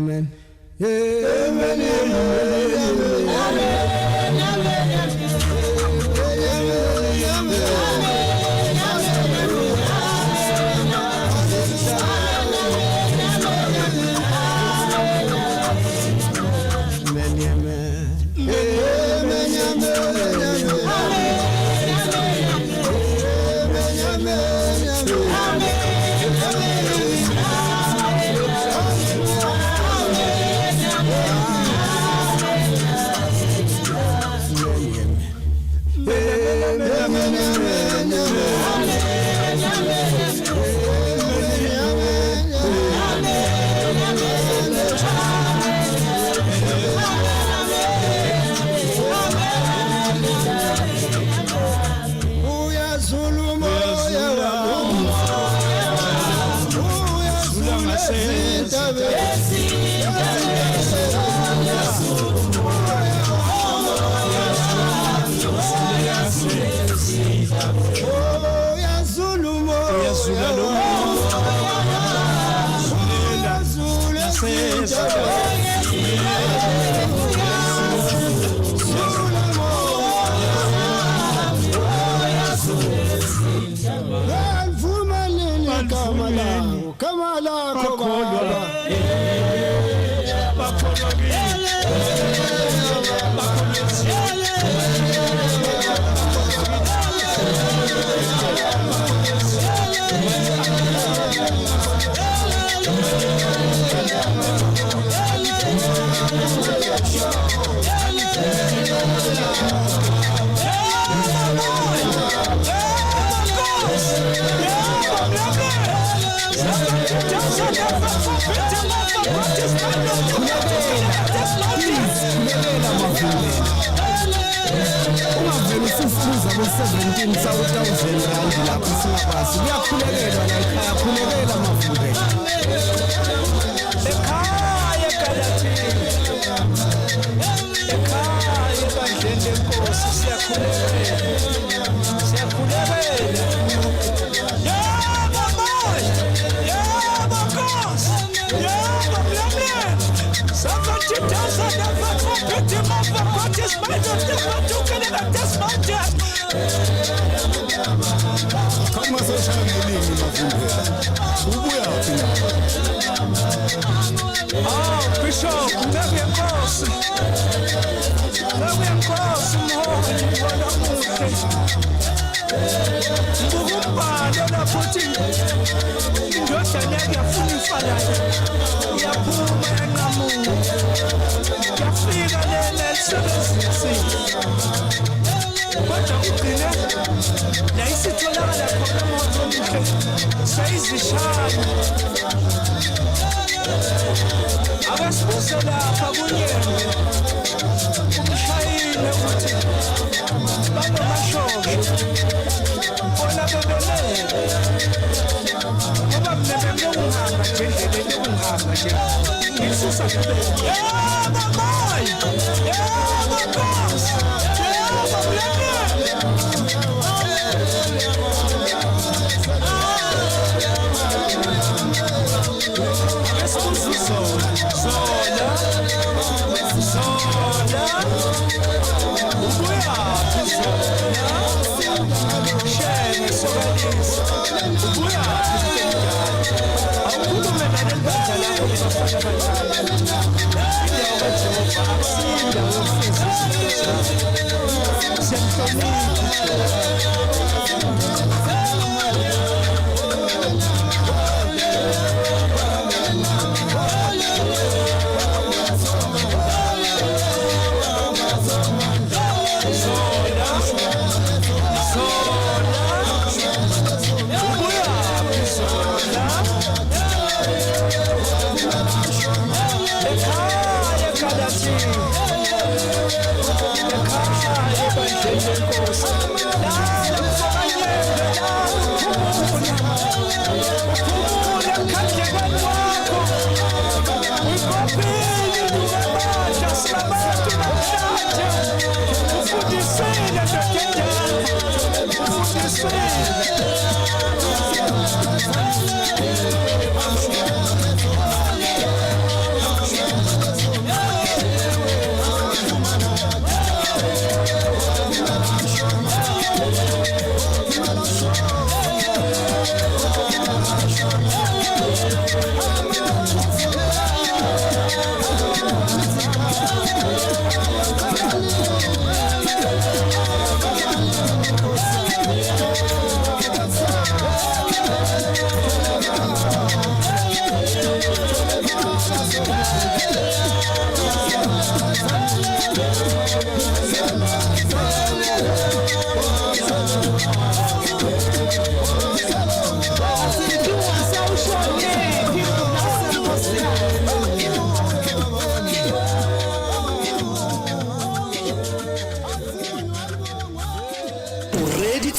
Amen.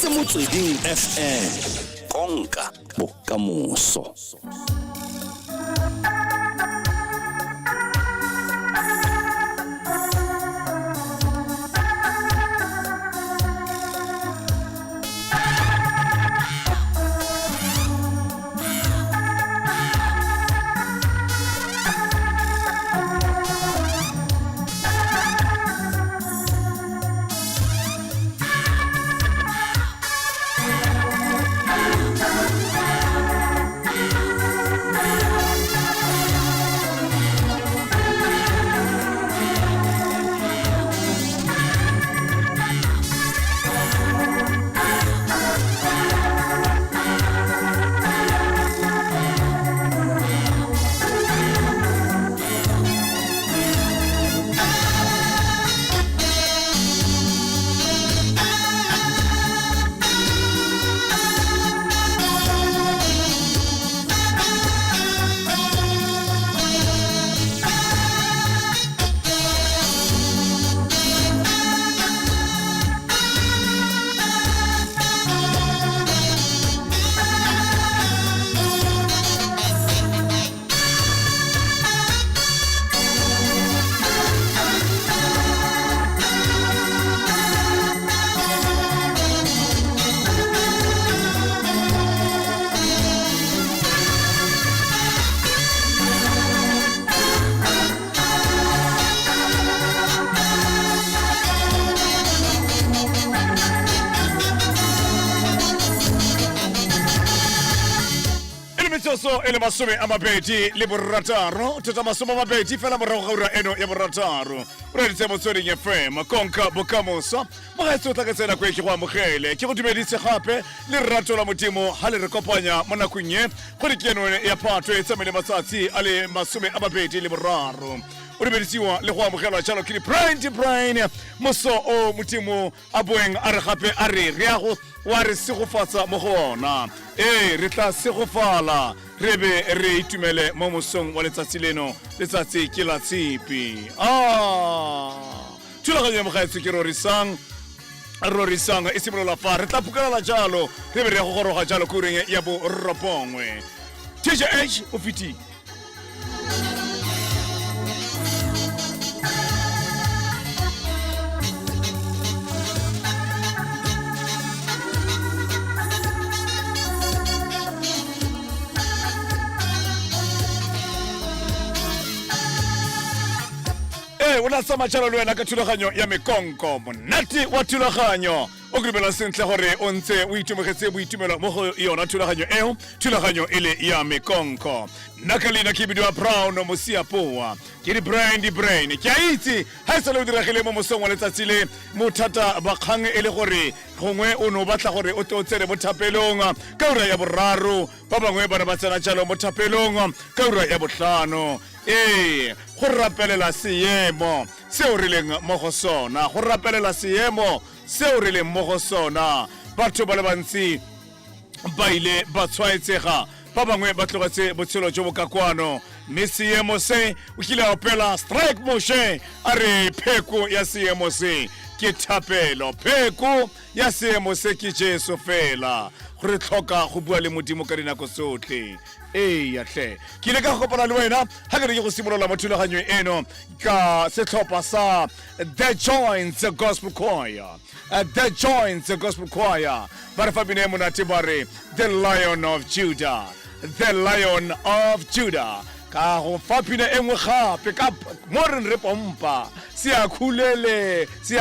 Motsweding FM konka bokamoso. So ele masome amabedi le borataro tota masome amabedi fela morago ga ura eno ya borataro re ditse Motsweding FM konka bokamoso mo ga se tla tsena kwe ke go amogele ke go dumeditse gape le rrato la modimo ha le re kopanya mo nakunye go dikeno ya Phatwe tsamele matsatsi a le masome amabedi le boraro o dumedisiwa le go amogelwa jalo ke di moso o modimo a boeng a re gape a re ya go wa re segofatsa mo go ona re tla segofala re be re itumele mo mosong wa letsatsi leno letsatsi ke la tshipi thulaganyo mo gaetse ke rorisang e simolola fa re tla pukala jalo re be re go goroga jalo kureng ya bo ropongwe TJH o fiti o la samachalo le wena ka thulaganyo ya mekonko monate wa thulaganyo o gribela sentle gore o ntse o itumegetse boitumelo mo go yona thulaganyo eo thulaganyo ile ya mekonko nna ka leina ke bidiwa Brown Mosiapoa ke di brain ke a itse ha e sale o diragile mo mosong wa letsatsi le mothata ba kgang e le gore gongwe o no batla gore o tsere mo thapelong ka ura ya boraro ba bangwe ba ba tsena jalo mo thapelong ka ura ya botlhano go rapelela seemo se o rileng mo go sona go rapelela seemo se o rileng mo go sona batho ba le bantsi ba ile ba tshwaetsega ba bangwe ba tlogetse botshelo jo bo ka kwano mme seemo se o kile a opela strike Moshe a re pheko ya seemo se ke thapelo pheko ya seemo se ke Jesu fela gore tlhoka go bua le modimo ka dinako tsotlhe ya tle ke ile ka kopana le wena ha ke re go simolola mo thulaganyong eno ka setlhopha sa The Joints Gospel Choir The Joints Gospel Choir ba re fa bine monate ba re The Lion of Judah The Lion of Judah ka go fa pina engwe gape ka mo re pompa se a khulekela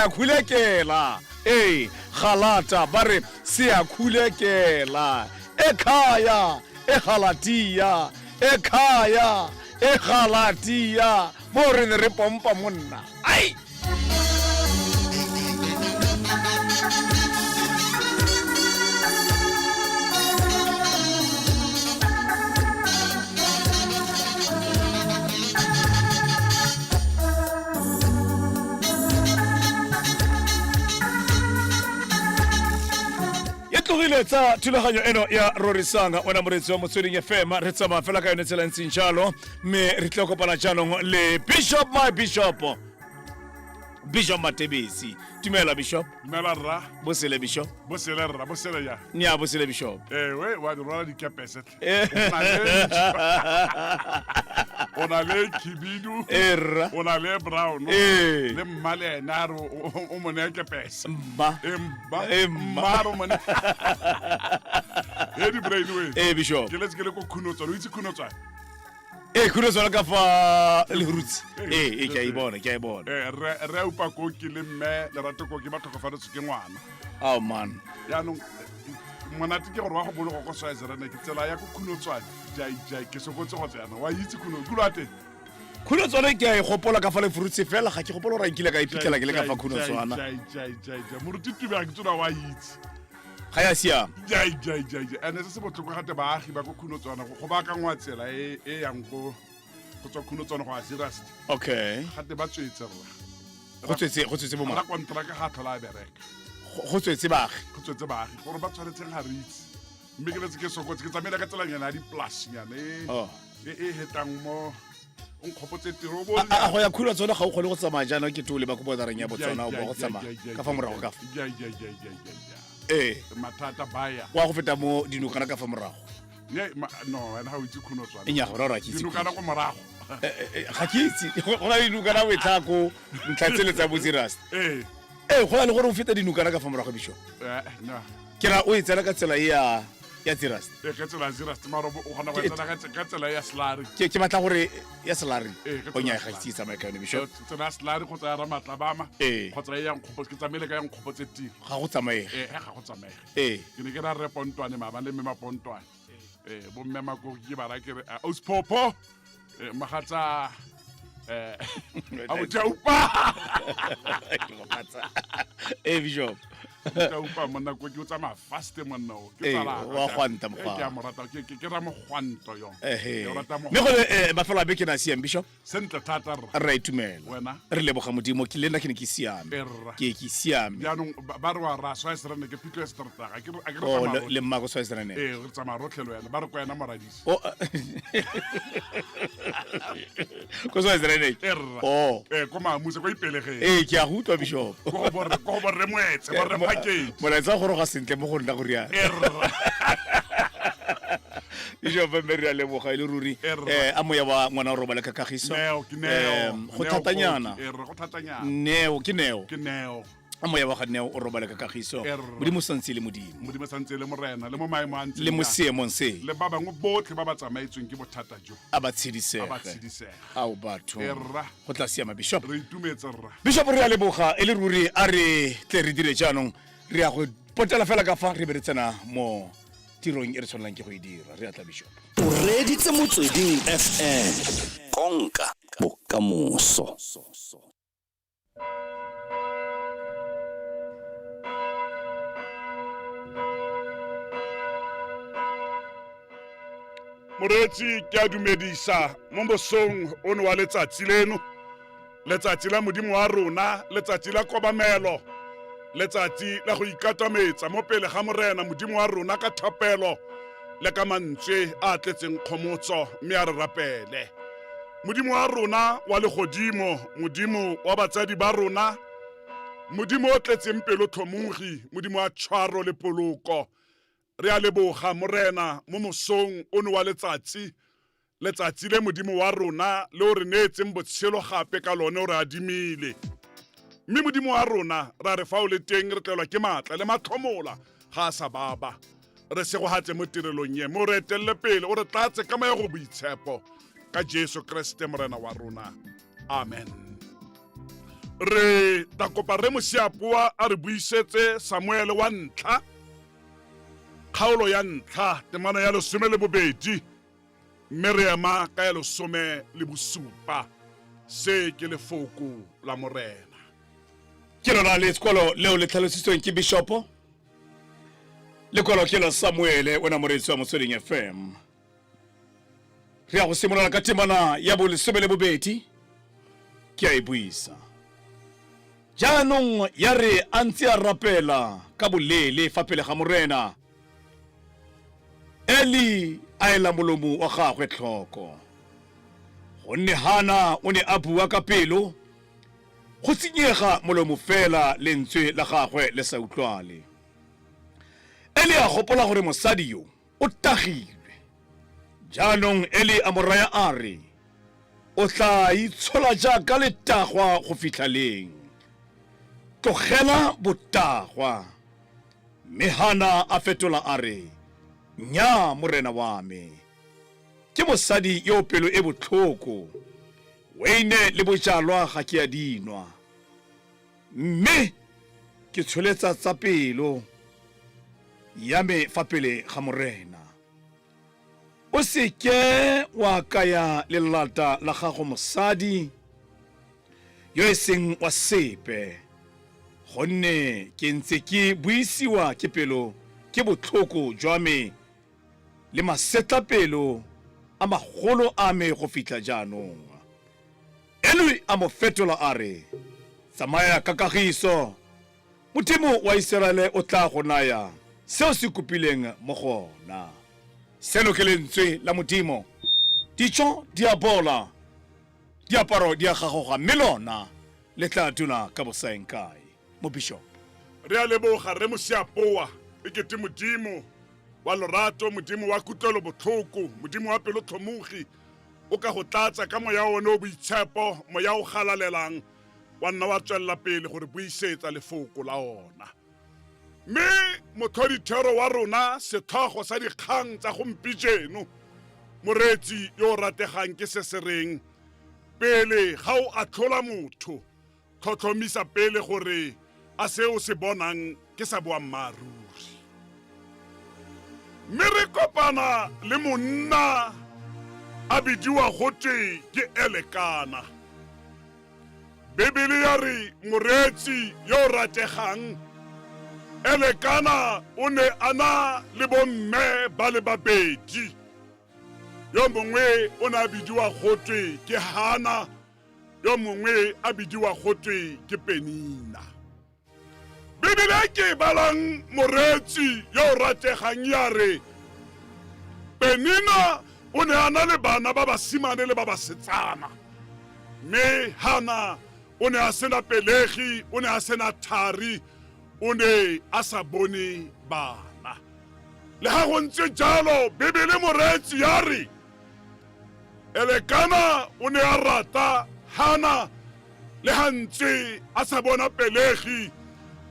galata ba re se a khulekela ekhaya ekhalatia ekhaya ekhalatia mo re pompa monna ai tlogile tsa thulaganyo eno ya rorisanga wena moretsi wa Motsweding FM re tsama fela ka yone tsela ntseng jalo mme re tla kopana jaanong le Bishop Matebesi dumela Bishop dumela rra bosele Bishop bosele rra bosele ya ni a bosele Bishop we wa di rola dikepese ona le khibidu ona le brown le mmale naro o mone kepese emba ro mone di brain we Bishop ke let's go khunotsa lo itse khunotsa khuna tsona ka fa le rutsi ke a ibona re upa ko ke le mme le rate ko ke ba tlhokofaletso ke ngwana oh man ya no monate ke gore wa go bolo go size rene ke tsela ya go khunotswana jai ke sokotse go tsena wa itse khulate khuna tsona ke a gopola ka fa le rutsi fela ga ke gopola ra nkile ka iphitlhela ke le ka fa khuna tsona jai moruti tube ga ke tsona wa itse ga ya siama jai ene se botlhoko gate baagi ba go khunotswana go ba ka ngwatsela e yang go tswa khunotswana go a serious okay gate ba tswetse rra go tswetse bo mara kontraka ga tlhola bereka go tswetse baagi gore ba tshwanetseng ga ritse mme ke letse ke sokotse ke tsamela ka tselanyana ya di-plus nyane e hetang mo o nkgopotse tiro bo a go ya khula tsona ga o kgone go tsamaya jaana ke tole ba go bodareng ya botsona o bo go tsamaya ka fa morago ka mathata baya wa go feta mo dinokana ka fa morago no wena ha o itse khunotswana nya go ra ke itse dinokana go morago ga ke itse go na dinokana o etlako ntlhatsele tsa bozirasta go na le gore o feta dinokana ka fa morago Bishop ke ra o etsela ka tsela ya zirasta ka tsela zirasta maro o gona go tsena ka tsela ya slari ke batla gore ya slari o nya ga itse tsama ka yone Bishop tsena slari go tsaya ramatlabama go tsaya yang khopotse ke tsamele ka yang khopotse ti ga go tsamaye ga go tsamaye ke ne ke ra re pontwane mama le mema pontwane bo mmema go ke bara ke o spopo magatsa a o taupa Bishop taupa monna go ke o tsama fast monna o ke tsala wa gwanta mokgwa ke a morata ke ra mo gwanto yo me go ba fela be ke na siam Bishop sentle thata ra itumela wena re leboga modimo ke le nna ke ne ke siame ke siame jaanong ba re wa ra swa serene ke pitlo starta ga ke re le mma go swa serene re tsama rotlhelo yana ba re ko yana moradisi go swa serene ko mamuse go ipelege ke a hutwa Bishop go borre moetse ba re package molaetsa go roga sentle mo go nna go ria Bishop Mary a leboga ile ruri a moya wa ngwana o robala ka kagiso go thatanyana go thatanyana neo ke neo a moya wa ga Neo o robala ka kagiso modimo santse le modimo modimo santse le morena le mo maemo a ntse le mo seemong se le ba bangwe botlhe ba ba tsamaetsweng ke bothata jo a ba tshedisege ao batho go tla siama bishop re itumetse rra bishop re a leboga e le ruri a re tle re dire jaanong re a go potela fela ka fa re be re tsena mo tirong e re tshwanelang ke go e dira re a tla bishop o reditse motsweding FM konka bokamoso moretsi ke a dumedisa mo mosong ono wa letsatsi leno letsatsi la modimo wa rona letsatsi la kobamelo letsatsi la go ikatametsa mo pele ga morena modimo wa rona ka thapelo le ka mantswe a tletseng kgomotso mme a re rapele modimo wa rona wa legodimo modimo wa batsadi ba rona modimo o tletseng pelo tlhomogi modimo wa tshwaro le poloko re a leboga morena mo mosong ono wa letsatsi le modimo wa rona le o re neetseng botshelo gape ka lone o re adimile mme modimo wa rona ra re fa o le teng re tlelwa ke maatla le matlhomola ga a sa baba re se go hatse mo tirelong ye mo re etelele pele o re tlatse ka mae go boitshepo ka Jesu Kriste morena wa rona amen re ta kopa re mosiapoa a re buisetse Samuele wa ntlha kgaolo ya ntlha temana ya 12 mme re ema ka ya 17 se ke lefoko la morena ke lona le sekolo leo le tlhalositsweng ke bishopo lekwalo ke la Samuele wena moreetsi wa Motsweding FM re a go simolola ka temana ya 12 ke a e buisa jaanong ya re a ntse a rapela ka bolele fa pele ga morena Eli a ela molomo wa gagwe tlhoko gonne Hana o ne a bua ka pelo go tsinyega molomo fela lentswe la gagwe le sa utlwale Eli a gopola gore mosadi yo o tagilwe jaanong Eli a moraya a re o tla itshola jaaka letagwa go fitlhaleng tlogela botagwa mme Hana a fetola a re nya morena wa me ke mosadi yo pelo e botlhoko weine le bojalwa ga ke a dinwa mme ke tsholetsa tsa pelo ya me fa pele ga morena o se ke wa kaya lelata la gago mosadi yo e seng wa sepe gonne ke ntse ke buisiwa ke pelo ke botlhoko jwa me le masetlapelo a magolo a me go fitla jaanong Eli a mo fetola a re tsamaya ka kagiso modimo wa Iseraele o tla go naya seo se kopileng mo gona seno ke lentswe la modimo ditso di a bola diaparo di a gagoga mme lona le tla dula ka bosaenkae mo bishop re a leboga re mosiapoa e kete modimo wa lorato modimo wa kutlwelo botlhoko modimo wa pelo tlhomogi o ka go tlatsa ka moya one o boitshepo moya o galalelang wa nna wa tswelela pele gore buisetsa lefoko la ona mme motlhodithero wa rona sethogo sa dikgang tsa gompitšeno moreetsi yo o rategang ke se se reng pele ga o atlhola motho tlhotlhomisa pele gore a se o se bonang ke sa boammaaruri mme re kopana le monna a bidiwa gote ke Elekana Bibele ya re moreetsi yo rategang Elekana o ne ana le bomme ba le babedi yo mongwe o ne a bidiwa gote ke Hana yo mongwe a bidiwa gote ke Penina Bibele ke balang moreetsi yo rategang ya re Penina o ne ana le bana ba basimane le ba basetsana mme Hana o ne a sena pelegi o ne a sena thari o ne a sa bone bana le ga go ntse jalo Bibele moreetsi ya re Elekana o ne a rata Hana le ha ntse a sa bona pelegi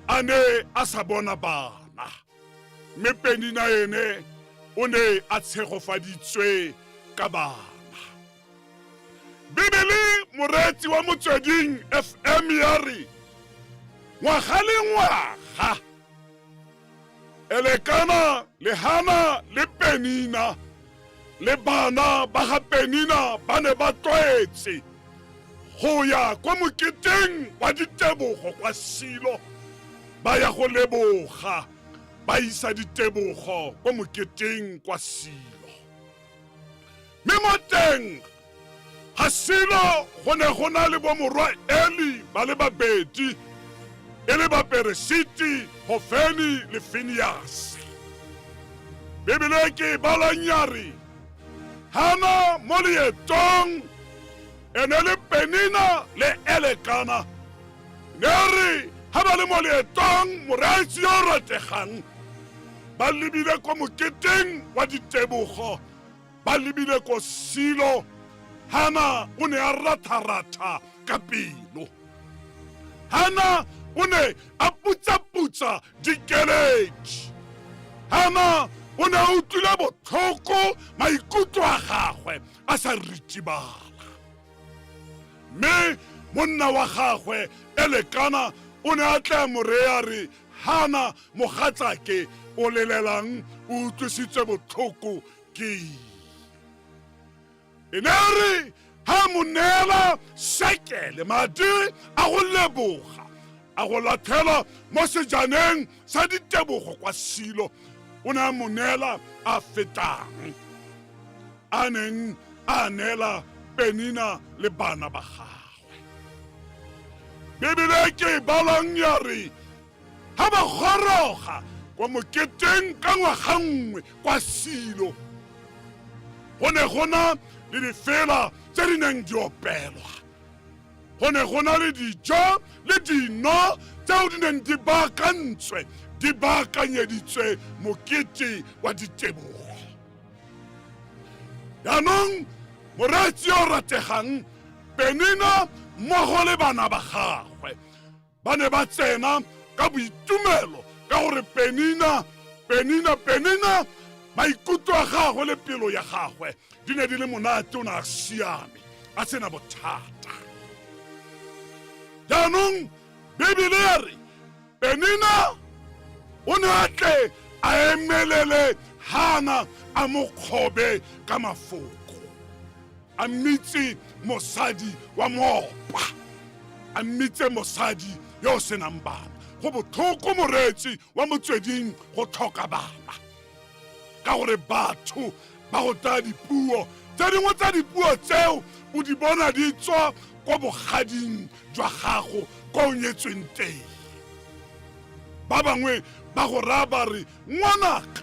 a ne a sa bona bana, mme Penina ene o ne a tshegofaditswe ka bana. Bibele moreetsi wa Motsweding FM ya re ngwaga le ngwaga Elekana le Hana le Penina le bana ba ga Penina ba ne ba tlwaetse go ya kwa moketeng wa ditebogo kwa Silo, ba ya go leboga ba isa ditebogo kwa moketeng kwa Silo. Mme mo teng ga Silo go ne go na le bomorwa Eli ba le babedi, e le Baperesiti, Hofeni le Finias. Bibele ke balanyari Hana mo leetong ene le Penina le Elekana neri ha ba le mo leetong moreetsi yo rategang ba lebile kwa moketeng wa ditebogo, ba lebile ko Silo. Hana o ne a ratha ka pelo, Hana o ne a putsa dikeledi, Hana o ne a utlwile botlhoko maikutlo a gagwe a sa ritibala. Mme monna wa gagwe Elekana o ne a tla morea re Hana mogatsake o lelelang o utlwisitswe botlhoko ke enere ha mo neela sekele madi a go leboga, a go lathela mo sejaneng sa ditebogo kwa Silo. O ne a mo neela a fetang a neng a neela Penina le bana ba gagwe. Bibele ke balang ya re ha ba goroga kwa moketeng ka ngwaga nngwe kwa Silo, go ne go na le difela tse di neng di opelwa, go ne go na le dijo le dino tseo di neng di baakantswe di baakanyeditswe mokete wa ditebogo. Yaanong moreetsi yo rategang Penina mmogo le bana ba gagwe ba ne ba tsena ka boitumelo ka gore Penina maikutlo a gagwe le pelo ya gagwe di ne di le monate, o ne a siame a sena bothata. Jaanong Bibele ya re Penina o ne a tle a emelele Hana a mo kgobe ka mafoko, a mmitse mosadi wa moopa, a mmitse mosadi yo o senang bana. Go botlhoko moreetsi wa Motsweding go tlhoka bana, ka gore batho ba go taya dipuo tse dingwe tsa dipuo tseo o di bona di tswa kwa bogading jwa gago ko o nyetsweng teng. Ba bangwe ba go raya ba re ngwanaka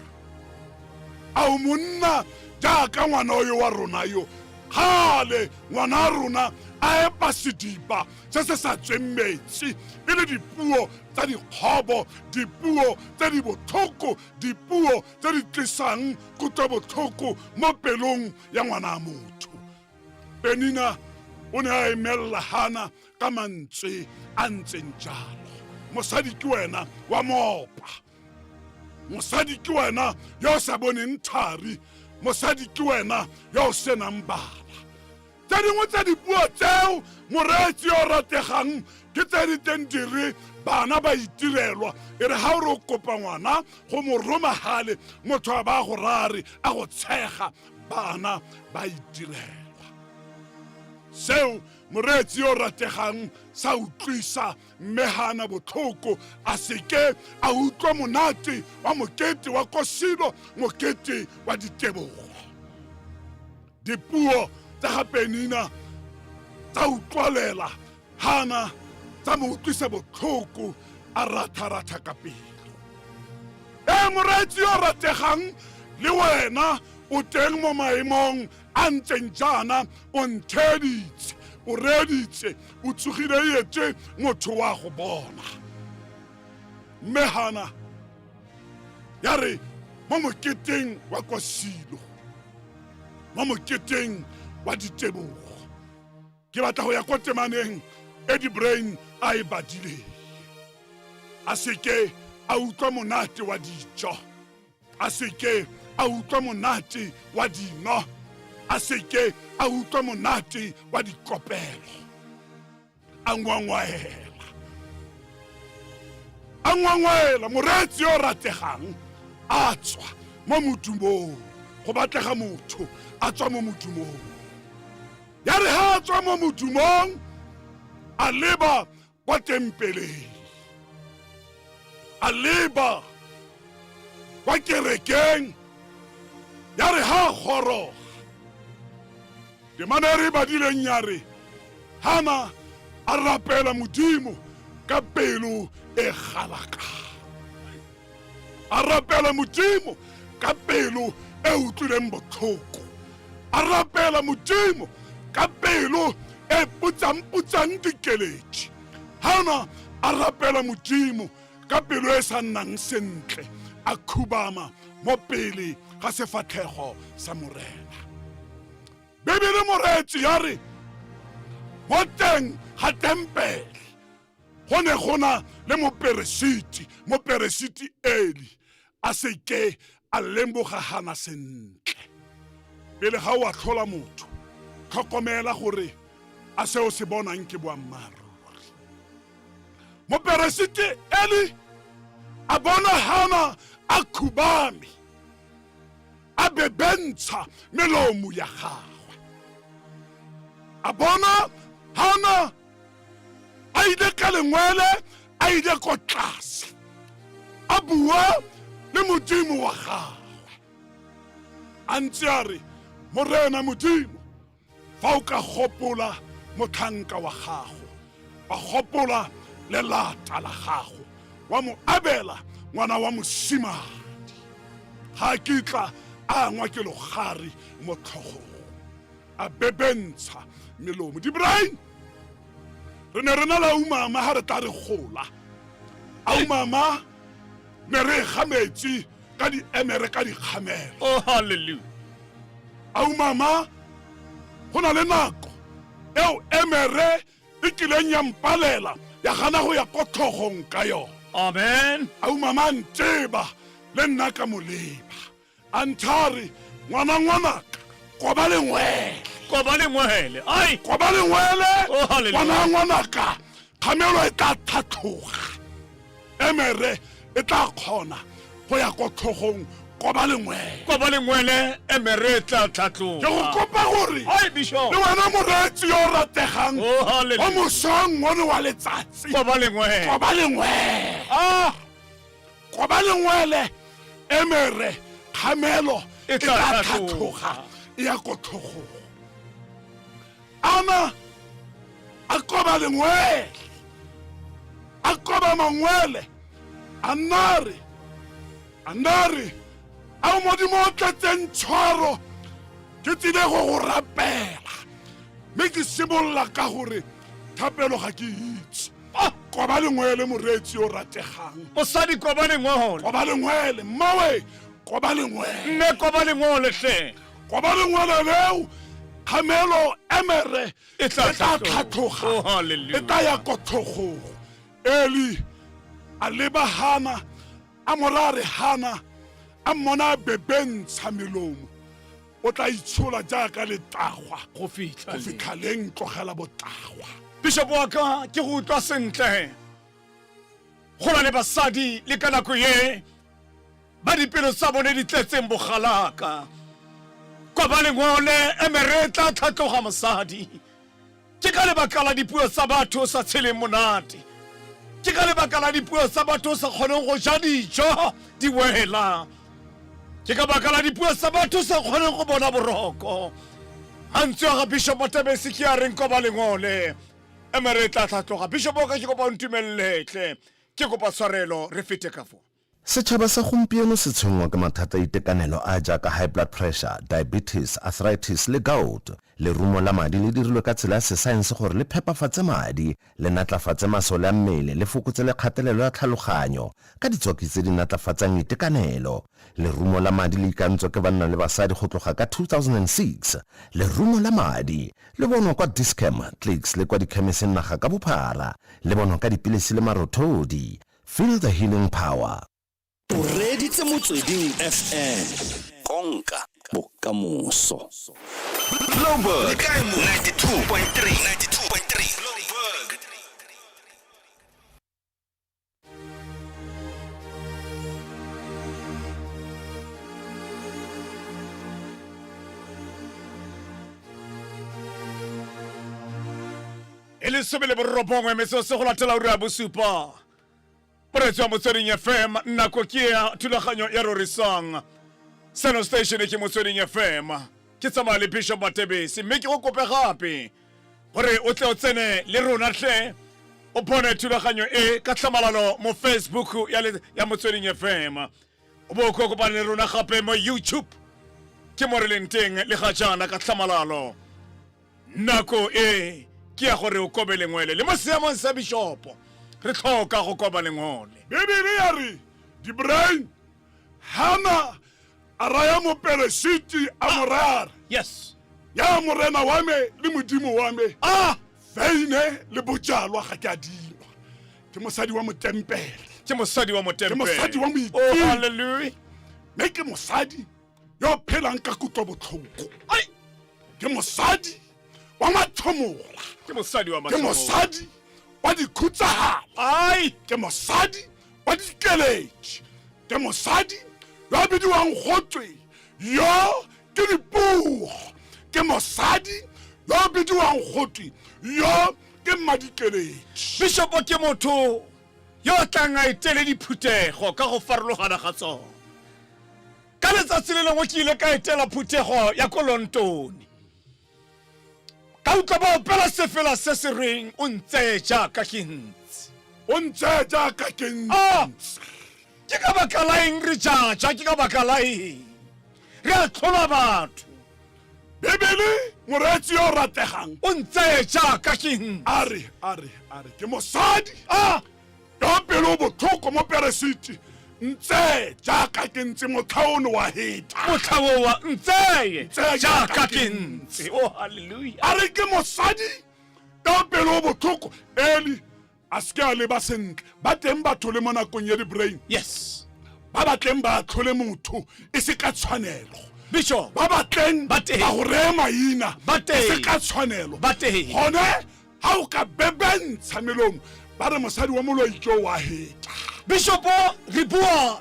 a o monna jaaka ngwana oyo wa rona yo, gale ngwana a rona a epa sedipa se se sa tsweng metsi, e le dipuo tsa dikgobo, dipuo tse di botlhoko, dipuo tse di tlisang kutlobotlhoko mo pelong ya ngwana a motho. Penina o ne a emelela Hana ka mantswe a ntseng jalo: mosadi ke wena wa moopa, mosadi ke wena yo o sa boneng thari, mosadi ke wena yo o senang bana. Tse dingwe tsa dipuo tseo moreetsi yo rategang ke tse di teng di re bana ba itirelwa, e re ha o re o kopa ngwana go mo romagale motho a ba go rare a go tshega, bana ba itirelwa. Seo moreetsi yo rategang sa utlwisa mme Hana botlhoko, a seke a utlwa monate wa mokete wa ko Silo, mokete wa ditebogo. Dipuo tsa ga Penina tsa utlwalela Hana tsa mo utlwisa botlhoko, a ratha ka pelo. Moreetsi yo rategang le wena o teng mo maemong a ntseng jaana, o ntheditse, o reeditse, o tsogile etse motho wa go bona. Mme Hana ya re mo moketeng wa ko Silo, mo moketeng wa ditebogo, ke batla go ya ko temaneng e di-brain a e badileng. a se ke a utlwa monate wa dijo, a se ke a utlwa monate wa dino, a se ke a utlwa monate wa dikopelo. A ngwangwaela moreetsi yo rategang a tswa mo modumong, go batlega motho a tswa mo modumong. Ya re ha a tswa mo modumong a leba kwa tempeleng, a leba kwa kerekeng. Ya re ha goroga temana re badileng, ya re Hana a rapela modimo ka pelo e galakang, a rapela modimo ka pelo e utlwileng botlhoko, a rapela modimo ka pelo e putsang dikeletši. Hana a rapela modimo ka pelo e sa nnang sentle, a khubama mo pele ga sefatlhego sa morena. Bebele moreetsi ya re mo teng ga tempele go ne go na le moperesiti Eli a se ke a lemboga Hana sentle. Pele ga o a tlhola motho, tlhokomela gore a se o se bonang ke boammaaruri. Moperesiti Eli a bona Hana a khubame, a bebentsha melomo ya gagwe, a bona Hana a ile ka lengwele, a ile ko tlase, a bua le modimo wa gagwe. A ntse a re, morena modimo, fa o ka gopola motlhanka wa gago, wa gopola lelata la gago, wa mo abela ngwana wa mosimadi, ga kitla a ngwa ke logare mo tlhogong, a bebentsha melomo. Di-brain re ne re na la umama ha re tla re gola, a umama ne re ga metsi ka di-emere ka dikgamelo. Oh, hallelujah. A umama go na le nako eo emere e kileng ya mpalela ya gana go ya ko tlhogong ka yona. Amen. A umama nteba le nna ka moleba, a nthare ngwanaka koba lengwele, koba lengwele. Ai, koba lengwele. Oh, hallelujah. Ngwanaka kgamelo e tla thatloga, emere e tla kgona go ya ko tlhogong. Koba lengwele emere tla thatloga. Ke go kopa gore ai bishop le wena moreetsi yo rategang Oh, hallelujah. o mosong one wa letsatsi, koba lengwele. koba lengwele, koba lengwele emere kgamelo e tla thatloga e ya ko tlhogong. Ana a koba lengwele, a koba mangwele, anare a modimo o tletseng tshwaro ke tsile go rapela, mme ke simolola ka gore thapelo ga ke itse. Koba lengwele moreetsi o rategang, Mosadi koba lengwele. koba lengwele mmawe, koba lengwele, Mme koba lengwele hle. koba lengwele leo kgamelo emere E e tla tla thatloga. Oh, thatloga, hallelujah. e tla ya ko tlhogong. Eli a leba Hana, a morare Hana a mmona a bebentsha melomo, o tla itshola jaaka letagwa Go fitlha go le. fitlhaleng tlogela botagwa. Bishop wa ka ke go utlwa sentle. Go na le basadi le ka nako ye ba dipelo tsa bone di tletseng bogalaka. Koba lengwele emere tla thatloga mosadi. Ke ka lebaka la dipuo tsa batho sa tsheleng monate, ke ka lebaka la dipuo tsa batho sa kgoneng go ja dijo di wela, ke ka baka la dipuo tsa batho sa kgoneng go bona boroko. Hantse ga Bishop Matabesi ke a reng koba lengwele emere tla thatloga. Bishop o ka ke kopa ntumelletle, ke kopa tshwarelo re fete ka fo. Setšhaba sa gompieno se tshwenngwa ke mathata a itekanelo a jaaka high blood pressure, diabetes, arthritis le gout. Lerumo la madi le dirilwe ka tsela ya sesaense gore le phepafatse madi, le natlafatse masole a mmele, le fokotse le kgatelelo ya tlhaloganyo ka ditswaki tse di natlafatsang itekanelo. Lerumo la madi le ikantswe ke banna le basadi go tloga ka 2006. Lerumo la madi le bonwa kwa Dischem, Clicks le kwa dikhemiseng naga ka bophara, le bonwa ka dipilisi le marothodi. Feel the healing power. o reditse motsweding FM konka bokamoso Bloomberg 92.3 Bloomberg. Ele sobele borobongwe meso go latela ura bosupa Pretswa motsweding FM nako ke ya thulaganyo ya rorisang Seno station ke motsweding FM ke tsamaya le Bishop Matebesi mme ke go kope gape gore o tle o tsene le rona tle o bone thulaganyo e ka tlhamalalo mo Facebook ya motsweding FM o bo go kopana le rona gape mo YouTube ke mo re leng teng le ga jana ka tlhamalalo nako e ke ya gore o kobele ngwele le mo seamong sa Bishop re tlhoka go koba lengole Bibele ya re di brain hana araya mo peresiti amorara yes ya morena wa me le modimo wa me feine le bojalwa ga ke adima ke mosadi wa motempele ke mosadi wa ke mosadi wa motempe moitiri hallelujah mme ke mosadi yo phelang ka kutlo botlhoko ke mosadi wa mathomola ke mosadi wa ke mosadi wa dikhutsagala ke mosadi wa dikeletši ke mosadi yo a bidiwang gotswe yo ke dipugo ke mosadi yo a bidiwang gotswe yo ke madikeletši Bishop ke motho yo tlang a etele diphuthego ka go farologana ga tsona ka letsatsi le lengwe ke ile ka etela phuthego ya Kolontoni ka utlwa ba opela sefela se se reng o ntse jaaka ke ntse o ntse jaaka ke ntse ke ka baka la eng re jaja ke ka baka la eng re a tlhola batho Bibele moretsi yo rategang o ntse jaaka ke ntse a re ke mosadi yo pelo botlhoko mo peresiti ntse jaaka ke ntse motlhaone wa heta motlhabo wa ntse jaaka ke ntse oh hallelujah a re ke mosadi yo pelo botlhoko eli a se ka le ba sentle ba teng batho le mo nakong ya di-brain yes ba batleng ba tlhole motho e se ka tshwanelo Bishop ba batleng ba Ba teng. go reye maina Ba e teng. se ka tshwanelo Ba teng. gone ga o ka bebentsha melomo ba re mosadi wa moloitso wa heta Bishop re bua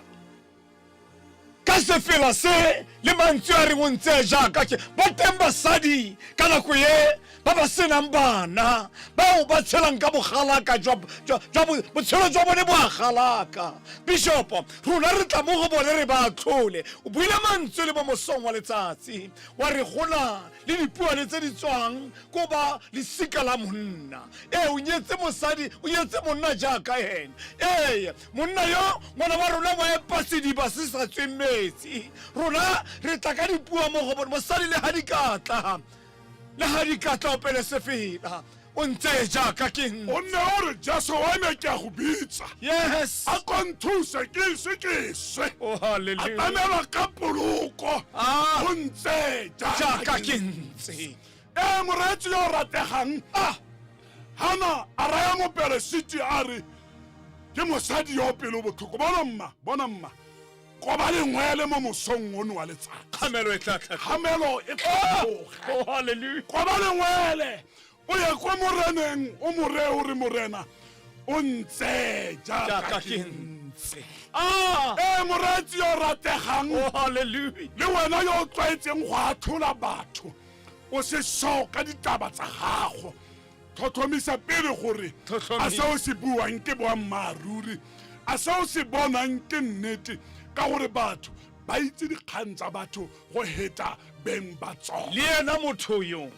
ka sefela se le mantswe a re o ntse jaaka ke ba teng basadi ka nako ye ba ba senang bana bao ba tshelang ka bogalaka botshelo jwa bone bo a galaka Bishop rona re tla mo go bone re ba tlhole o buile mantswe le bo mosong wa letsatsi wa re gona le dipuane tse di tswang ko ba lesika la monna o nyetse mosadi o nyetse monna jaaka ene monna yo ngwana wa rona mo epasediba se sa tsweng metsi rona re tla ka dipuo mo go bone mosadi le ha di katla o pele sefela o ntse jaaka ke o nne o re jaso wa me ke a go bitsa yes a konthuse ke se oh a hallelujah tamela ka poloko o ntse jaaka ke ntse moretsi yo rategang hana a raya mo peresiti a re ke mosadi yo pelo botlhoko bona mma koba lengwele mo mosong ono wa letsatsi khamelo e tlatla kgamelo e tlhoge oh hallelujah koba lengwele o ye kwa moreneng o more o re morena o ntse jaaka ke ntse moretsi yo rategang oh hallelujah le wena yo o tlwaetseng go atlhola batho o se so ka ditaba tsa gago tlhotlhomisa pele gore a se o se buang ke boammaaruri a se o se bonang ke nnete ka gore batho ba itse dikgang tsa batho go heta beng ba tsona le ena motho yo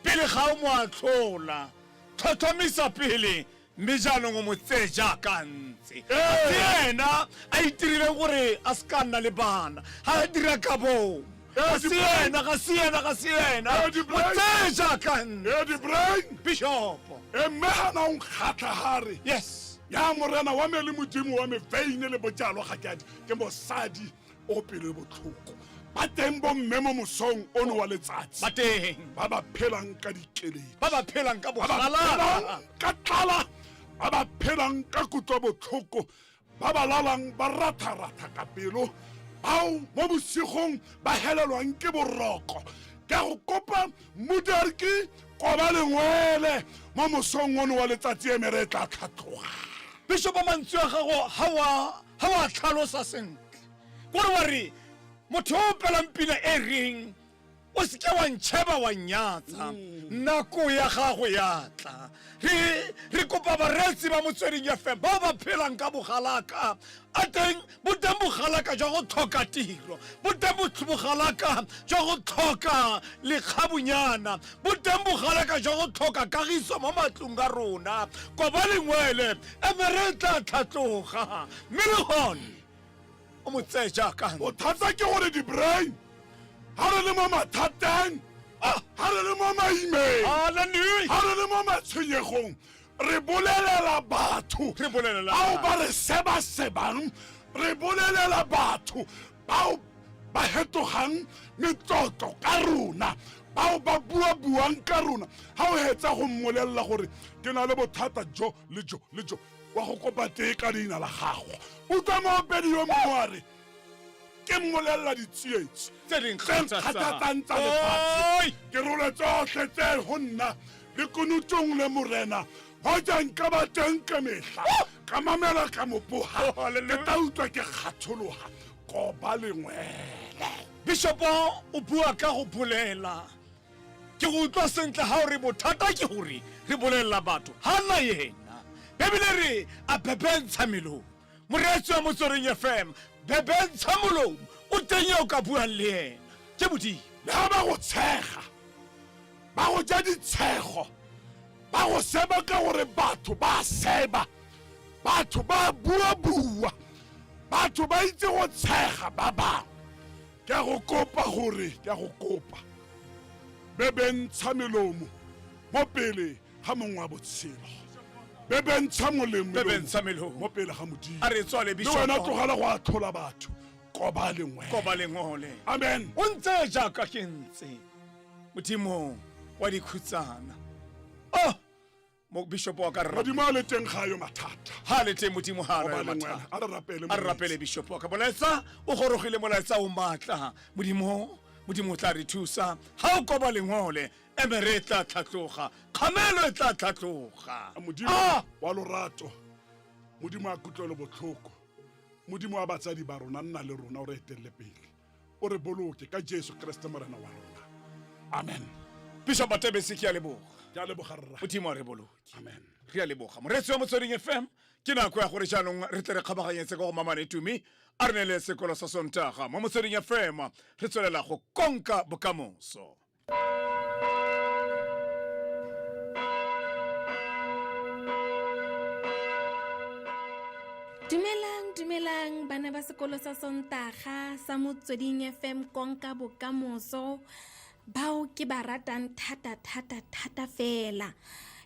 pele ga o mo atlhola tlhotlhomisa pele mme jaanong o mo tseye jaaka ntse ke ena a itirileng gore a se ka nna le bana ga a dira ka boo ga se ena mo tseye jaaka ntse di-brain Bishop mme gana o nkgatlha gare yes ya morena wa me le modimo wa me veine le bojalo ga ke mosadi o pelo botlhoko ba teng bomme mo mosong ono wa letsatsi ba teng ba ba phelang ka dikeledi ba ba phelang ka ba ba bogala phelang ka tlala ba ba phelang ka kutlo botlhoko ba ba lalang ba ratha-ratha ka pelo bao mo bosigong ba helelwang ke boroko ke go kopa modarki koba lengwele mo mosong ono wa letsatsi e mere tla tlhatloga. Bishop mantswe a gago ha wa tlhalosa sentle gore wa re motho o pelang pina e reng o se ke wa ntšheba wa nyatsa nako ya gago ya tla re kopa bareetsi ba Motsweding FM bao ba phelang ka bogalaka a teng bo teng bogalaka jwa go tlhoka tiro bo teng bogalaka jwa go tlhoka lekgabunyana bo teng bogalaka jwa go tlhoka kagiso mo matlong ka rona koba lengwele e be re tla tlhatloga mme le gone o mo tseye jaaka bothata ke gore di-brain ha re le mo mathateng ha re le mo maimeng Hallelujah. ha re le mo matshwenyegong re bolelela batho bao ba re sebasebang re bolelela batho bao ba hetogang metlotlo ka rona bao ba buang ka rona ha o hetsa go mmolelela gore ke na le bothata jo le jo wa go kopa tee ka leina la gago o tla moopedi yo mongwe ke mmolelela ditsietsi tse ding kgathatsang tsa lefatshe ke role tsotlhe tse go nna le konutong le morena go jang ka ba teng ka mehla ka mamela ka mopoga ke ta utlwa ke kgathologa koba lengwele. Bishopo o bua ka go bolela ke go utlwa sentle ha o re bothata ke gore re bolelela batho ha nna yena bebile re a bebentsha melomo moreetsi wa Motsweding FM bebentsha molomo o teng yo ka buang le yena ke modimo le ha ba go tshega ba go ja ditshego ba go seba ka gore batho ba seba batho ba bua batho ba itse go tshega ba bangwe ke a go kopa gore ke a go kopa be bentsha melomo mo pele ga mongwe wa botshelo be bentsha melomo mo pele ga modimo a re tswale le Bishopo wena tlogela go atlhola batho koba lengwele. Amen. o ntse jaaka ke ntse modimo wa dikhutsana mo Bishopo wa ka rra modimo a le teng ga yo mathata ha le teng modimo ha koba re lengwele mathata a a re rapele Bishopo wa ka molaetsa o gorogile molaetsa o matla modimo o tla re thusa ha o koba lengwele e be re tla tlhatloga kgamelo e tla tlhatloga modimo wa lorato modimo a kutlwelo botlhoko modimo wa batsadi ba rona nna le rona o re etelele pele o re boloke ka Jesu Kriste morena wa rona. Amen. Bishop Matebesi ke a leboga ke a leboga rra. modimo a re boloke Amen. re a leboga moreetsi wa Motsweding FM ke nako ya gore jaanong re tle re kgabaganyetse ka go mamane tumi a re ne le sekolo sa Sontaga mo Motsweding FM re tswelela go konka bokamoso. Dumelang bana ba sekolo sa Sontaga sa Motsweding FM konka bokamoso bao ke ba ratang thata fela.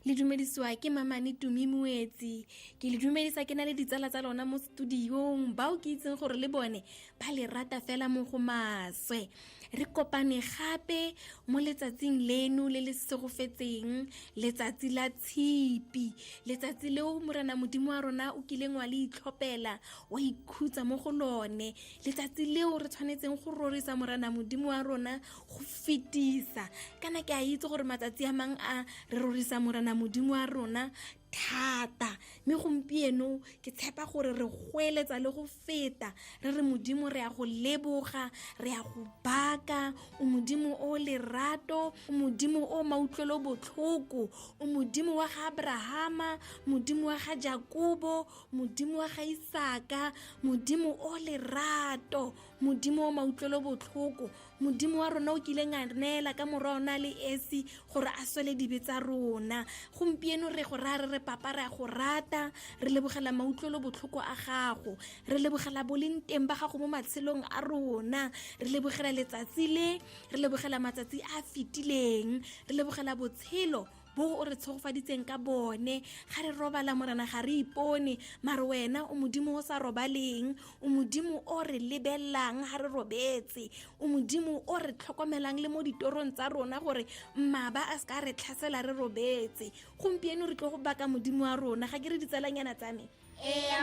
Le dumedisiwa ke Mamane Tumi Moetsi ke le dumedisa ke na le ditsala tsa lona mo studiong bao ke itseng gore le bone ba le rata fela mo go maswe. Re kopane gape mo letsatsing leno le le segofetseng letsatsi la Tshipi letsatsi leo morena modimo wa rona o kileng wa le itlhopela wa ikhutsa mo go lone letsatsi leo re tshwanetseng go rorisa morena modimo wa rona go fetisa kana ke a itse gore matsatsi a mang a re rorisa morena modimo wa rona thata mme gompieno ke tshepa gore re goeletsa le go feta re re modimo re a go leboga re a go baka o modimo o lerato o modimo o mautlwelo botlhoko o modimo wa ga Abrahama modimo wa ga Jakobo modimo wa ga Isaka modimo o lerato modimo o mautlwelo botlhoko modimo wa rona o kileng a neela ka morona le esi gore a swele dibe tsa rona gompieno re go re papa re a go rata re lebogela mautlwelo botlhoko a gago re lebogela boleng teng ba gago mo matshelong a rona re lebogela letsatsi le re lebogela matsatsi a fitileng re lebogela botshelo bo o re tshogofaditseng ka bone ga re robala morena ga re ipone mare wena o modimo o sa robaleng o modimo o re lebellang ga re robetse o modimo o re tlhokomelang le mo ditorong tsa rona gore mmaba a ska re tlhasela re robetse gompieno re tlo go baka modimo wa rona ga ke re ditsalanyana tsa me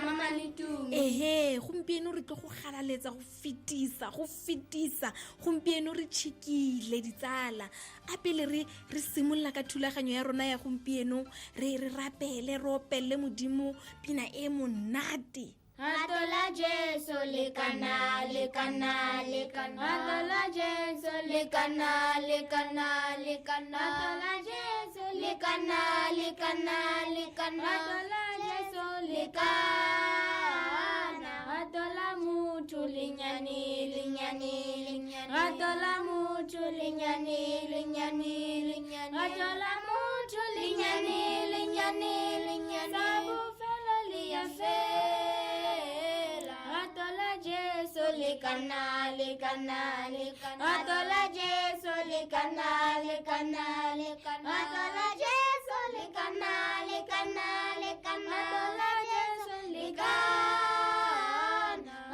mama Nitumi gompieno re tlo go galaletsa go fetisa gompieno re tšhikile ditsala a pele re simolola ka thulaganyo ya rona ya gompieno re rapele re opelle modimo pina e monate Hatola Jesu lekana lekana lekana Hatola Jesu lekana lekana lekana Hatola Jesu lekana lekana lekana Hatola Jesu lekana Hatola mutu linyani linyani linyani Hatola mutu linyani linyani linyani Hatola mutu linyani linyani linyani Sabu fela liyafe lekana lekana lekana Atola Jesu lekana lekana lekana Atola Jesu lekana lekana lekana Atola Jesu lekana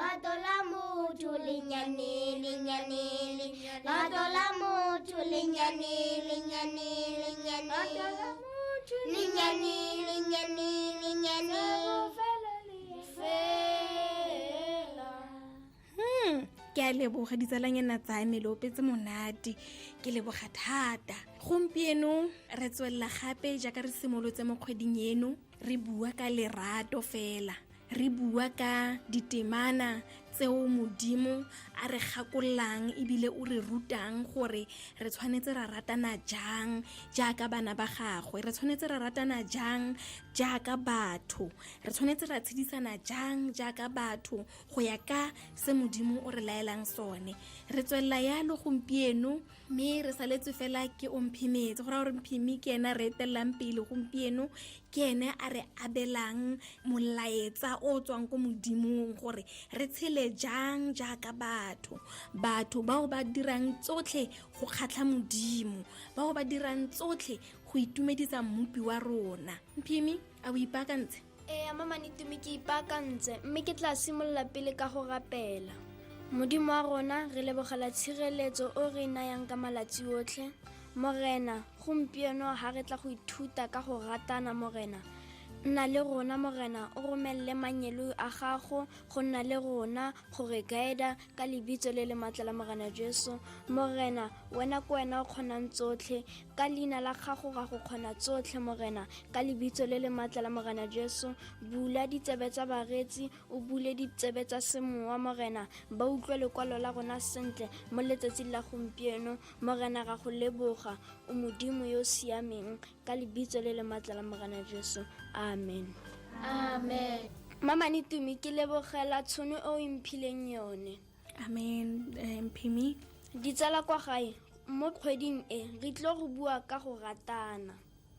Atola mutu linyani linyani linyani Atola mutu linyani linyani linyani Atola mutu linyani linyani linyani ke a leboga ditsalanyana tsa me le opetse monate ke leboga thata gompieno re tswelela gape jaaka re simolotse mo kgweding eno re bua ka lerato fela re bua ka ditemana tseo modimo a re gakololang ebile o re rutang gore re tshwanetse ra ratana jang jaaka bana ba gagwe re tshwanetse ra ratana jang jaaka batho re tshwanetse ra tshedisana jang jaaka batho go ya ka se modimo o re laelang sone re tswelela yalo gompieno mme re saletse fela ke o mphimetse go ra gore mphimi ke ena re etellang pele gompieno ke ene a re abelang molaetsa o tswang ko modimong gore re tshele jang jaaka batho bao ba dirang tsotlhe go kgatlha modimo bao ba dirang tsotlhe go itumedisa mmupi wa rona mphimi a o ipaakantse mama Nitumi ke ipaakantse mme ke tla simolola pele ka go rapela modimo wa rona re lebogela tshireletso o re nayang ka malatsi otlhe morena gompieno ha re tla go ithuta ka go ratana morena nna le rona morena o romelle manyelo a gago go nna le rona go re guida ka lebitso le le maatla la morena Jesu morena wena ko wena o kgonang tsotlhe ka leina la gago ga go kgona tsotlhe morena ka lebitso le le maatla la morena Jesu bula ditsebe tsa baretsi o bule ditsebe tsa semowa morena ba utlwe lekwalo la rona sentle mo letsatsing la gompieno morena ga go leboga o modimo yo siameng ka lebitso le le maatla la morena Jesu amen amen mama Nitumi ke lebogela tshono o imphileng yone amen mphimi ditsala kwa gae mo kgweding re tlo go bua ka go ratana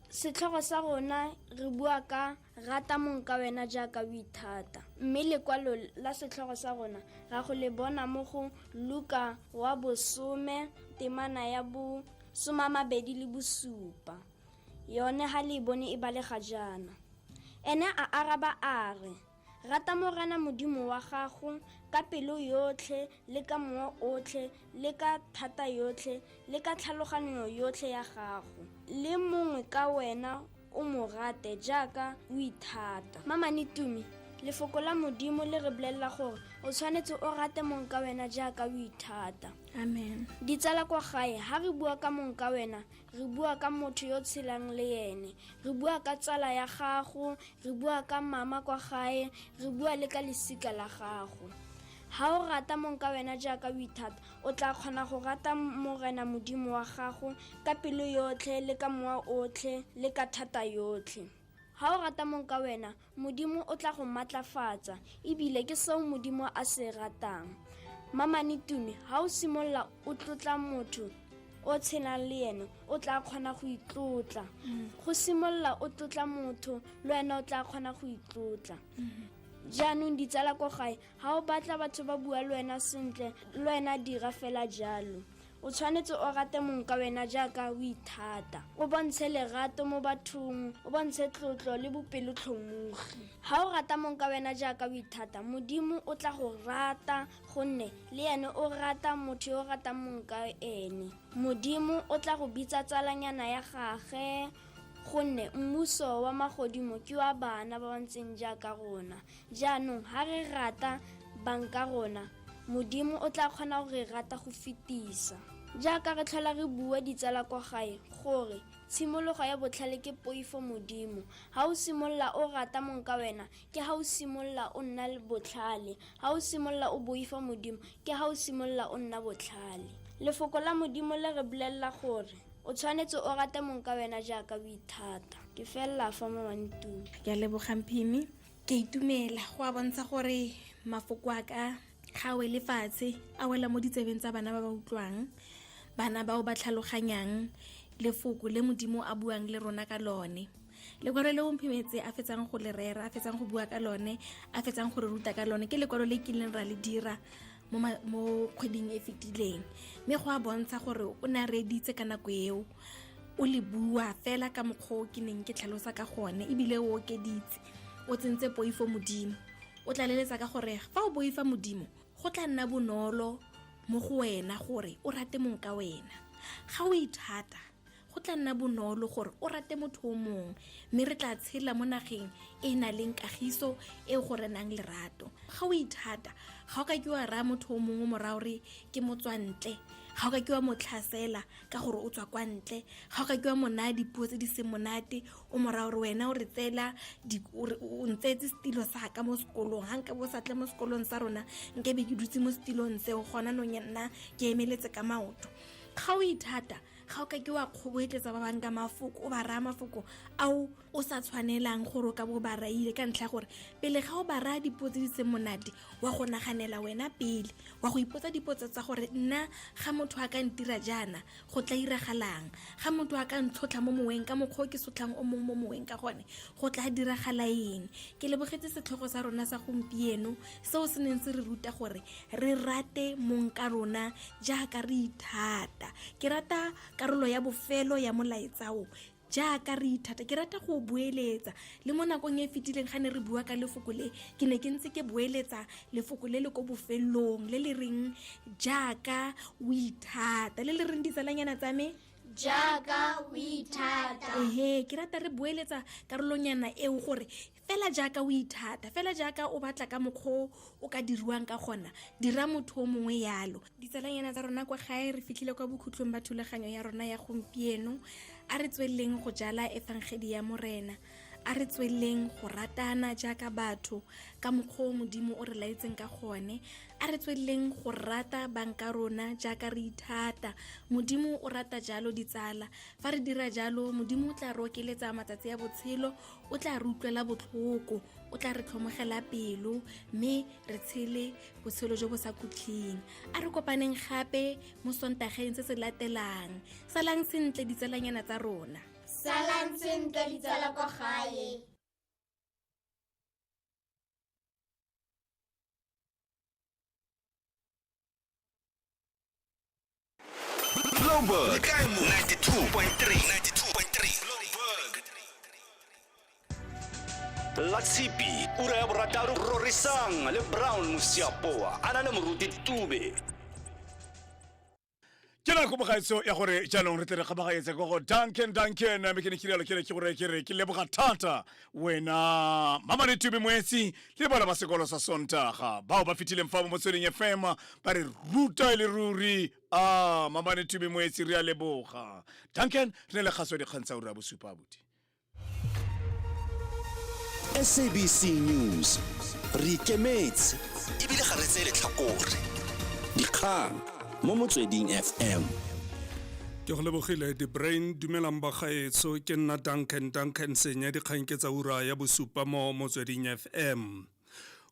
setlhogo sa rona re bua ka rata monka wena jaaka o ithata mme lekwalo la setlhogo sa rona ga go le bona mo go Luka wa 10 temana ya bo 27 yone ha le bone e balega jana ene a araba a re rata morena modimo wa gago ka pelo yotlhe le ka mowa otlhe le ka thata yotlhe le ka tlhaloganyo yotlhe ya gago le mongwe ka wena o mo rate jaaka o ithata mama Nitumi lefoko la modimo le re bolelela gore o tshwanetse o rate monka wena jaaka o ithata amen ditsala kwa gae ha re bua ka monka wena re bua ka motho yo tshelang le yene re bua ka tsala ya gago re bua ka mama kwa gae re bua le ka lesika la gago ha o rata monka wena jaaka o ithata o tla kgona go rata morena modimo wa gago ka pelo yotlhe le ka mowa otlhe le ka thata yotlhe ha o rata monka wena modimo o tla go matlafatsa ebile ke seo modimo a se ratang mama Nitumi ha o simolla o tlotla motho o tshelang le ene o tla kgona go itlotla go simolla o tlotla motho le wena o tla kgona go itlotla jaanong ditsala kwa gae ha o batla batho ba bua le wena sentle le wena dira fela jalo o tshwanetse o rate mong ka wena jaaka o ithata, o bontshe lerato mo bathong, o bontshe tlotlo le bopelotlhomogi. Ha o rata mong ka wena jaaka o ithata, Modimo o tla go rata gonne le ene o rata motho yo o ratang mong ka ene. Modimo o tla go bitsa tsalanyana ya gage gonne mmuso wa magodimo ke wa bana ba bantseng jaaka rona. Jaanong ha re rata banka rona, Modimo o tla kgona go re rata go fetisa. Jaaka re tlhola re bua ditsala kwa gae gore tshimologo ya botlhale ke poifo Modimo. Ha o simolola o rata mong ka wena ke ha o simolola o nna le botlhale. Ha o simolola o boifa Modimo ke ha o simolola o nna botlhale. Lefoko la Modimo le re bolelela gore o tshwanetse o rate mong ka wena jaaka o ithata. Ke fela fa Mamantuli. Ke a lebogang Phimi. Ke itumela go a bontsha gore mafoko a ka ga o le fatshe a wela mo ditsebeng tsa bana ba ba utlwang, bana bao ba tlhaloganyang lefoko le Modimo a buang le rona ka lone. Lekwalo le o mphimetse a fetsang go le rera, a fetsang go bua ka lone, a fetsang go re ruta ka lone ke lekwalo le kileng ra le dira mo kgweding e fetileng. Mme go a bontsha gore o ne a reditse ka nako eo, o le bua fela ka mokgwa o ke neng ke tlhalosa ka gone, ebile o okeditse, o tsentse poifo Modimo. O tla leletsa ka gore fa o boifa Modimo go tla nna bonolo mo go wena gore o rate mong ka wena. Ga o ithata go tla nna bonolo gore o rate motho o mong, mme re tla tshela mo nageng e na leng kagiso e go renang lerato. Ga o ithata ga o ka ke wa raya motho o mongwe morago re ke motswantle, ga o ka ke wa motlhasela ka gore o tswa kwa ntle, ga o ka ke wa monaya dipuo tse di seng monate o morago re wena o re tsela o ntsetse setilo sa ka mo sekolong. Ga nka bo sa tle mo sekolong sa rona nkebe ke dutse mo setilong seo, gona no nna ke emeletse ka maoto. Ga o ithata ga o ka ke wa kgoboetletsa ba bang ka mafoko, o ba raya mafoko ao o sa tshwanelang gore o ka bo ba raile, ka ntlha gore pele ga o ba raya dipuo tse di seng monate wa go naganela wena pele, wa go ipotsa dipotso tsa gore nna ga motho a ka ntira jaana go tla iragalang, ga motho a ka ntlhotlha mo moweng ka mokgwa o ke sotlang o mongwe mo moweng ka gone go tla diragala eng. Ke lebogetse setlhogo sa rona sa gompieno seo se neng se re ruta gore re rate mong ka rona jaaka re ithata. Ke rata karolo ya bofelo ya molaetsao jaaka re ithata. Ke rata go bueletsa le mo nakong e fetileng ga ne re bua ka lefoko le ke ne ke ntse ke bueletsa lefoko le le ko bofelong le le reng jaaka o ithata, le le reng ditsalanyana tsa me jaaka o ithata. Ke rata re bueletsa karolonyana eo gore fela jaaka o ithata, fela jaaka o batla ka mokgwa o ka diriwang ka gona, dira motho o mongwe yalo. Ditsalanyana tsa rona kwa gae re fitlhile kwa bokhutlong ba thulaganyo ya rona ya gompieno. A re tsweleng go jala efangedi ya Morena, a re tsweleng go ratana jaaka batho ka mokgwa o Modimo o re laetseng ka gone, a re tsweleng go rata banka rona jaaka re ithata. Modimo o rata jalo ditsala, fa re dira jalo Modimo o tla re okeletsa matsatsi a botshelo, o tla re utlwela botlhoko, o tla re tlhomogela pelo, mme re tshele botshelo jo bo sa khutlhing. A re kopaneng gape mo sontageng se se latelang. Salang sentle ditsalanyana tsa rona. Salang sentle ditsala kwa gae. Bloomberg 92.3 Latsipi ura ya borataru rorisang le Brown Musiapoa a na le moruti Tube. Ke la go bogaitso ya gore jaanong re tle re gabagaetse go go Duncan me ke ne kirelo ke gore ke leboga thata wena Mamane Tube Moetsi le bana ba sekolo sa Sontaga bao ba fitileng fa mo Motsweding FM ba re ruta le ruri. Mamane Tube Moetsi re a leboga. Duncan re le kgaso di kgantsa ura bosupa abuti. SABC News re ikemetse ebile ga re tsele tlhakore dikgang mo Motsweding FM. Ke go lebogile di brain dumelang ba gaetso ke nna Duncan senya dikgang ke tsa ura ya bosupa mo Motsweding FM.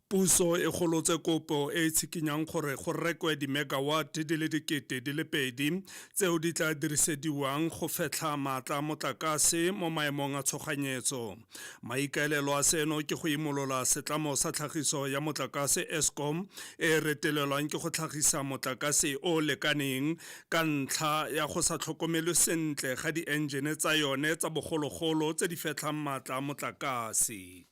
Puso e golotse kopo e tshikinyang gore go rekwe di-megawatt di le 2,000 tseo di tla dirisediwang go fetlha maatla motlakase mo maemong a tshoganyetso. Maikaelelo a seno ke go imolola setlamo sa tlhagiso ya motlakase Eskom e retelelwang ke go tlhagisa motlakase o lekaneng ka ntlha ya go sa tlhokomelwe sentle ga di-engine tsa yone tsa bogologolo tse di fetlang maatla motlakase.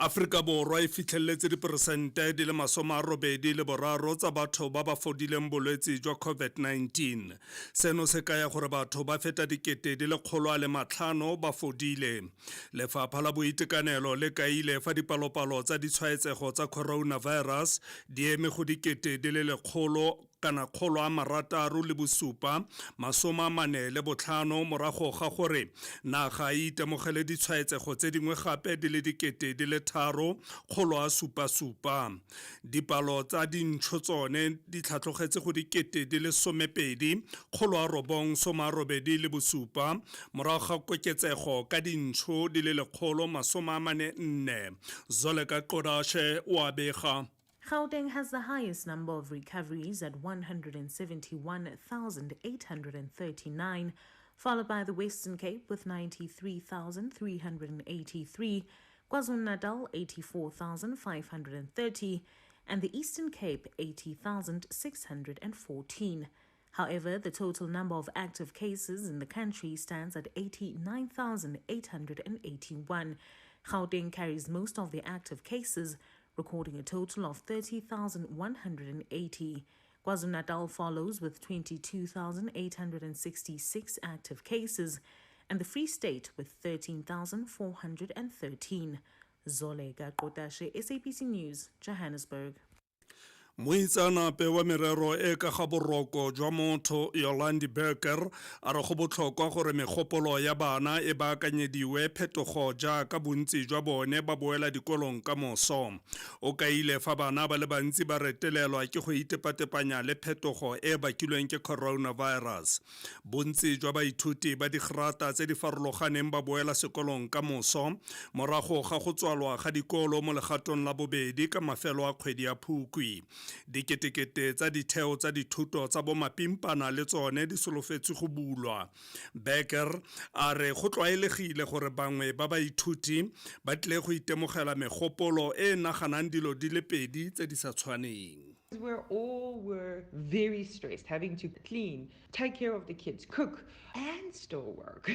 Afrika Borwa e fitlheletse diperesente di le 83 tsa batho ba ba fodileng bolwetse jwa COVID-19. Seno se kaya gore batho ba feta 105,000 ba fodile. Lefapha la Boitekanelo le kaile fa dipalopalo tsa ditshwaetsego tsa coronavirus di eme go 1,647 morago ga gore naga e itemogele ditshwaetsego tse dingwe gape di le 3,777. Dipalo tsa dintsho tsone di tlhatlogetse go 2,987 morago ga koketsego ka dintsho di le 144. Zoleka Qodashe wa bega. Gauteng has the highest number of recoveries at 171,839, followed by the Western Cape with 93,383, KwaZulu-Natal 84,530, and the Eastern Cape 80,614. However, the total number of active cases in the country stands at 89,881. Gauteng carries most of the active cases, recording a total of 30,180. KwaZulu-Natal follows with 22,866 active cases, and the Free State with 13,413. Zoleka Qodashe, SABC News, Johannesburg. Moitseanape wa merero e ka ga boroko jwa motho Yolandi Becker a re go botlhokwa gore megopolo ya bana e baakanyediwe phetogo jaaka bontsi jwa bone ba boela dikolong ka moso. O kaile fa bana ba le bantsi ba retelelwa ke go itepatepanya le phetogo e bakilweng ke coronavirus. Bontsi jwa baithuti ba digrata tse di farologaneng ba boela sekolong ka moso morago ga go tswalwa ga dikolo mo legatong la bobedi ka mafelo a kgwedi ya Phukwi. Diketekete tsa ditheo tsa dithuto tsa bomapimpana le tsone di solofetse go bulwa. Becker a re go tlwaelegile gore bangwe ba baithuti ba tle go itemogela megopolo e naganang dilo di le pedi tse di sa tshwaneng. We all were very stressed, having to clean, take care of the kids, cook, and still work,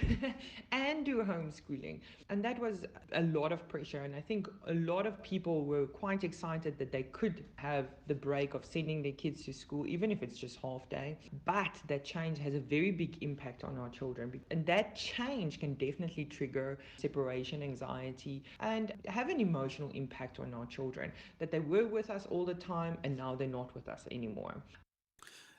and do homeschooling. And that was a lot of pressure. And I think a lot of people were quite excited that they could have the break of sending their kids to school, even if it's just half day. But that change has a very big impact on our children. And that change can definitely trigger separation anxiety and have an emotional impact on our children, that they were with us all the time and now they're not with us anymore.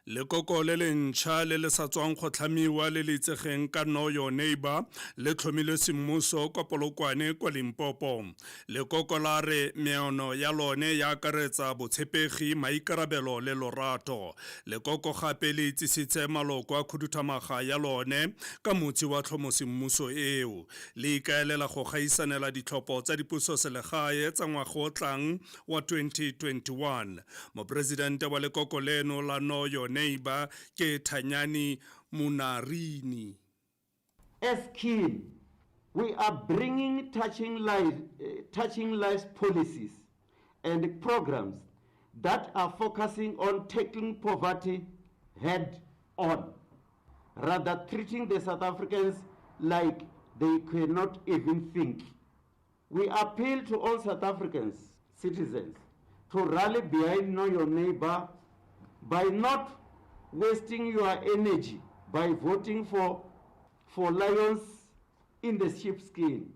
Lekoko le lentšha le le sa tswang go tlhamiwa le le itsegeng ka Know Your Neighbor le tlhomilwe semmuso kwa Polokwane kwa Limpopo. Lekoko la re meono ya lone ya akaretsa botshepegi, maikarabelo le lorato. Lekoko gape le itsisitse maloko a khuduthamaga ya lone ka motsi wa tlhomosemmuso eo. Le ikaelela go gaisanela ditlhopho tsa dipuso selegae tsa ngwaga o tlang wa 2021. Mopresidente wa lekoko leno la Know Your Neighbor ke Thanyani Munarini. As KIN, we are bringing touching lives policies and programs that are focusing on tackling poverty head on, rather treating the South Africans like they cannot even think. We appeal to all South Africans, citizens, to rally behind Know Your Neighbor by not wasting your energy by voting for lions in the sheepskin.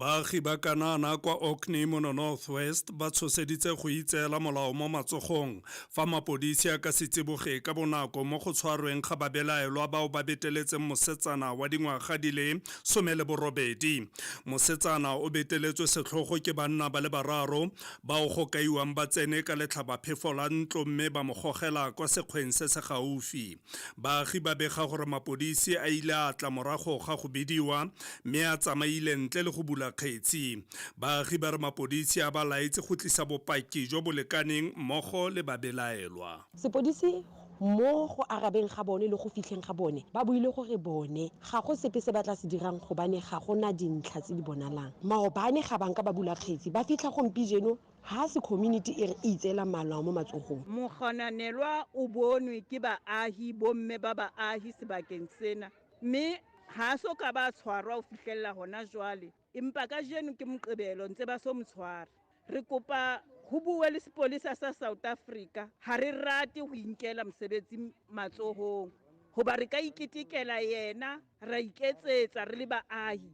Baagi ba kanana kwa Orkney mo Northwest ba tshoseditse go itseela molao mo matsogong fa mapodisi a ka se tsiboge ka bonako mo go tshwarweng ga babelaelwa bao ba beteletseng mosetsana wa dingwaga di le 18. Mosetsana o beteletswe setlhogo ke banna ba le bararo bao go kaiwang ba tsene ka letlhabaphefo la ntlo mme ba mo gogela kwa sekgweng se se gaufi. Baagi ba bega gore mapodisi a ile a tla morago ga go bidiwa mme a tsamaile ntle le go bula kgetsi baagi ba re mapodisi a ba laetse go tlisa bopaki jo bo lekaneng mmogo le babelaelwa. Sepodisi mo go arabeng ga bone le go fitlheng ga bone ba buile gore bone ga go sepe se ba tla se dirang gobane ga gona dintlha tse di bonalang maobane ga banka ba bula kgetsi ba fitlha gompijeno ha se community e re itseela malwa mo matsogong. Mogananelwa o bonwe ke baahi bomme ba baahi sebakeng sena mme ha so ka ba tshwarwa o fihlella hona jwale empa ka jeno ke moqebelo ntse ba so motshwara. Re kopa ho bue le sepolesa sa South Africa ha re rate ho inkela mosebetsi matsohong hoba re ka iketekela yena ra iketsetsa re le baahi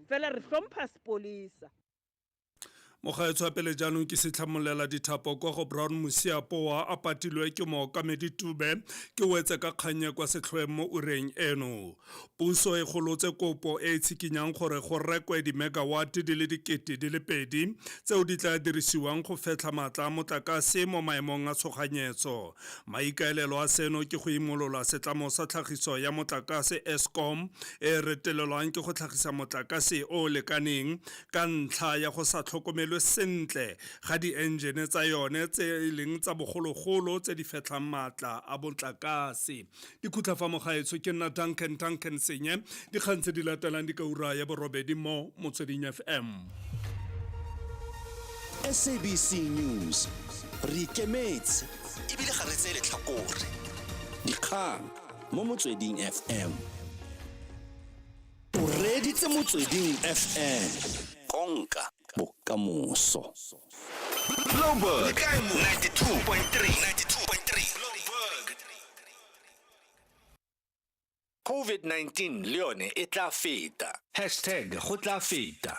fela re hlompha sepolesa. Mogaetso wa pele jaanong ke setlhamolela dithapo kwa go Brown Musiapoa a patilwe ke mookamedi Tube ke wetse ka kganye kwa setlhoeng mo ureng eno. Puso e golotse kopo e tshikinyang gore go rekwe di-megawatt di le 2,000 tseo di tla dirisiwang go fetla matla motlakase mo maemong a tshoganyetso. Maikaelelo a seno ke go imolola setlamo sa tlhagiso ya motlakase Eskom e retelelwang ke go tlhagisa motlakase o lekaneng ka ntlha ya go sa tlhokomelwe sentle ga di-engine tsa yone tse e leng tsa bogologolo tse di fetlang matla a motlakase. Di khutla fa mogaetso ke nna Duncan Senye di kgantse di latelang di ka ura ya borobedi mo Motsweding FM. SABC News re ikemetse ebile ga re tse le tlhakore dikgang mo Motsweding FM. O reditse Motsweding FM konka bokamoso. Bloomberg 92.3 COVID-19 le yone e tla feta. #go tla feta.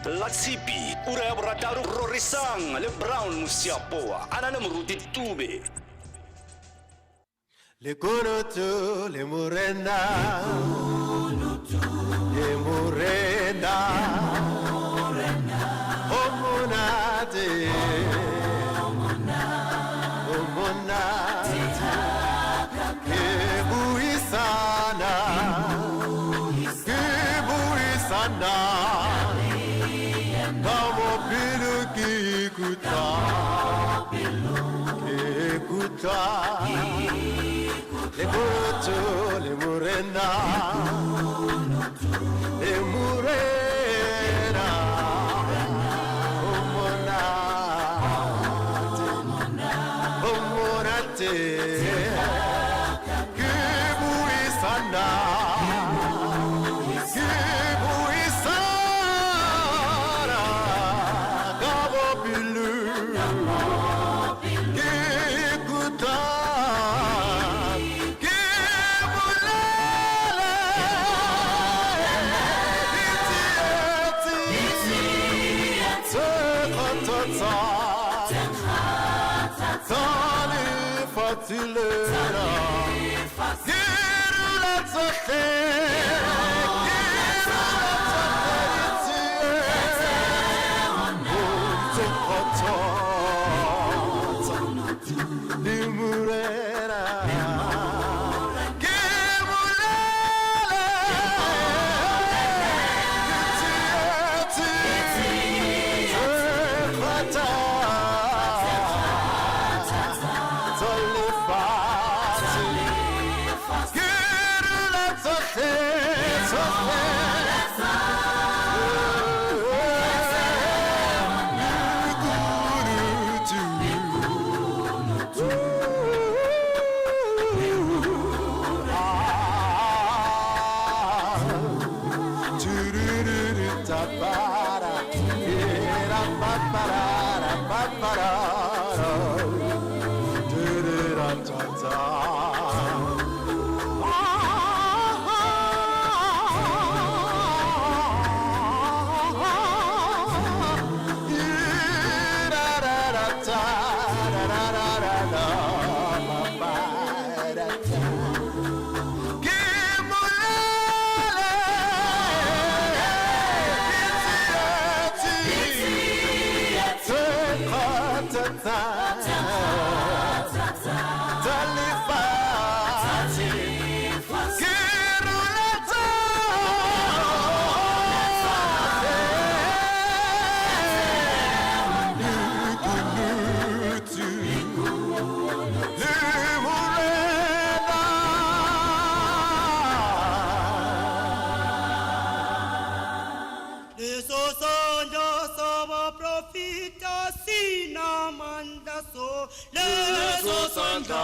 La Tshipi, ura ya borataro rorisang le Brown Musiapoa, a na le moruti Tube. Le Kurutu, le Murenda, le Murenda, Omunate, Omunate, Kebuisana, Kebuisana, Kamo Pilu Kikuta, Kikuta. Le Kurutu, le Murenda, le Murenda, Omonate, Omonate, Kibuisana, Kibuisana, Gabo Pilu, Kikuta. Fatilera, Girula Tsote, leso sandla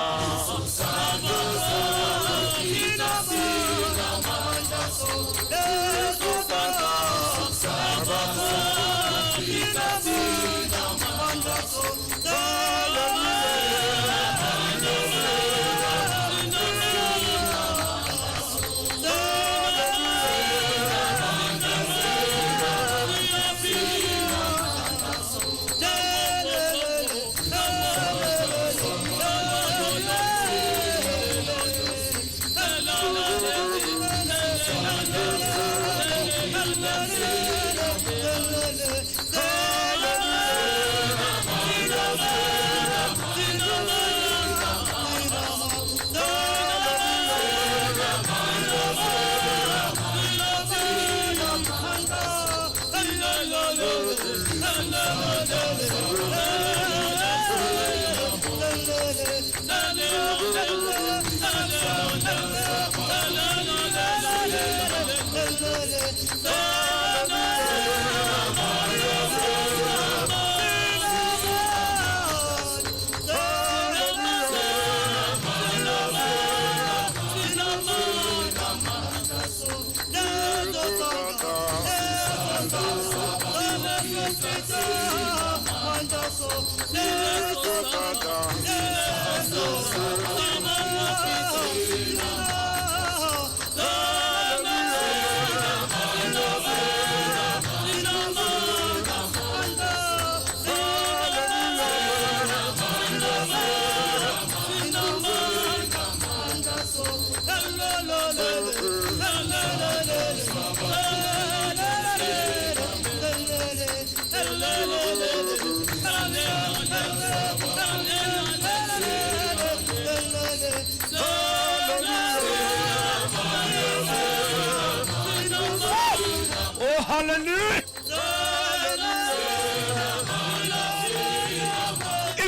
Hallelujah!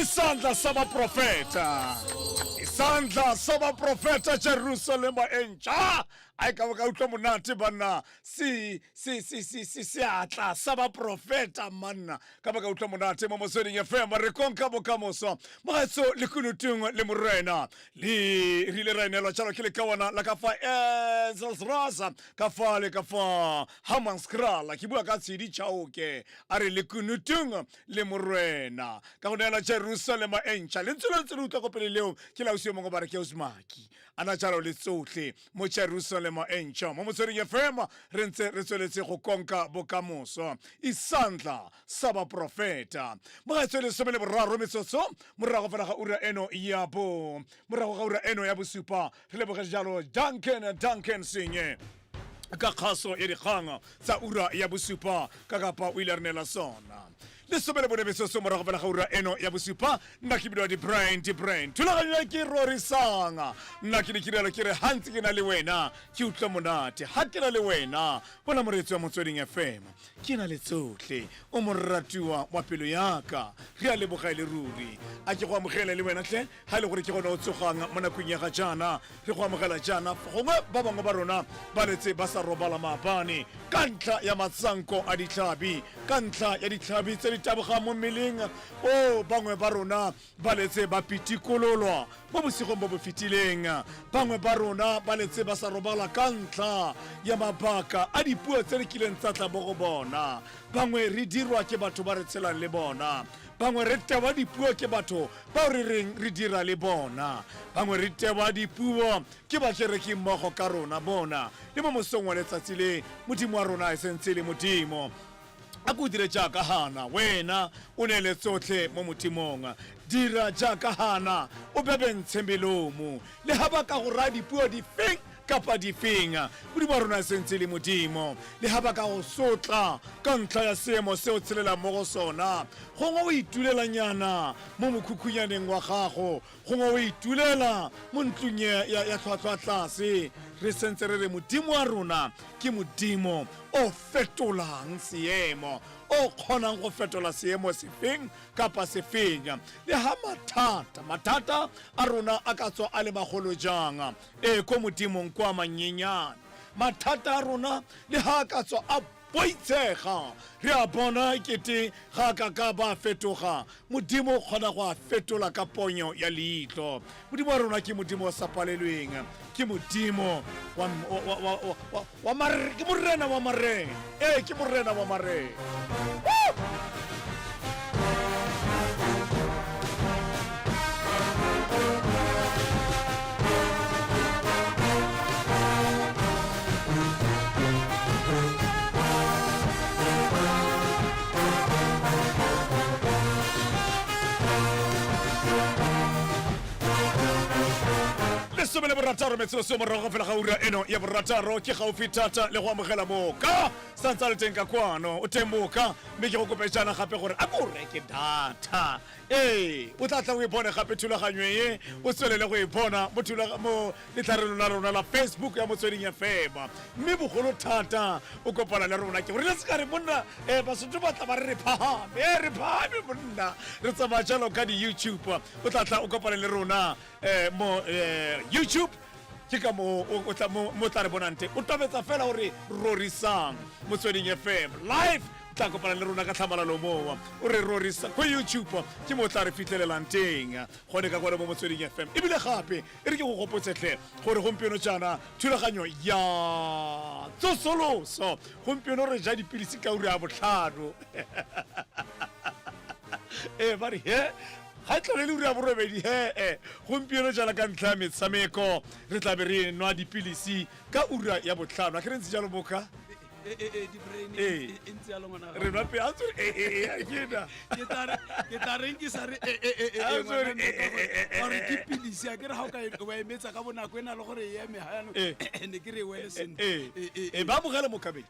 Isandla sabaprofeta. Isandla sabaprofeta Jerusalema entsha. Ai ka utlwa monate bana si atla sabaprofeta manna ka ba ka utlwa monate mo Motsweding FM re konka bokamoso maetso le kunutung le morena le rile rainelo tshalo ke le kawana la ka fa Zalzraza ka fa le ka fa Hamanskrala ke bua ka tshedi chaoke are le kunutung le morena ka go nela Jerusalema entsha le ntse utlwa go pele leo ke la usio mo go bare ke usmaki ana tshalo le tsotle mo Jerusalema entsha mo Motsweding FM re ntse re tsweletse go konka bokamoso isandla sabaprofeta mo ga tswele somele boraro metsotso morago fela ga ura eno ya bo morago ga ura eno ya bosupa re leboga jalo Duncan Senye ka khaso e dikgang tsa ura ya bosupa ka kapa o ile rnela sona le somele bone beso morago fela ga ura eno ya bosupa nna ke bidwa di brain thulaganyo ke rorisanga nna ke dikirelo ke re hantsi ke na le wena ke utlwa monate ha ke na le wena bona moretso wa Motsweding FM ke na le tsotle o moratiwa wa pelo yaka re a leboga le ruri a ke go amogela le wena tle ha le gore ke gona o tsogang mo nakong ya ga jana re go amogela jana gongwe ba bangwe ba rona ba letse ba sa robala maabane ka ntla ya matsanko a ditlhabi ka ntla ya ditlhabi tse taboga mo mmeleng o bangwe ba rona ba letse ba pitikololwa mo bosigong bo bo fitileng bangwe ba rona ba letse ba sa robala ka ntla ya mabaka a dipuo tse re kileng tsa tla bo go bona bangwe re dirwa ke batho ba re tshelang le bona bangwe re tewa dipuo ke batho ba re reng re dira le bona bangwe re tewa dipuo ke batlereki mmogo ka rona bona le mo mosong wa letsatsi le modimo wa rona a sentse le modimo a go dire jaaka hana wena o ne le tsotlhe mo motimong dira jaaka hana o bebentshe melomo le ha ba ka go ra dipuo di feng kapa difeng modimo wa rona a sentse le modimo le ha ba ka go sotla ka ntlha ya seemo se o tshelela mo go sona gongwe o itulelanyana mo mokhukhunyane wa gago gongwe o itulela mo ntlong ya tlhwatlhwa tlase re sentse re re modimo wa rona ke modimo o fetolang seemo o kgonang go fetola seemo sefeng kapa sefeng le ha mathata a rona a ka tswa a le magolo jang ko modimong kwa manyenyane mathata a rona le ha a ka tswa a poitshega re a bona kete ga ka ba fetoga modimo o kgona go a fetola ka ponyo ya leitlo modimo wa rona ke modimo o sa palelweng ke modimo wa marre ke morena wa marre ke morena wa marre le borataro metselo se morago fela ga ura eno ya borataro ke gaufi thata le go amogela moka santsa le teng ka kwano o teng moka mme ke go kopetšana gape gore a ko reke data o tla tla o ipone gape thulaganyo e o tswelele go ipona mo letlarelo la rona la Facebook ya Motsweding FM mme bogolo thata o kopana le rona ke gore le sekare monna basotho ba tla ba re phahame monna re tsamaya jalo ka di-YouTube o tla tla o kopana le rona mo YouTube ke ka mo tla re bonang teng o tobetsa fela gore Rorisang Motsweding FM live tla kopana le rona ka tlhamalalo mowa o re Rorisa ko YouTube ke mo tla re fitlhelelang teng gone ka kwale mo Motsweding FM ebile gape e re ke go gopotsetlhe gore gompieno jaana thulaganyo ya tsosoloso gompieno re ja dipilisi ka ura ya botlhano ba re ga e tlole le ura ya borobedi gompieno jaana ka ntlha ya metshameko re tlabe re nwa dipilisi ka ura ya botlhano a ke re ntse jalo moka re nwa pe a tsore ke tla reng ke sa re gore ke pilisi a ke re ga o ka emetsa ka bonako e na le gore e eme gayano ne ke re wele sentle ba amogele mokabedi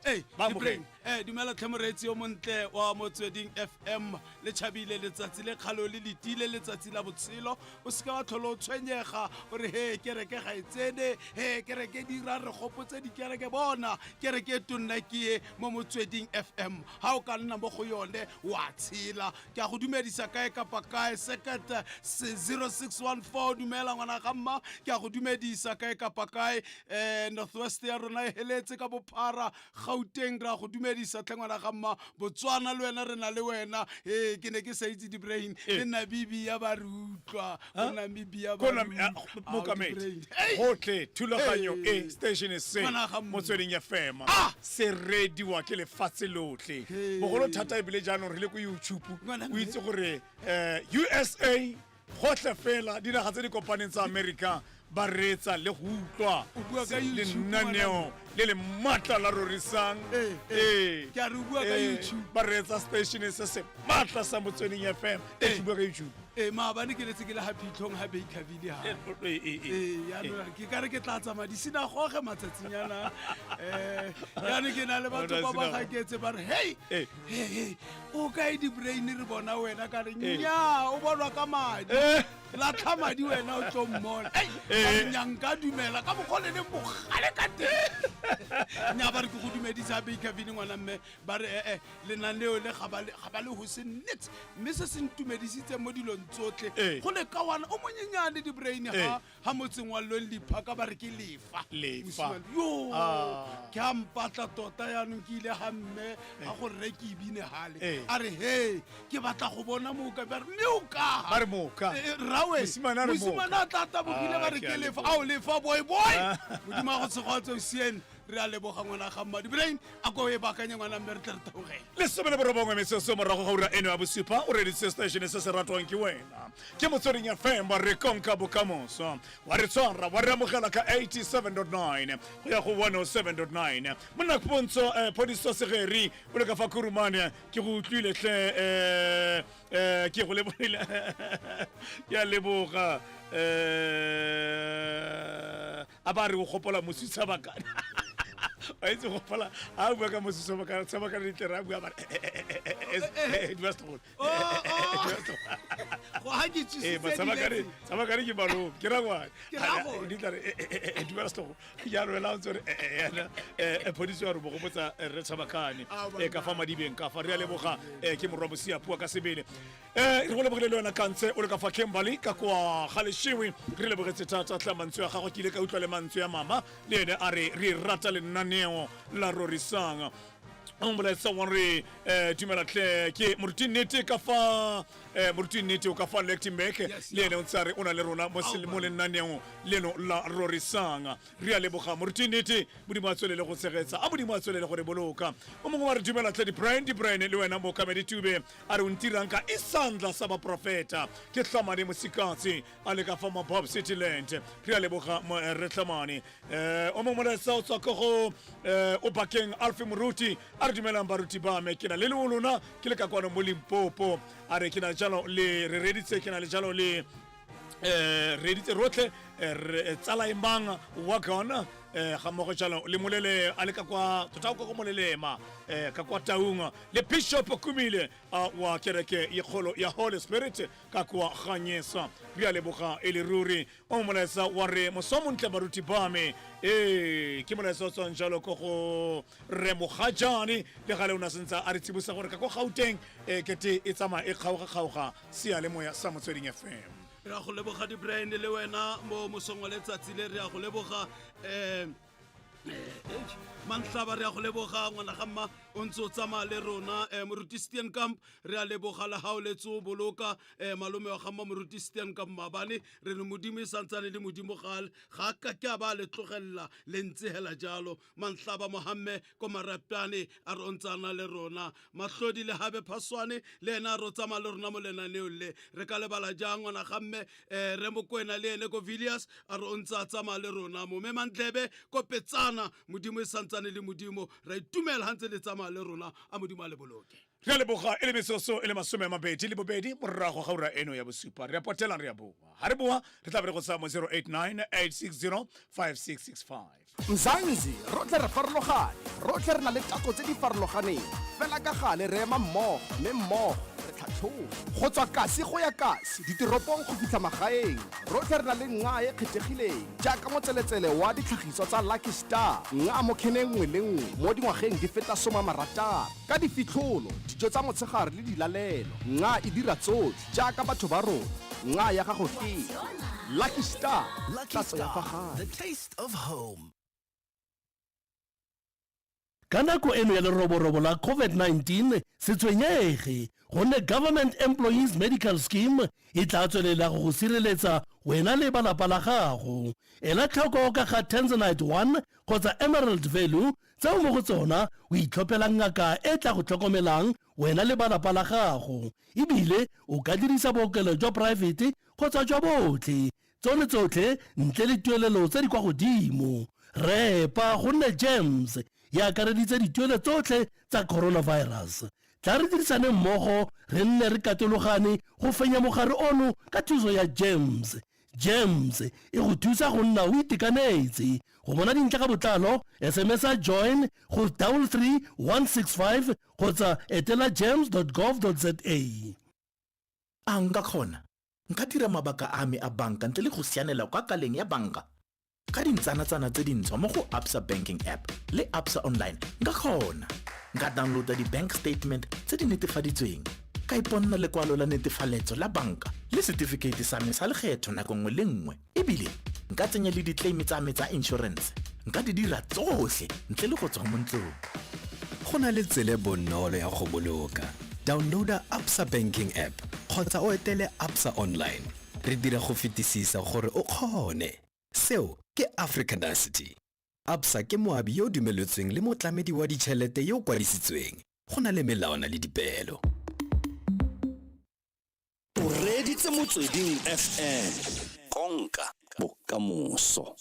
dumela tlhemoreetsi yo montle wa Motsweding FM le tšhabile letsatsi le kgalo le letile letsatsi la botshelo o seka wa tlholo o tshwenyega gore he kereke ga e tsene he kereke dira re gopotse dikereke bona kereke tonna ke ye mo Motsweding FM ha o ka nna mo go yone wa tshela ke a go dumedisa kae kapa kae second 0614 dumela ngwana ga mma ke a go dumedisa kae kapa kae Northwest ya rona e heletse ka bophara Gauteng ra go dumedisa tlengwana ga mma Botswana le wena re na le wena ke ne ke sa itse di-brain le Nabibi ya ba rutlwa go Nabibi ya ba mokamedi gotlhe thulaganyo e station se Motsweding FM se rediwa ke lefatshe lotlhe bogolo thata e bile jaanong re le ko YouTube o itse gore USA gotlhe fela dinaga tse di kopaneng tsa America ba reetsa le go utlwa lenaneo le le matla la Rorisang ba reetsa station se se matla sa Motsweding FM e bua ka YouTube maabane ke letse ke le happy tlhong ha Bakerville ha yaanong ke kare ke tla tsamaya di sena goge matsatsinyana yaanong ke na le batho ba ba gaketse ba re hei o kae di-brain re bona wena ka re nya o bonwa ka madi latlha madi wena o tlo mmona nyanka dumela ka bogole le mogale ka teng nya ba re ke go dumedisa Bakerville ngwana mme ba re lenaneo le ga ba le go se nnete mme se se ntumedisitse mo dilong tsotlhe go le ka wana o monyenyane di-brain ha motseng wa Lonely Park ba re ke lefa yo ke a mpatla tota yaanong ke ile ga mme ga gore re ke ebine gale a re he ke batla go bona moka ba re mme o ka ba re moka rawe mosimana a tlatabogile ba re ke lefa ao lefa boy modimo a go tshegotse o siene re a leboga ngwana ga mma di-brain a ko e baakanye ngwana mme re tle re taogela lesome le borobongwe metsotso morago ga ura eno ya bosupa o reditse station se se ratwang ke wena ke Motsweding FM ba re konka bokamoso wa re tshwara wa re amogela ka 87.9 go ya go 107.9 monna Pontsho Phodiso Segeri o le ka fa Kurumane ke go utlwile tle ke go lebogile ya leboga a ba re go gopola mosutsa bakana a itse go pala a bua ka mosutsa bakana di tlera a bua ba sabakane ke malo ke rangwa di tlare di ba sto ya re la tsore Phodiso ya re bo go botsa re sabakane ka fa madibeng ka fa re le boga ke morwa bosia pua ka sebele re go le bogele lona kantse o le ka fa Kimberley ka kwa Galeshiwi re le bogetse thata tla mantswe ga go kile ka utlwa le mantswe ya mama le ene a re rata le naneo la Rorisang o molaetsa wa re dumela tle ke moruti nnete ka fa moruti nnete o ka fa Lichtenburg le ene o tsare o na le rona mo lenaneo leno la rorisang re a leboga moruti nnete modimo a tswelele go tshegetsa a modimo a tswelele gore boloka o mongwe wa re dumela tle di Brian le wena mo kamedi tube a re untirang ka isandla sa baprofeta ke Tlamane Mosikatsi a le ka fa Mabob City Land re a leboga re Tlamane o mongwe molaetsa o tswa go o bakeng Alfie Moruti a re dumelang baruti ba me ke na le lona ke le ka kwana mo Limpopo a re ke na jalo le re reditse ke na le jalo le reditse rotlhe tsala imang wa gona ga mo go jalo le molele a le ka kwa tota go molelema ka kwa taunga le Bishop Kumile wa kereke ye kholo ya Holy Spirit ka kwa ganyesa re a leboga e le ruri o molaetsa wa re mosomontle baruti ba me ke molaetsa o tswang jalo go re mogajane le gale una sentsa a re tsibusa gore ka kwa Gauteng kete e tsama e kgauga sia le moya sa Motsweding FM re a go leboga di Brian le wena mo mosong wa letsatsi le re a go leboga Manhlaba re a go leboga ngwana gamma o ntse o tsamaya le rona moruti Steenkamp re a leboga le ha o letso boloka malome wa gamma moruti Steenkamp mabane re le modimo santsane le modimo gale ga ka ke ba le tlogella le ntse hela jalo Manhlaba Mohamme ko marapane a re ontsana le rona mahlodi le habe phaswane le ena ro tsamaya le rona mo lenaneo le re ka lebala jang ngwana gamme re mo kwena le ene ko Villiers a re ontsa tsamaya le rona mo me Mandlebe ko Petsana modimo santsane le modimo ra itumela hantse le tsamaya le rona a modimo a le boloke re le boga e le mesoso e le masome a mabedi le bobedi morago ga ura eno ya bosupa re apotelang re a boa ha re boa re tla be re go sa mo 0898605665 Mzansi rotle re farologane rotle re na le tako tse di farologaneng fela ka gale re ema mmogo mme mmogo re tlhatlhoga go tswa kasi go ya kasi diteropong go fitlha magaeng rotle re na le nngwa e kgethegileng jaaka motseletsele wa ditlhagiso tsa Lucky Star nngwa mo kheneng nngwe le nngwe mo dingwageng di feta 60 ka difitlholo dijo tsa motshegare le dilalelo nngwa e dira tsotlhe jaaka batho ba rona nngwa ya gago ke Lucky Star tatso ya fa gae the taste of home. Ka nako eno ya leroborobo la COVID-19 se tshwenyege gonne Government Employees Medical Scheme e tla tswelela go sireletsa wena le balapa la gago ela tlhoko ka ga Tanzanite 1 kgotsa Emerald Value tseo mo go tsona o itlhopela ngaka e tla go tlhokomelang wena le balapa la gago ebile o ka dirisa bookelo jwa private kgotsa jwa botlhe tsone tsotlhe ntle le tuelelo tse di kwa godimo repa gonne James ya akareditse dituelo tsotlhe tsa coronavirus tla re dirisane mmogo re nne re katologane go fenya mogare ono ka thuso ya James e go thusa go nna o itekanetse go bona dintlha ka botlalo SMS a join go 33165 kgotsa etela james.gov.za a nka kgona nka dira mabaka a me a banka ntle le go sianela kwa kaleng ya banka ka dintsana-tsana tse dintshwa mo go Absa Banking App le Absa Online nka kgona nka downloada di-bank statement tse di netefaditsweng ka iponna lekwalo la netefaletso la banka le certificate sa me sa lekgetho nako nngwe le nngwe ebile nka tsenya le di-claim tsa me tsa insurance nka di dira tsohle ntle le go tswa mo ntlong go na le tsele bonolo ya go boloka downloada Absa Banking App kgotsa o etele Absa Online re dira go fetisisa gore o kgone seo ke Africanacity Absa ke moabi yo dumeletsweng le motlamedi wa ditšhelete yo kwadisitsweng go na le melawana le dipeelo o reditse Motsweding FM konka bokamoso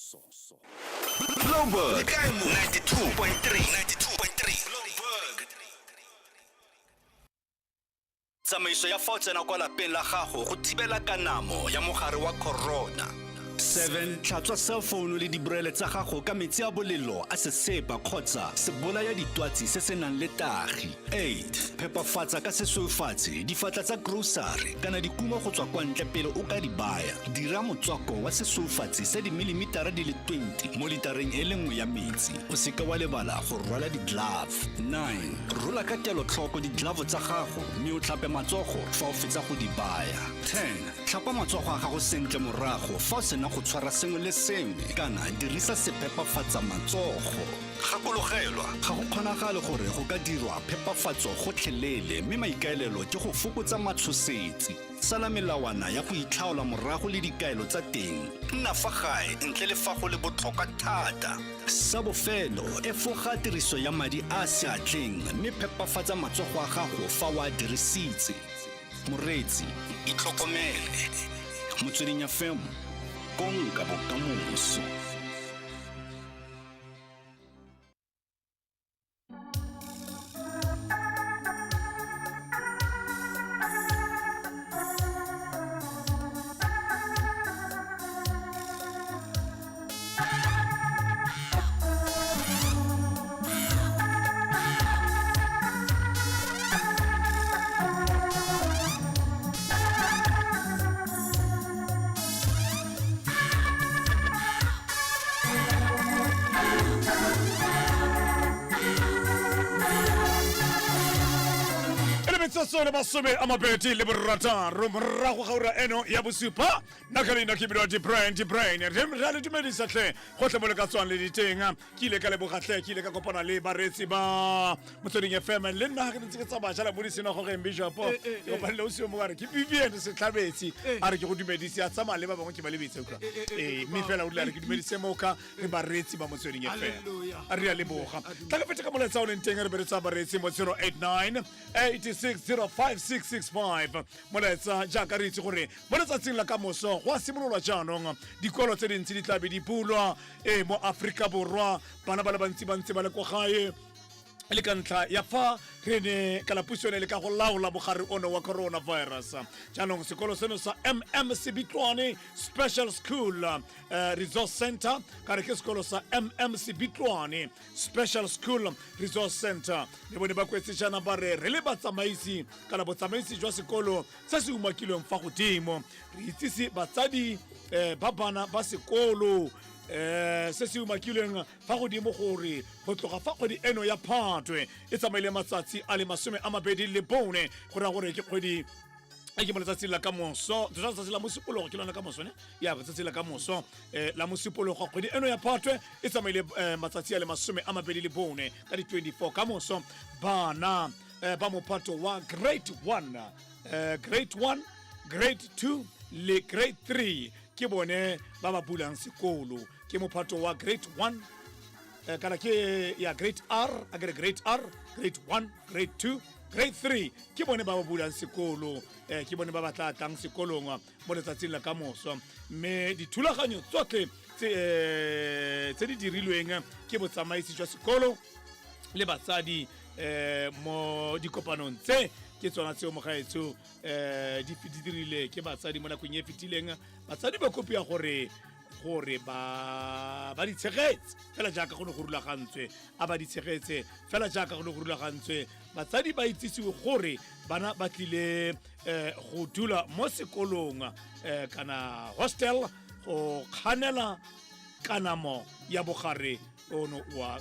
Bloomberg 92.3 Tsamaiso ya faotsena kwa lapeng la gago go thibela kanamo ya mogare wa corona 7 tlhatswa cell phone le diborele tsa gago ka metsi a bolelo a sesepa kgotsa sebolaya ditwatsi se se nang le tagi 8 phepafatsa ka sesoifatsi difatla tsa grocery kana dikumo go tswa kwa ntle pele o ka di baya dira motswako wa sesoifatsi sa dimilimitara di le 20 mo litareng e lengwe ya metsi o seka wa lebala go rwala di-glove 9 rola ka kelotlhoko di-glove tsa gago mme o tlhape matsogo fa o fetsa go di baya 10 tlhapa matsogo a gago sentle morago fa o sena go tshwara sengwe le sengwe kana dirisa sephepafatsa matsogo gakologelwa ga go kgonagale gore go ka dirwa phepafatso gotlhelele mme maikaelelo ke go fokotsa matshosetsi sala melawana ya go itlhaola morago le dikaelo tsa teng nna fa gae ntle le fa go le botlhokwa thata sa bofelo efoga tiriso ya madi a seatleng mme phepafatsa matsogo a gago fa wa dirisitse moreetsi itlhokomele Motsweding FM konka bokamoso. Sone masome a mabedi le borataro morago ga ura eno ya bosupa nakalena ke bidwa di brain re le dumedisa tle gotle mole ka tswang le diteng ke ile ka le bogatle ke ile ka kopana le baretsi ba Motsweding FM le nna ga ntse ke tsa batjha la bodisena go geng Bishop go ba le o se mo gare ke Vivian se tlhabetsi a re ke go dumedisa ya tsama le ba bangwe ke ba le bitse ukwa mi fela o le ke dumedise moka re baretsi ba Motsweding FM a re ya le boga tla ka feta ka moletsa o le nteng re beretsa baretsi mo 089 86 5665 moletsa jaaka re itse gore mo letsatsing la kamoso go a simololwa jaanong dikolo tse dintsi di tlabe di bulwa mo Afrika Borwa bana ba le bantsi ba le ko gae le ka ntlha ya fa re ne ka la puso le ka go laola mogare ono wa coronavirus jaanong sekolo seno sa MMC Bitlwane Special School Resource Center ka re ke sekolo sa MMC Bitlwane Special School Resource Center le bone ba kwetse jana ba re le batsamaisi kana botsamaisi jwa sekolo se se umakilweng fa godimo re itsisi batsadi ba bana ba sekolo se se umakilweng fa godimo gore go tloga fa kgwedi eno ya Phatwe e tsamaile matsatsi a le 24 gore ke kgwedi ke mo letsatsi la kamoso tsatsi la mosupologo ke lona kamoso ne ya tsatsi la kamoso la mosupologo kgwedi eno ya Phatwe e tsamaile matsatsi a le 24 ka di 24 kamoso bana ba mophato wa grade 1 grade 1 grade 2 le grade 3 ke bone ba ba bulang sekolo ke mophato wa grade 1 kana ke ya grade R agere grade R grade 1 grade 2 grade 3 ke bone ba ba bulang sekolo ke bone ba batla tang sekolong mo letsatsing la kamoso me dithulaganyo tsotlhe tse di dirilweng ke botsamaisi jwa sekolo le batsadi mo dikopanong tse ke tsona tseo mo gaetso di dirile ke batsadi mo nakong e fetileng batsadi ba kopia gore ba di tshegetse fela jaaka go ne go rulagantswe a ba di tshegetse fela jaaka go ne go rulagantswe batsadi ba itsisiwe gore bana ba tlile go dula mo sekolong kana hostel go kganela kanamo ya bogare ono wa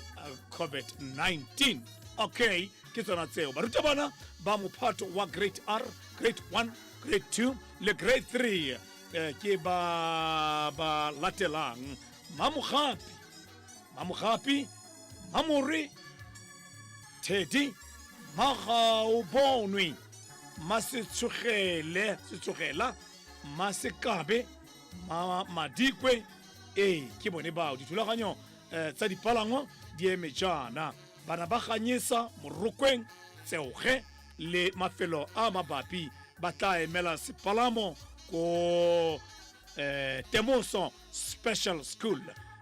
COVID-19 okay ke tsona tseo barutabana ba mophato wa grade R grade 1 grade 2 le grade 3 ke ba latelang Mamogapi Mamori Teddy Magaubonwi Masetsogela Masekabe Madikwe ke bone bao dithulaganyo tsa dipalangwa di eme jana bana ba ganyesa morokweng tseoge le mafelo a mabapi ba tla emela sepalamo ko Temoso Special School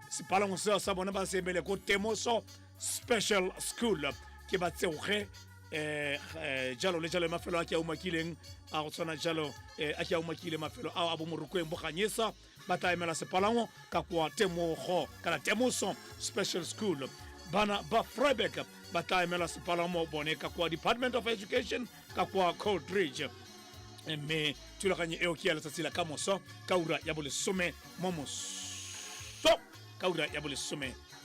sepalamo se sa bona ba se emele ko Temoso Special School ke ba tseoge jalo le jalo mafelo a ke a umakileng a go tsona jalo a ke a umakile mafelo a bo morokweng bo ganyesa ba tla emela sepalamo ka kwa Temogo kana Temoso Special School bana ba Freiburg ba tla emela sepalamo bone ka kwa Department of Education ka kwa Coldridge me thulaganyo eo ke ya letsatsi la kamoso ka ura ya bolesome mo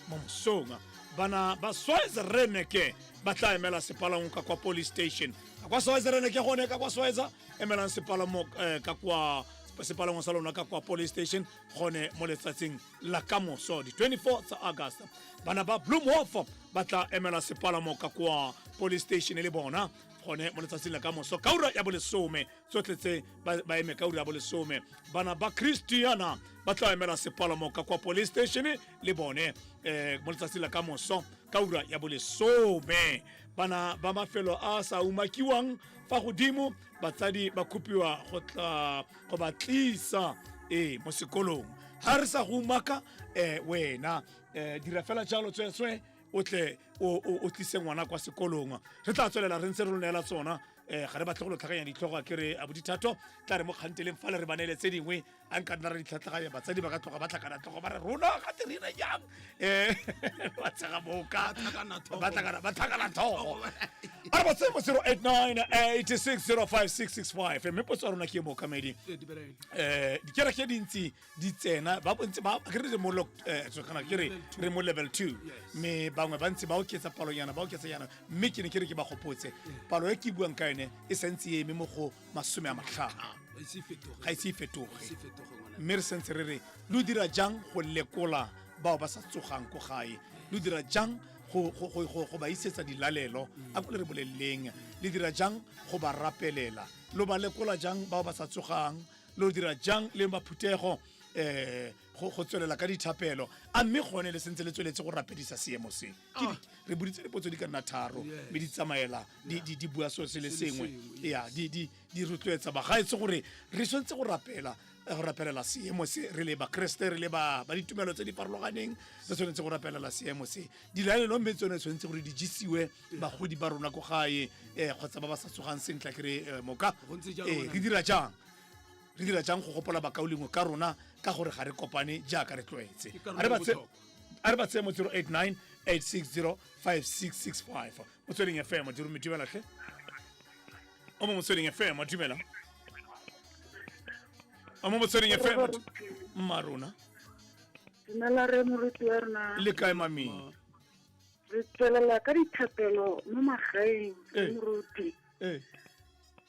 mosong bana ba Swaiza Reneke ba tla emela sepalamo ka kwa police station ka kwa Swaiza Reneke gone ka kwa Swaiza emela sepalamo ka kwa sepalangwa sa lona ka kwa police station gone mo letsatsing la kamoso di 24 tsa August. Bana ba Bloemhof ba tla emela sepalamo ka kwa police station le bona gone mo letsatsing la kamoso ka ura ya bolesome tsotlhe tse ba eme ka ura ya bolesome. Bana ba Christiana ba tla emela sepalamo ka kwa police station le bone mo letsatsing la kamoso ka ura ya bolesome. Bana ba mafelo a sa umakiwang fa godimo batsadi ba kopiwa go tla go ba tlisa mo sekolong ha re sa go umaka wena dira fela jalo tswetswe o tle o tlise ngwana kwa sekolong re tla tswelela re ntse re neela tsona ga re batle go tlhaganya ditlhogo ke re abu dithato tla re mo kganteleng fa le re banele tse dingwe a nka nna re ditlhatlhaganya batsadi ba ka tloga ba tlhakana tlogo ba re rona ga te rena jang ba tsega moka ba tlhakana thogo a re batse mo 08986056665 mme potso ya rona ke mo kamedi dikereke dintsi di tsena ba bontse ba ke re mo re mo level 2 me bangwe ba ntse ba oketsa palo yana ba oketsa yana mme ke ne ke re ke ba gopotse palo e ke buang ka ene e sentse e eme mo go 50 ga ise fetoge mme re sentse re re lo dira jang go lekola bao ba sa tsogang ko gae lo dira jang go ba isetsa dilalelo a go le re boleleng le dira jang go ba rapelela lo ba lekola jang bao ba sa tsogang lo dira jang le maphuthego go tswelela ka dithapelo a mme gone le sentse le tsweletse go rapedisa seemo se re boditse dipotso di ka nna tharo mme di tsamaela di bua so se le sengwe ya di rotloetsa bagaetse gore re swantse go rapelela seemo se re le ba kreste re le ba ditumelo tse di farologaneng re tshwanetse go rapelela seemo se dilalelo mme tsone tshwanetse gore di jisiwe bagodi ba rona ko gae kgotsa ba ba sa tsogang sentle ke re moka re dira jang go gopola bakaolengwe ka rona ka gore ga re kopane jaaka re tlwaetse a re ba tseye mo 08986056665 motsweding FM di rume dumela hle o mo motsweding FM dumela o mo motsweding FM marona dumela re moruti wa rona le kae mami re tswelela ka dithapelo mo magaeng moruti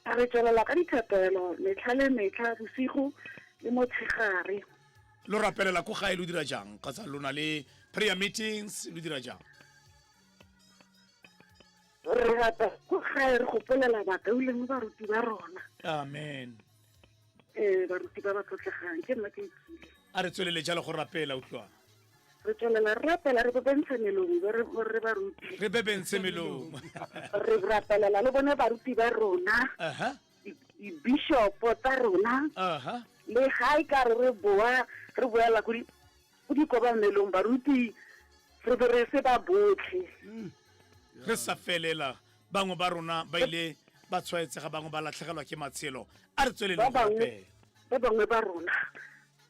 re tswelela ka dithapelo metlha le metlha bosigo le motshegare lo rapelela ko gae lo dira jang kgotsa lona le prayer meetings lo dira jang re rata ko gae re gopolela bakauleng baruti ba rona amen baruti ba ba tlotlegang ke nna ke ikile a re tswelele jalo go rapela utlwa re tswelela re rapela re bebentshe melomo re baruti re bebentshe melomo re rapelela le bone baruti ba rona di-bishopo tsa rona le ga e ka re boela ko dikobamelong baruti re be re se ba botlhe re sa felela bangwe ba rona ba ile ba tshwaetsega bangwe ba latlhegelwa ke matshelo a re tswelele go rapela ba bangwe ba rona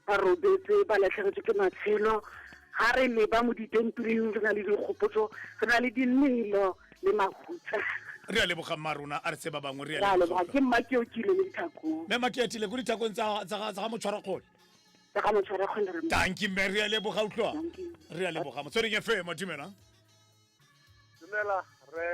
ba robetse ba latlhegetswe ke matshelo ga re leba mo ditempeleng re na le dikgopotso re na le dinnelo le makhutsa re a leboga mma rona a re tse ba bangwe re a leboga ke mma ke o kile mo dithakong mme ke etile ko dithakong tsa ga motshwarakgole tsa ga motshwarakgole re tanki mme re a leboga utlwa re a leboga motsweding FM dumela re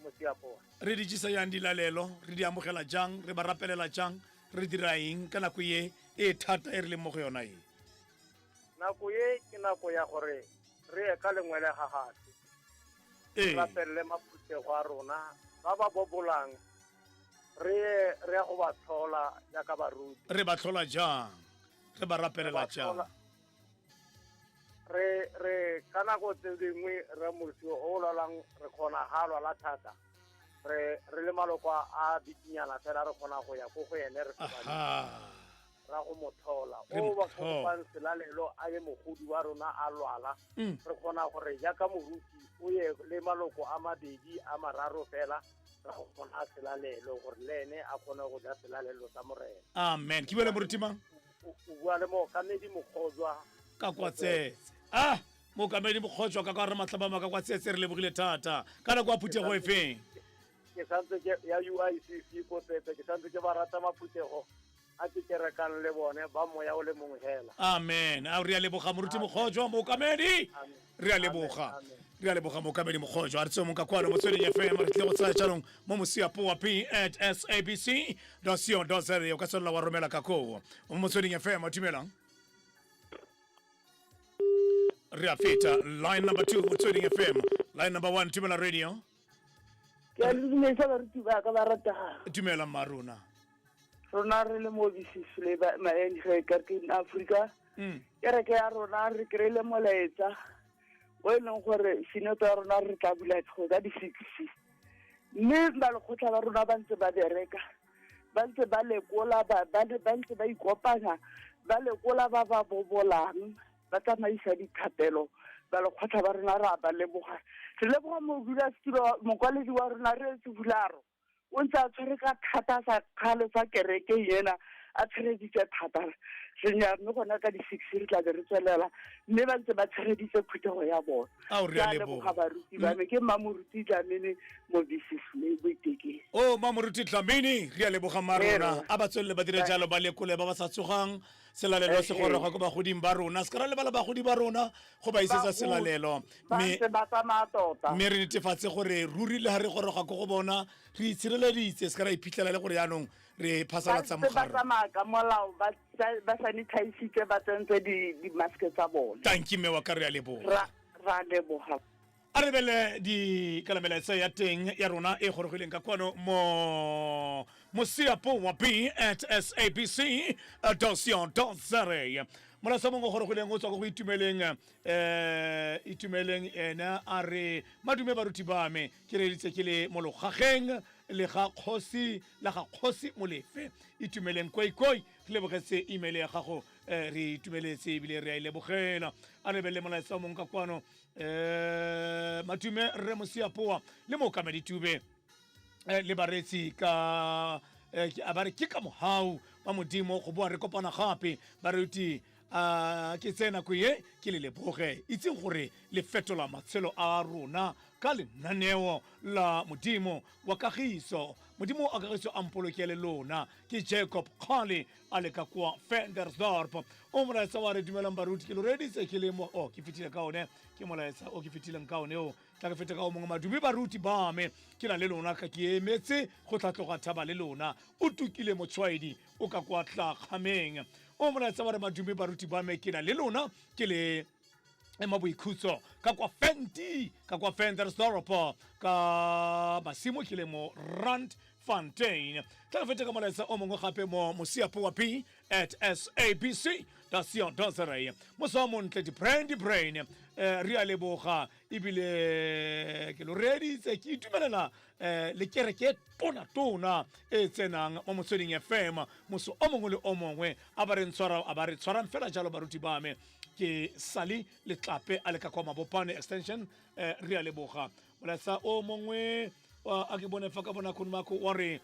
Mosiapo re di jisa yang dilalelo re di amogela jang re ba rapelela jang re dira eng ka nako ye e thata e re le mo go yona e nako ye ke nako ya gore re ka lengwele gagase rapelle maphuthego a rona ba ba bobolang re go ba tlhola jaaka baruti re ba tlhola jang re ba rapelela jang re ka nako tse dingwe re mosi o lalang re kgona ga lwala thata re le maloko a bikinyana fela re kgona go ya ko go ene re ra go mothola o ba kopang selalelo a ye mogodi wa rona a lwala re kgona gore jaaka moruti o ye le maloko a mabedi a mararo fela ra go kgona selalelo gore le ene a kgone go ja selalelo sa morena amen ke bole moruti mang o bua le mo kamedi mogojwa ka kwatsetse mo kamedi mogojwa ka ka re matlaba ka kwatsetse re lebogile thata ka nako a phuthego e feng ke santse ya UICC ko tsetse ke santse ke ba rata maphuthego a ke kerekang le bone ba moya o le mongwe hela amen a re a leboga moruti mogojwa mo kamedi re a leboga re a leboga mookamedi mokgojo a re tseo monka kwano motsweding FM re tle go tsaya jaanong mo mosiapo wa p@sabc.co.za o ka tswelela wa romela ka koo mo motsweding FM a dumelang re a feta line number 2 motsweding FM line number 1 Tumela radio ke a le dumedisa baruti ba ka ba ratang dumela maruna rona re le mo bisisle ba maeng ge ka ke in Africa ke re ke ya rona re kreile molaetsa o leng gore sinetwa ya rona re tla bula go ka di-6 mme ba lekgotla ba rona ba ntse ba bereka ba ntse ba lekola ba ntse ba ikopanya ba lekola ba ba bobolang ba tsamaisa dithapelo ba lekgotla ba rona ra ba leboga re leboga mokwaledi wa rona re Tsebularo o ntse a tshwere ka thata sa kgale sa kereke yena a tshreditse thata senyane mme gona ka di-6 re tla be re tswelela mme ba ntse ba tshreditse phuthego ya bona ka leboga baruti ba me ke Mamoruti Dlamini mo bisisle boitekeng Mamoruti Dlamini re a leboga marona a ba tswelele ba dire jalo ba lekole ba ba sa tsogang selalelo se gore go ba godimo ba rona se ka re le ba godi ba rona go ba isetsa selalelo mme re netefatse gore ruri le ha re goroga go go bona re itshireleditse se ka ra iphitlhela le gore yaanong re phasalatsa mogare ba tsamaya ka molao ba sanitize ba tsentse di-maske tsa bona tanki mme wa ka re a leboga ra leboga a re bele di kalamelaetsa ya teng ya rona e gorogileng ka kwano mo mosiapo wa p@sabc.co.za molasa mongwe gorogileng o tswa go itumeleng ena a re madume baruti ba me ke reditse ke le mologageng le ga kgosi molefe itumeleng koikoi re lebogetse email ya gago re itumeletse ebile re a lebogela a re bele molaetsa mongwe ka kwano matume re mosiapoa le mookamedi tube le baretsi ka a ba re ke ka mohau wa modimo go boa re kopana gape ba re uti ke tsena ko ye ke le leboge itseng gore le fetola matshelo a rona ka lenaneo la modimo wa kagiso modimo a kagiso a mpolokele lona ke Jacob Khale a le ka kwa Ventersdorp o molaetsa wa re dumelang baruti ke lo reditse ke le mo ke fetile ka one ke molaetsa o ke fetileng ka one o tla ke feta ka o mongwe madume baruti ba me ke na le lona ka ke emetse go tlatloga thaba le lona o tukile motshwaedi o ka kwa tlhagameng o molaetsa wa re madume baruti ba me ke na le lona ke le ema boikhutso ka kwa Ventersdorp ka masimo ke le mo Rand Fontaine tla feta ka molaetsa o mongwe gape mo mosiapo wa p@sabc.co.za mosa montle di brain re a leboga ebile ke lo reditse ke itumelela le kereke tona e tsenang mo motsweding FM moso o mongwe le o mongwe a ba re tshwarang fela jalo baruti ba me ke sali le tlape a le ka kwa Mabopane extension re a leboga molaetsa o mongwe a ke bone fa ka bona khonmako wa re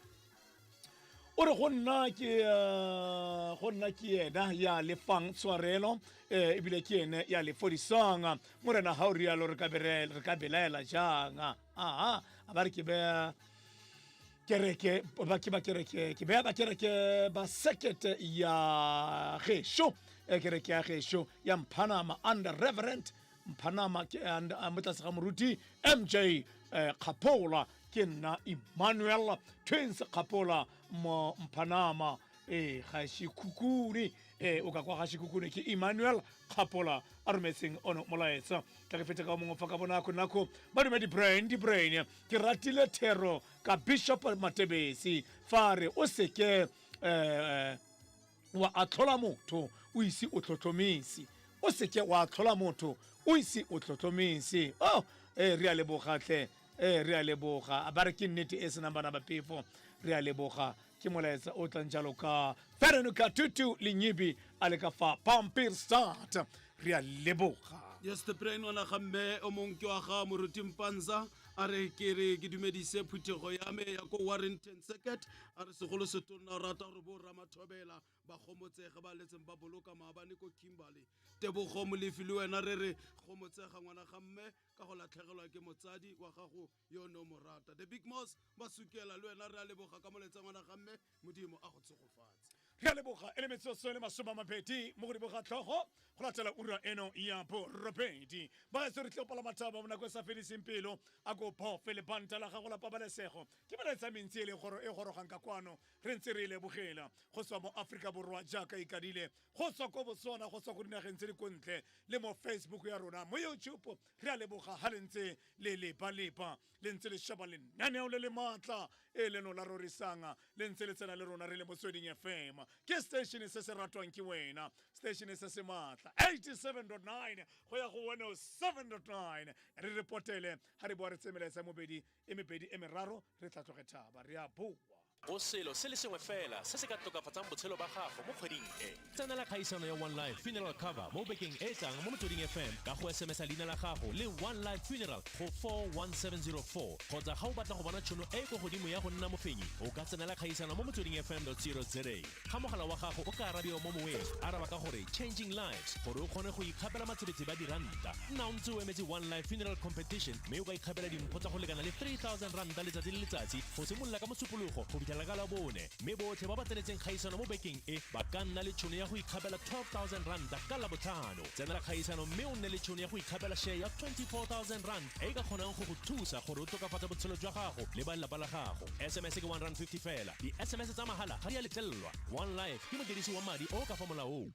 o re go nna ke yena ya lefang tshwarelo ebile ke ene ya le fodisang morena ha o rialo re ka belaela jang a ba re ke be kereke ba kereke ba sekete ya gesho kereke ya gesho ya Mpanama under reverend Mpanama and motlatsa ga moruti MJ Khapola ke nna Emmanuel Twins Khapola mo Mpanama ga shikukuni o ka kwa ga shikukuni ke Emmanuel Khapola a rometseng ono molaetsa tla ke feta ka mongwe fa ka bonako nako ba dumedi di brain ke ratile thero ka Bishop Matebesi fa re o seke wa atlhola motho o isi o tlhotlhomisi o seke wa atlhola motho o isi o tlhotlhomisi re a lebogatlhe re a leboga a ba re ke nnete e senang bana ba pefo re a leboga ke molaetsa o tlang jalo ka Veronica Tutu Lenyibi a le ka fa Pampierstad re a leboga yes the brain wana gamme o mong ke wa ga moruti Mpanza a re ke dumedise phuthego ya me ya ko Warrington Circuit a re segolo se tona rata gore bo Ramathobela ba gomotsege ba letseng ba boloka maabane ko Kimberley tebogo molefi le wena re re gomotsega ngwana gamme ka go latlhegelwa ke motsadi wa gago yo no morata the big moss ba sukela le wena re a leboga ka moletsa ngwana gamme modimo a go tsegofatse re a leboga e le metsotso le masome a mabedi mo godimo ga tlhogo go latela ura eno ya borobedi bagaetso re tle go pala mathaba mo nako e sa fediseng pelo a ko bofe le banta la gago la pabalesego ke melaetsa mentsi e leng gore e gorogang ka kwano re ntse re e lebogela go tswa mo aforika borwa jaaka ikadile go tswa ko botswana go tswa ko dinageng tse di kontle le mo facebook ya rona mo youtube re a leboga ga le ntse le lepa-lepa le ntse le sheba lenaneo le le maatla e leno la rorisang le ntse le tsena le rona re le motsweding fm ke station se se ratwang ke wena station se se maatla 87.9 go ya go 107.9 re repotele ha re boa re tsemeletsa mebedi e meraro re tla tloge thaba re a boa go selo se le sengwe fela se se ka tokafatsang botshelo ba gago mo kgweding e tsenela kgaisano ya one life funeral cover mo bekeng e tlang mo motsweding fm ka go sms-a leina la gago le one life funeral go 41704 kgotsa ga o batla go bona tšhono e go godimo ya go nna mofenyi o ka tsenela kgaisano mo motsweding fm.co.za ga mogala wa gago o ka arabiwa mo moweng araba ka gore changing lives gore o kgone go ikgapela matshebetsi ba diranta nna o ntse o emetse one life funeral competition mme o ka ikgapela dimpho tsa go lekana le 3000 ranta letsatsi le letsatsi go simolola ka mosupologo go fitlhela ka la bone mme botlhe ba ba tsenetseng kgaisano mo bekeng e ba ka nna le tšhono ya go ikgapela 12,000 ranta ka labotlhano tsenela kgaisano mme o nne le tšhono ya go ikgapela share ya 24,000 rand e ka kgonang go go thusa gore o tokafatsa botshelo jwa gago le ba lelapa la gago sms ke 150 fela di sms tsa mahala ga di a letlelelwa one life ke modirisi wa madi o ka fa molaong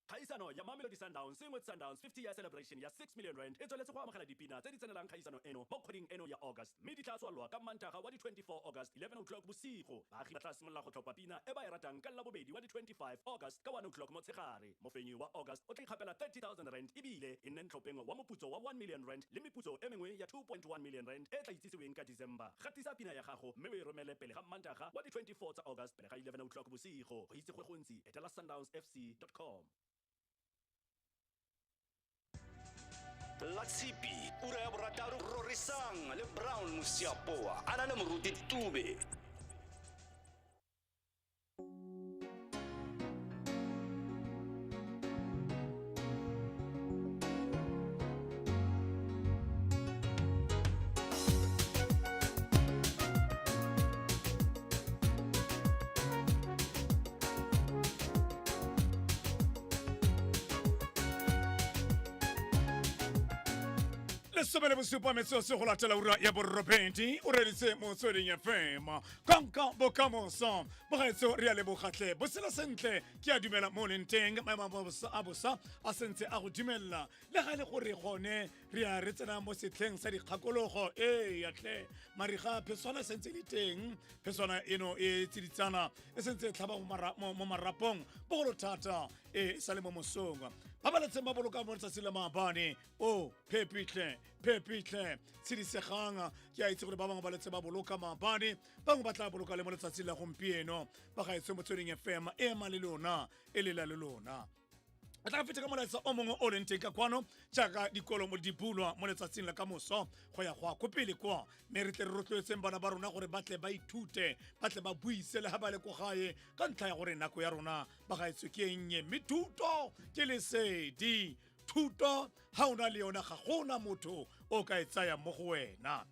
kgaisano ya Mamelodi Sundowns sengwe Sundowns 50 year celebration ya 6 million rand e tsweletse go amogela dipina tse di tsenelang kgaisano eno mo kgweding eno ya August mme di tla tswalwa ka mantaga wa di 24 August 11 o'clock bosigo baagi ba tla simolola go tlhopha pina e ba e ratang ka labobedi wa di 25 August ka 1 o'clock motshegare mofenyi wa August o tla ikgapela 30,000 rand ebile e nne tlhopheng wa moputso wa 1 million rand le meputso e mengwe ya 2.1 million rand e tla itsisiweng ka December gatisa pina ya gago mme o e romele pele ga mantaga wa di 24 tsa August pele ga 11 o'clock bosigo go itse go gontsi etela sundownsfc.com la tshipi ura ya borataro rorisang le brown musiapoa a na le moruti tube lesome bosupa metsotso go latela ura ya borobedi o reditse motsweding fm konka bokamoso bogaetso re a lebogatlhe bosela sentle ke a dumela mo leng teng maemo a bosa a sentse a go dumela le ga le gore gone re a re tsena mo setlheng sa dikgakologo yatlhe mariga pheswana sentse le teng pheswana eno e tsiditsana e sentse tlhaba mo marapong bogolo thata e sa le mo mosong ba ba letseng ba boloka mo letsatsi la maabane o phepitlhe tshidisegang ke a itse gore ba bangwe ba letse ba boloka maabane bangwe ba tla boloka le mo letsatsi la gompieno ba gaetswe motsweding fm e ema le lona e lela le lona a tla feta ka molaetsa o mongwe o leng teng ka kwano jaaka dikolo mo di bulwa mo letsatsing la ka moso go ya go a kopele kwa mme re tle re rotloetseng bana ba rona gore ba tle ba ithute ba tle ba buise le ga ba le ko gae ka ntlha ya gore nako ya rona ba gaetswe ke ennye mme thuto ke lesedi thuto ha o na le yona ga gona motho o ka e tsaya mo go wena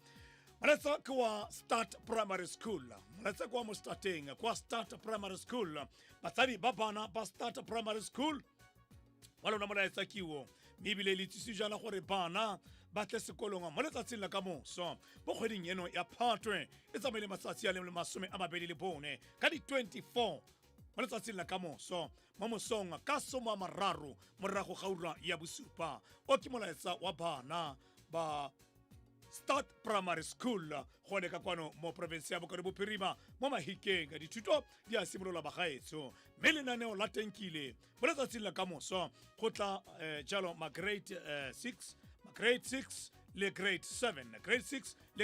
molaetsa ke wa start primary school molaetsa ke wa mo starteng kwa start primary school batsadi ba bana ba start primary school wa lona molaetsa kiwo mme ebile le itsise jana gore bana ba tle sekolong mo letsatsing la ka moso mo kgweding eno ya Phatwe e tsamaile matsatsi a le masome a mabedi le bone ka di 24 mo letsatsing la ka moso mo mosong ka soma mararo morago ga ura ya bosupa o ke molaetsa wa bana ba Start Primary School gone ka kwano mo province ya Bokone Bophirima mo Mahikeng dithuto di a simolola bagaetso mme lenaneo la tenkile mo letsatsing la ka moso go tla jalo grade 6 le grade 7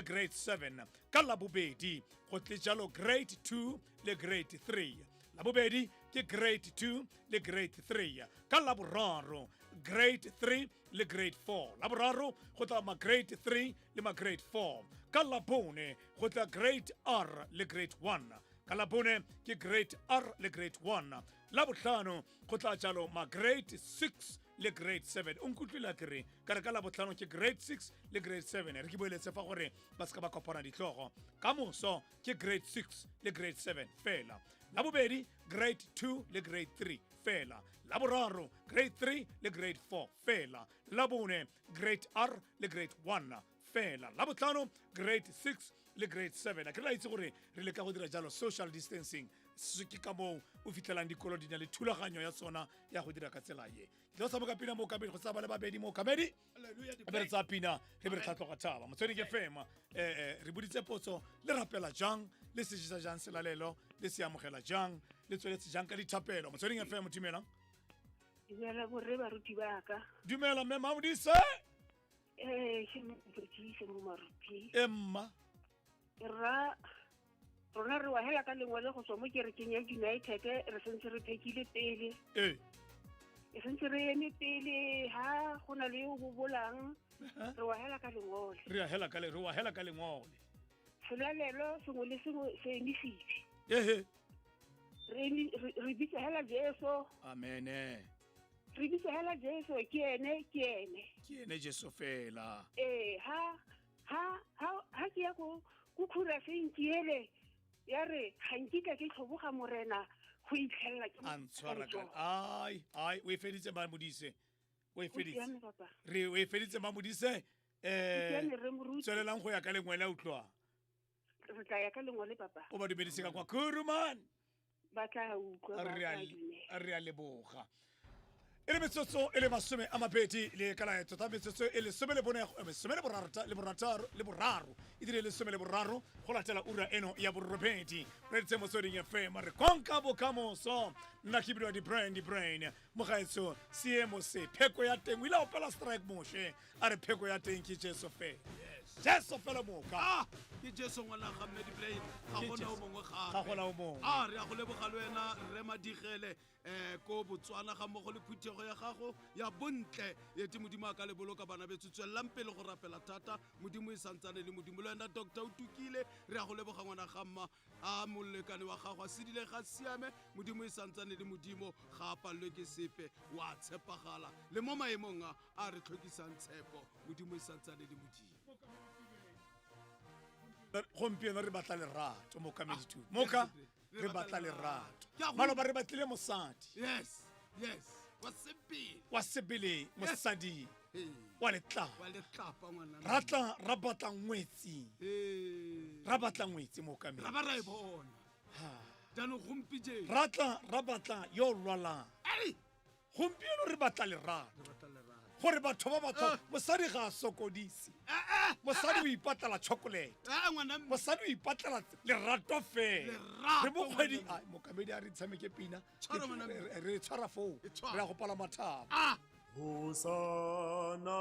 grade 7 ka la bobedi go tle jalo grade 2 le grade 3 la bobedi ke grade 2 le grade 3 ka la boraro grade 3 le grade 4 la boraro go tla ma grade 3 le ma grade 4 ka la bone go tla grade R le grade 1 ka la bone ke grade R le grade 1 la botlhano go tla jalo ma grade 6 le grade 7 o nkutlwile kere ka re ka la botlhano ke grade 6 le grade 7 re ke boeletse fa gore ba ska ba kopana ditlogo ka moso ke grade 6 le grade 7 fela labobedi grade 2 le grade 3 fela, laboraro grade 3 le grade 4 fela, labone grade R le grade 1 fela, labotlhano grade 6 le grade 7. A ke la itse gore re le ka go dira jalo social distancing ke ka moo o fitlhelang dikolo di na le thulaganyo ya tsona ya go dira ka tsela ye. Ke tlo samoka pina mo kamedi go tsaba le babedi mo kamedi. Be re tsa pina re be re tlhatlhoga thaba. Motsweding FM re buditse potso le rapela jang le se jisa jang selalelo le se amogela jang le tsweletse jang ka dithapelo. Motsweding FM dumela. Dumela borre baruti ba ka. Dumela mme Mamodise. Ke mo maruti. Emma. Rona re wa hela ka lengwele go tswa mo kerekeng ya United re sentse re thekile pele e sentse re eme pele ha go na le go bolang re wa hela ka lengwele re wa hela ka lengwele selalelo sengwe le sengwe se emisitse re bitsa hela Jesu amene re bitsa hela Jesu ke ene Jesu fela ha ke ya go khura sentile ya re hankika ke tlhoboga morena go itlhella ke antshwara ka ai o efeditse Mamodise o efeditse Mamodise tswelelang go ya ka lengwele a utlwa re tla ya ka lengwele papa o ba dumedise ka kwa Kuruman ba tla utlwa re a leboga e le metsotso e le masome a mabedi le kana tota metsotso e le some le boraro e dire le some le boraro go latela ura eno ya borobedi re tse Motsweding FM re konka bokamoso nna ke bidwa di brain mogaetso seemo se pheko ya teng o ile opela strike moshe a re pheko ya teng ke Jesu fela Jesu fela moka ke Jesu ngwana ga mme di brain ga gona o mongwe ga gona o mongwe re a go leboga le wena re madigele ko Botswana ga mmogo le phuthego ya gago ya bontle ye te modimo a ka le boloka bana be tswelelang pele go rapela thata modimo e santsane le modimo le wena Dr. Utukile re a go leboga ngwana ga mma a molekane wa gago a sedile ga siame modimo e santsane le modimo ga palwe ke sepe wa tshepagala le mo maemong a re tlhokisang tshepo modimo e santsane le modimo gompieno re batla lerato mo kamedi tu moka re batla lerato maloba re batlile mosadi yes wa sebele mosadi wa letlapa ngwana ratla ra batla ngwetsi mo kamedi ra ba ra e bona jaanong gompije ratla ra batla yo lwalang gompieno re batla lerato gore batho ba batho mosadi ga a sokodise mosadi o ipatlela chocolate mosadi o ipatlela lerato fela re mo kgwedi mokamedi a re tshameke pina re tshwara foo re a go pala mathaba Hosanna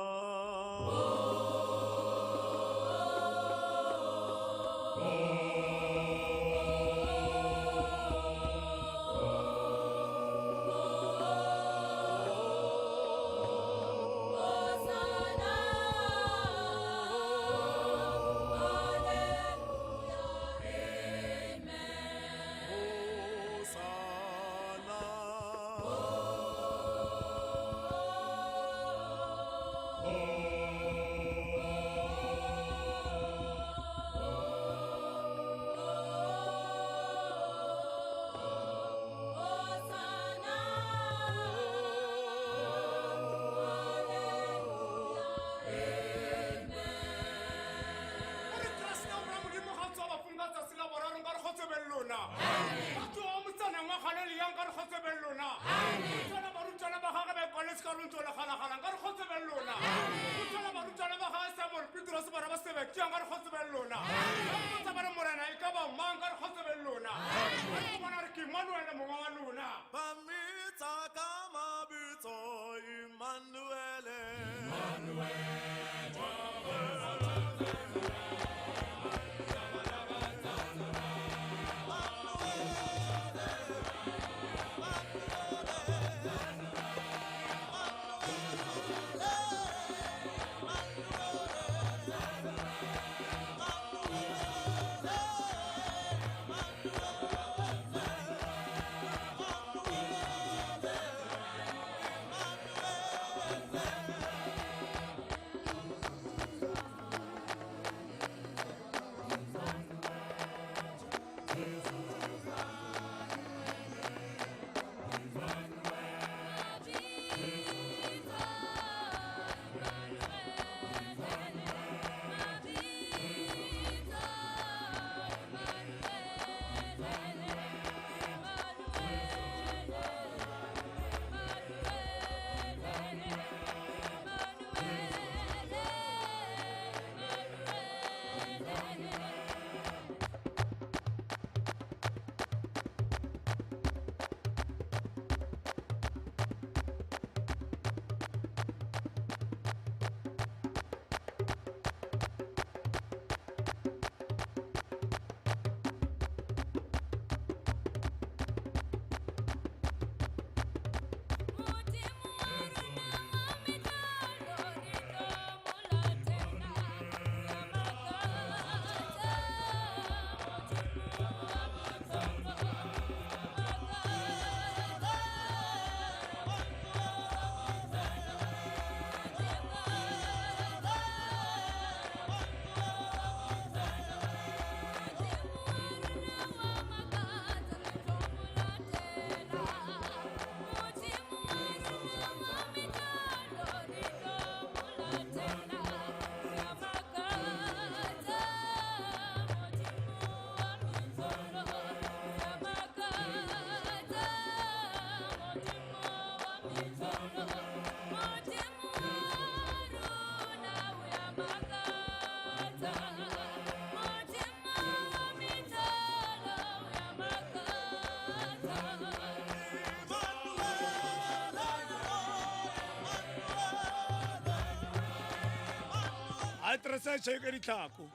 aterese tšhae ka ditlhako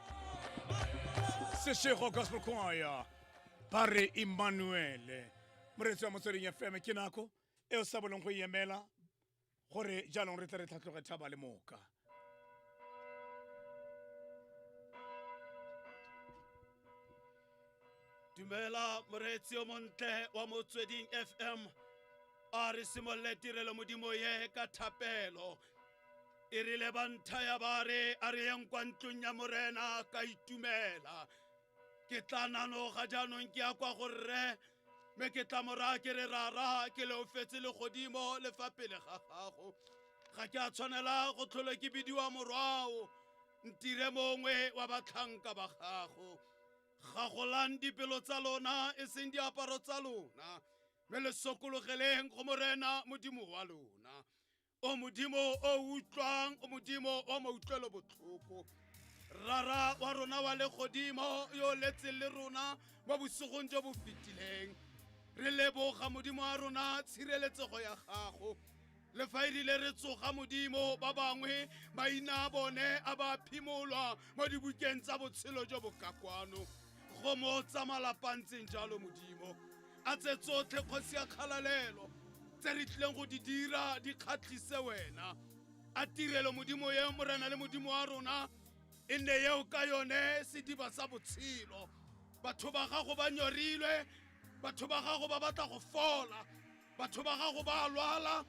sešego gospel choir ba re Emmanuele moreetsi wa motsweding FM ke nako e o sa boleng go emela gore jaanong re tle re tlhatlhoge thaba le moka. Dumela moreetsi o montle wa motsweding FM a re simolle tirelo modimo ye ka thapelo e rile bantha ya bare a re yeng kwa ntlong ya morena ka itumela ke tla nanoga jaanong ke ya kwa gorre me ke tla mora ke re rara ke le ofetse le godimo le fa pele ga gago ga ke a tshwanela go tlhole ke bidiwa morwao ntire mongwe wa batlhanka ba gago ga golang dipelo tsa lona e seng diaparo tsa lona me le sokologeleng go morena modimo wa lona o modimo o utlwang o modimo o mautlwelo botlhoko rara wa rona wa le godimo yo letseng le rona mo bosigong jo bo fetileng re leboga modimo wa rona tshireletsego ya gago le fa ile re tsoga modimo ba bangwe maina a bone a ba phimolwa mo dibukeng tsa botshelo jo bokakwano go mo tsa malapantseng jalo modimo a tse tsotlhe kgosi ya kgalalelo tse re tlileng go di dira di kgatlhise wena a tirelo modimo ye morena le modimo wa rona e nne yeo ka yone sediba sa botshelo batho ba gago ba nyorilwe batho ba gago ba batla go fola batho ba gago ba lwala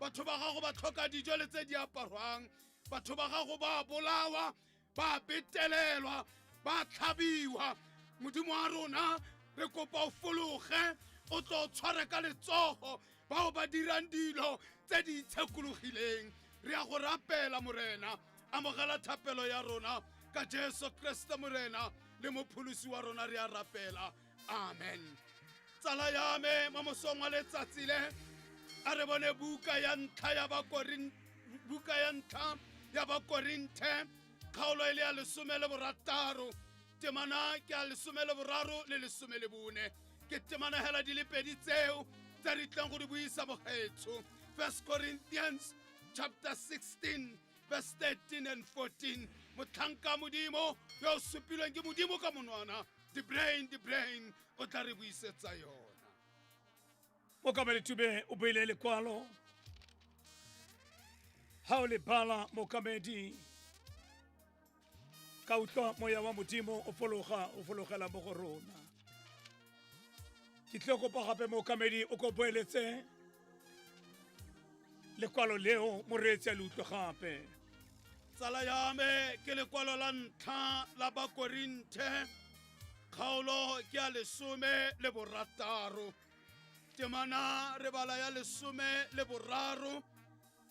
batho ba gago ba tlhoka dijo le tse di aparwang batho ba gago ba bolawa ba betelelwa ba tlhabiwa modimo wa rona re kopa o fologe o tlo tshware ka letsogo bao ba dirang dilo tse di tshekologileng re a go rapela morena amogela thapelo ya rona ka Jesu Kriste morena le mopholosi wa rona re a rapela amen. Tsala ya me mo mosong wa letsatsi le a re bone buka ya ntlha ya Bakorinthe kgaolo ile ya 16 temana ke a 13 le 14 ke temana hela di le pedi tseo tsa di tlang go di buisa bogetso 1 Corinthians chapter 16 verse 13 and 14 mothanka modimo yo supilweng ke modimo ka monwana the brain o tla re buisetsa yona mokamedi tube o beile lekwalo ha o le bala mokamedi ka utlwa moya wa modimo o fologela mo go rona ke tle kopa gape mokamedi o ko boeletse lekwalo leo moreetsi a le utlwe gape tsala ya me ke lekwalo la ntlha la Bakorinthe kgaolo ke ya 16 temana re bala ya 13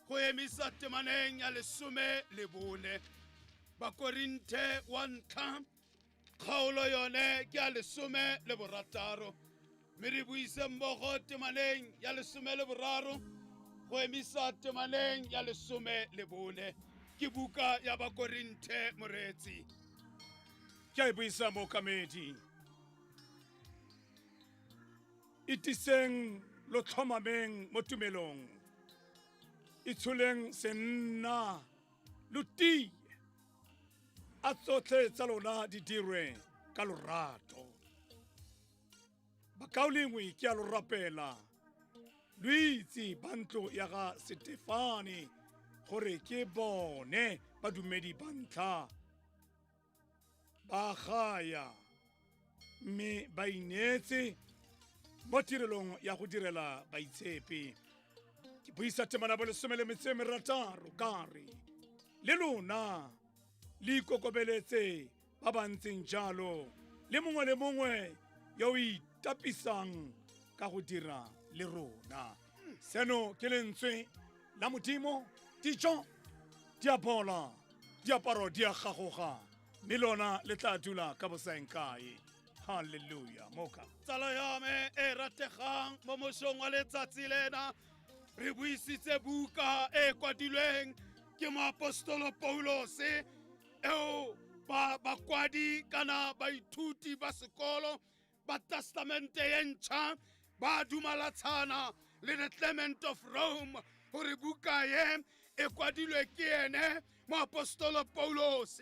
go emisa temaneng ya 14 Bakorinthe 1 kgaolo yone ke ya 16 me re buise mmogo temaneng ya 13 go emisa temaneng ya 14 ke buka ya Bakorinthe moreetsi ke a buisa mokamedi itiseng lo tlhomameng mo tumelong itsholeng senna luti a tsotlhe tsa lona di dirwe ka lorato bakaolengwe ke a lo rapela lo itse ba ntlo ya ga Stefane gore ke bone badumedi ba ntlha ba gaya mme ba inetse mo tirelong ya go direla baitshepi ke buisa temana bo 16 kare le lona le ikokobeletse ba ba ntseng jalo le mongwe yo itapisang ka go dira le rona seno ke lentswe la modimo dijo diapola diaparo di a gagoga mme lona le tla dula ka bosaenkae halleluja moka tsala ya me e rategang mo mosong wa letsatsi lena re buisitse buka e kwadilweng ke moapostolo Paulos eo bakwadi kana baithuti ba sekolo ba testamente e ntšha ba dumalatshana le the Clement of Rome gore buka ye e kwadilwe ke ene moapostolo Paulos.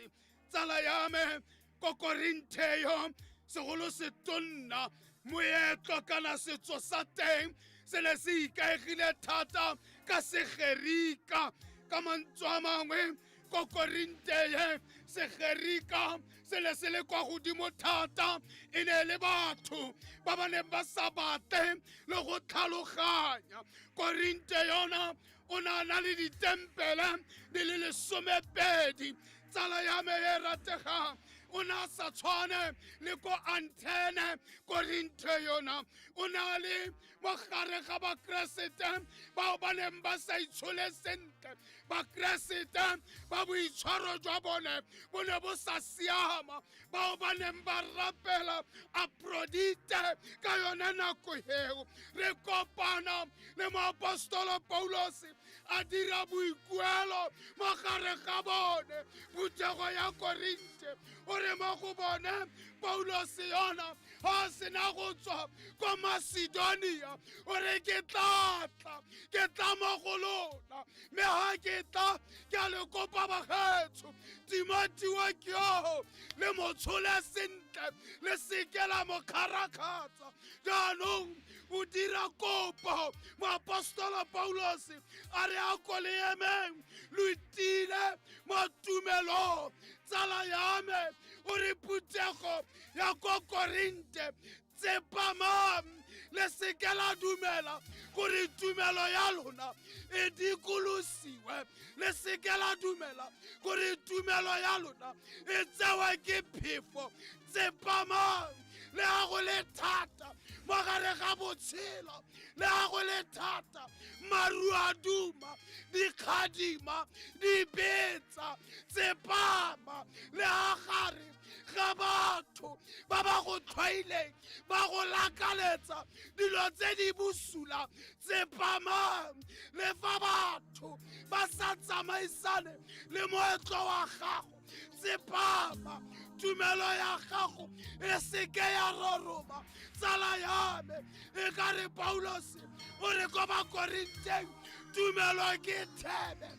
Tsala ya me ko Korintheyo segolo se tonna moetlo kana setso sa teng se ne se ikaegile thata ka segerika ka mantswe a mangwe ko Korinteye segerika se ne se le kwa godimo thata e ne le batho ba ba neng ba sa batle le go tlhaloganya. Korinte yona o na le ditempele di le 12. Tsala ya me e rategang o na sa tshwane le ko Antene. Korinte yona o na le mogare ga bakeresete bao ba neng ba sa itshole sentle, bakeresete ba boitshwaro jwa bone bo ne bo sa siama, bao ba neng ba rapela Aphrodite ka yona nako eo. Re kopana le moapostolo Paulos a dira boikuelo mogare ga bone phuthego ya Korinte. O re mo go bone Paulos yona ha sena go tswa ko Macedonia, o re ke tla mo go lona, me ha ke tla ke a le kopa bagetso Timothy wa kyo le mo tshole sentle le seke la mo kharakhatsa. Jaanong o dira kopo moapostolo Paulos a re a ko le emeng lo itile mo tumelo. Tsala ya me o re phuthego ya ko Korinte tsepamang le seke la dumela gore tumelo ya lona e dikolosiwe, le seke la dumela gore tumelo ya lona e tsewe ke phefo. Tsepamang le a go le thata mo gare ga botshelo, le a go le thata maru a duma, dikgadima di betsa. Tsepama le a gare ga batho ba ba go tlhoileng ba go lakaletsa dilo tse di bosula. Tsepamang le fa batho ba sa tsamaisane le moetlo wa gago. Tsepama, tumelo ya gago e seke ya roroba. Tsala ya me e ka re Paulos o re ko Bakorinteng tumelo ke thebe,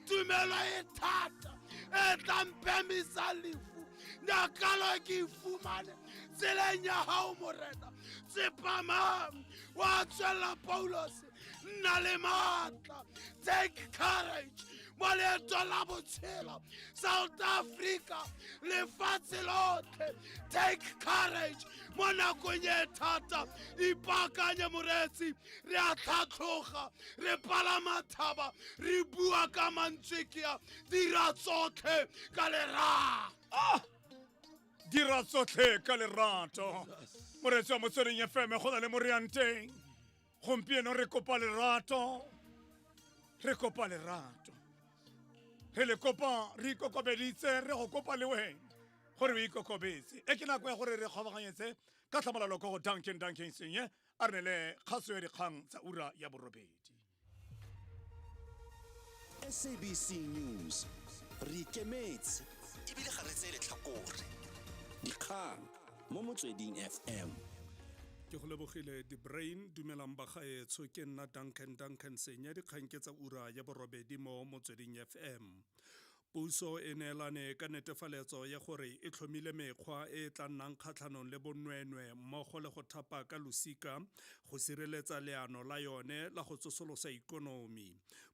tumelo e thata e tla mphemisa lefu, nyakalo ke fumane tseleng ya hao morena. Tsepamang wa tswela Paulos nna le matla, take courage mo leeto la botshelo. South Africa lefatshe lotlhe, take courage mo nakong e thata. Ipaakanye moretsi, re a tlhatlhoga, re palama thaba, re bua ka mantswe ke a dira tsotlhe ka lerato. Dira tsotlhe ka lerato. Moretsi wa Motsweding FM go na le morianteng. Gompieno re kopa lerato, re kopa lerato, re le kopa re ikokobeditse, re go kopa le wena gore o ikokobetse. E ke nako ya gore re kgobaganyetse ka tlhamalalo ko go Duncan Senye a re ne le kgaso ya dikgang tsa ura ya borobedi. SABC News re ikemetse ebile ga re tsele tlhakore dikgang mo Motsweding FM. Ke go lebogile di brain dumelang bagaetsho ke nna Duncan Senya dikgang ke tsa ura ya borobedi mo Motsweding FM. Puso e neelane ka netefaletso ya gore e tlhomile mekgwa e tla nnang kgatlhanong le bonweenwee mmogo le go thapa ka losika go sireletsa leano la yone la go tsosolosa ikonomi.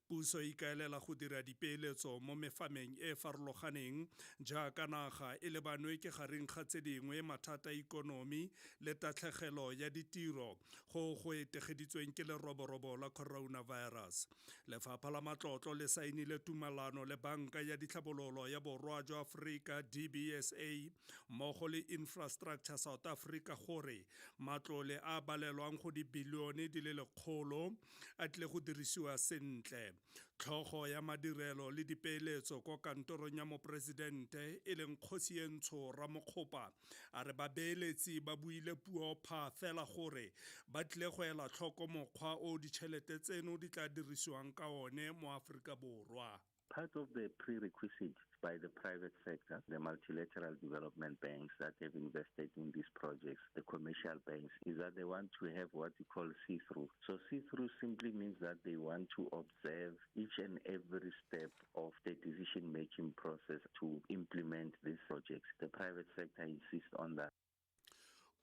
Puso e ikaelela go dira dipeeletso mo mefameng e farologaneng jaaka naga e lebanwe ke gareng ga tse dingwe mathata a ikonomi le tatlhegelo ya ditiro go etegeditsweng ke leroborobo la coronavirus. Lefapha la Matlotlo le saenile tumalano le Banka ya Ditlhabololo ya Borwa jwa Afrika DBSA mmogo le Infrastructure South Africa gore matlole a balelwang go dibilione di le 100 a tle go dirisiwa sentle. Tlhogo ya madirelo le dipeeletso ko kantorong ya mopresidente e leng Kgosientsho Ramokgopa a re babeeletsi ba buile puo pha fela gore ba tle go ela tlhoko mokgwa o ditšhelete tseno di tla dirisiwang ka one mo Aforika Borwa. part of the prerequisite by the private sector, the multilateral development banks that have invested in these projects, the commercial banks, is that they want to have what we call see-through. So see-through simply means that they want to observe each and every step of the decision-making process to implement these projects. The private sector insists on that.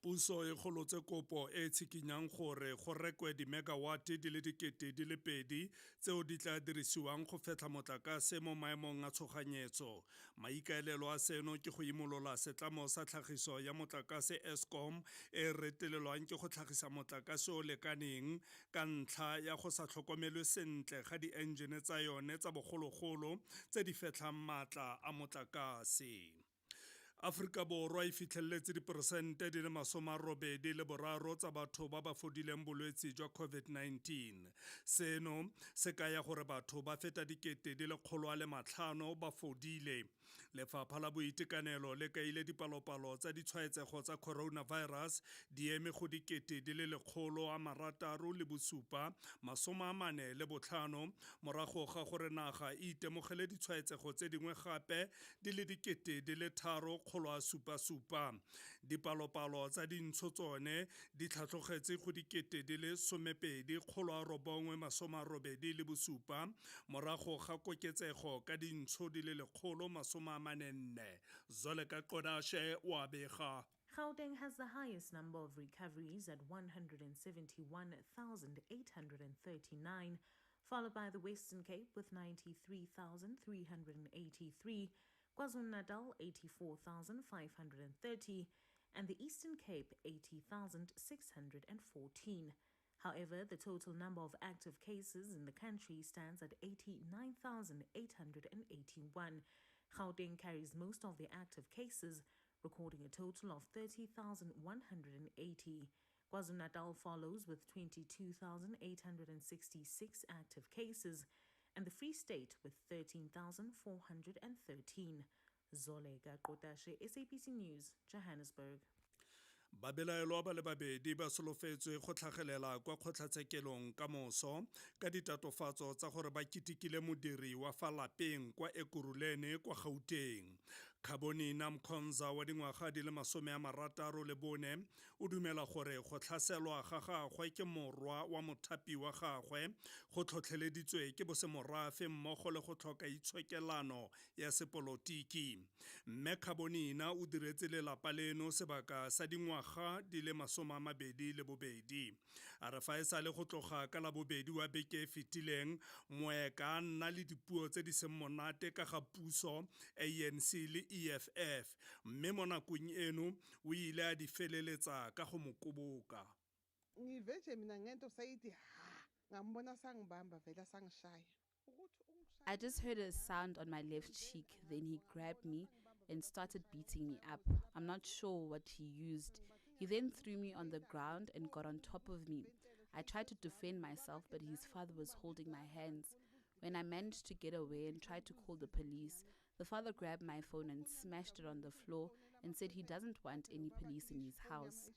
Puso e golotse kopo e tshikinyang gore go rekwe dimegawate di le 2,000 tseo di tla dirisiwang go fetla motlakase mo maemong a tshoganyetso. Maikaelelo a seno ke go imolola setlamo sa tlhagiso ya motlakase Eskom e retelelwang ke go tlhagisa motlakase o lekaneng ka ntlha ya go sa tlhokomelwe sentle ga di-engine tsa yone tsa bogologolo tse di fetlang maatla a motlakase. Afrika Borwa e fitlheletse diperesente di le 83 tsa batho ba ba fodileng bolwetse jwa COVID-19. Seno se kaya gore batho ba feta 105,000 ba fodile. Lefapha la Boitekanelo le kaile dipalopalo tsa ditshwaetsego tsa coronavirus di eme go 1,647 morago ga gore naga e itemogele ditshwaetsego tse dingwe gape di le 3,777. Dipalopalo tsa dintsho tsone di tlhatlogetse go 2,987 morago ga koketsego ka dintsho di le 144. Zoleka Qodashe wa bega. Gauteng has the highest number of recoveries at 171,839, followed by the Western Cape with 93,383, KwaZulu-Natal 84,530, and the Eastern Cape 80,614. However, the total number of active cases in the country stands at 89,881. Gauteng carries most of the active cases, recording a total of 30,180. KwaZulu-Natal follows with 22,866 active cases, and the Free State with 13,413. Zolega Qodashe, SABC News, Johannesburg. Babelaelwa ba le babedi ba solofetswe go tlhagelela kwa kgotlatshekelo ka moso ka ditatofatso tsa gore ba kitikile modiri wa fa lapeng kwa Ekurhuleni kwa Gauteng. Khabonina Mkhonza wa dingwaga di le 64 o dumela gore go tlhaselwa ga gagwe ke morwa wa mothapi wa gagwe go tlhotlheleditswe ke bosemorafe mmogo le go tlhoka itshokelano ya sepolotiki. Mme Khabonina o diretse lelapa leno sebaka sa dingwaga di le 22. A re fa e sa le go tloga ka la bobedi wa beke fetileng moeka nna le dipuo tse di seng monate ka ga puso, ANC le EFF, mme mo nakong eno o ile a di feleletsa ka go mokoboka. Ngiveje mina ngento sayithi ngambona sangibamba vela sangishaya. I just heard a sound on my left cheek, then he grabbed me and started beating me up. I'm not sure what he used. He then threw me on the ground and got on top of me. I tried to defend myself, but his father was holding my hands. When I managed to get away and tried to call the police, the father grabbed my phone and smashed it on the floor and said he doesn't want any police in his house.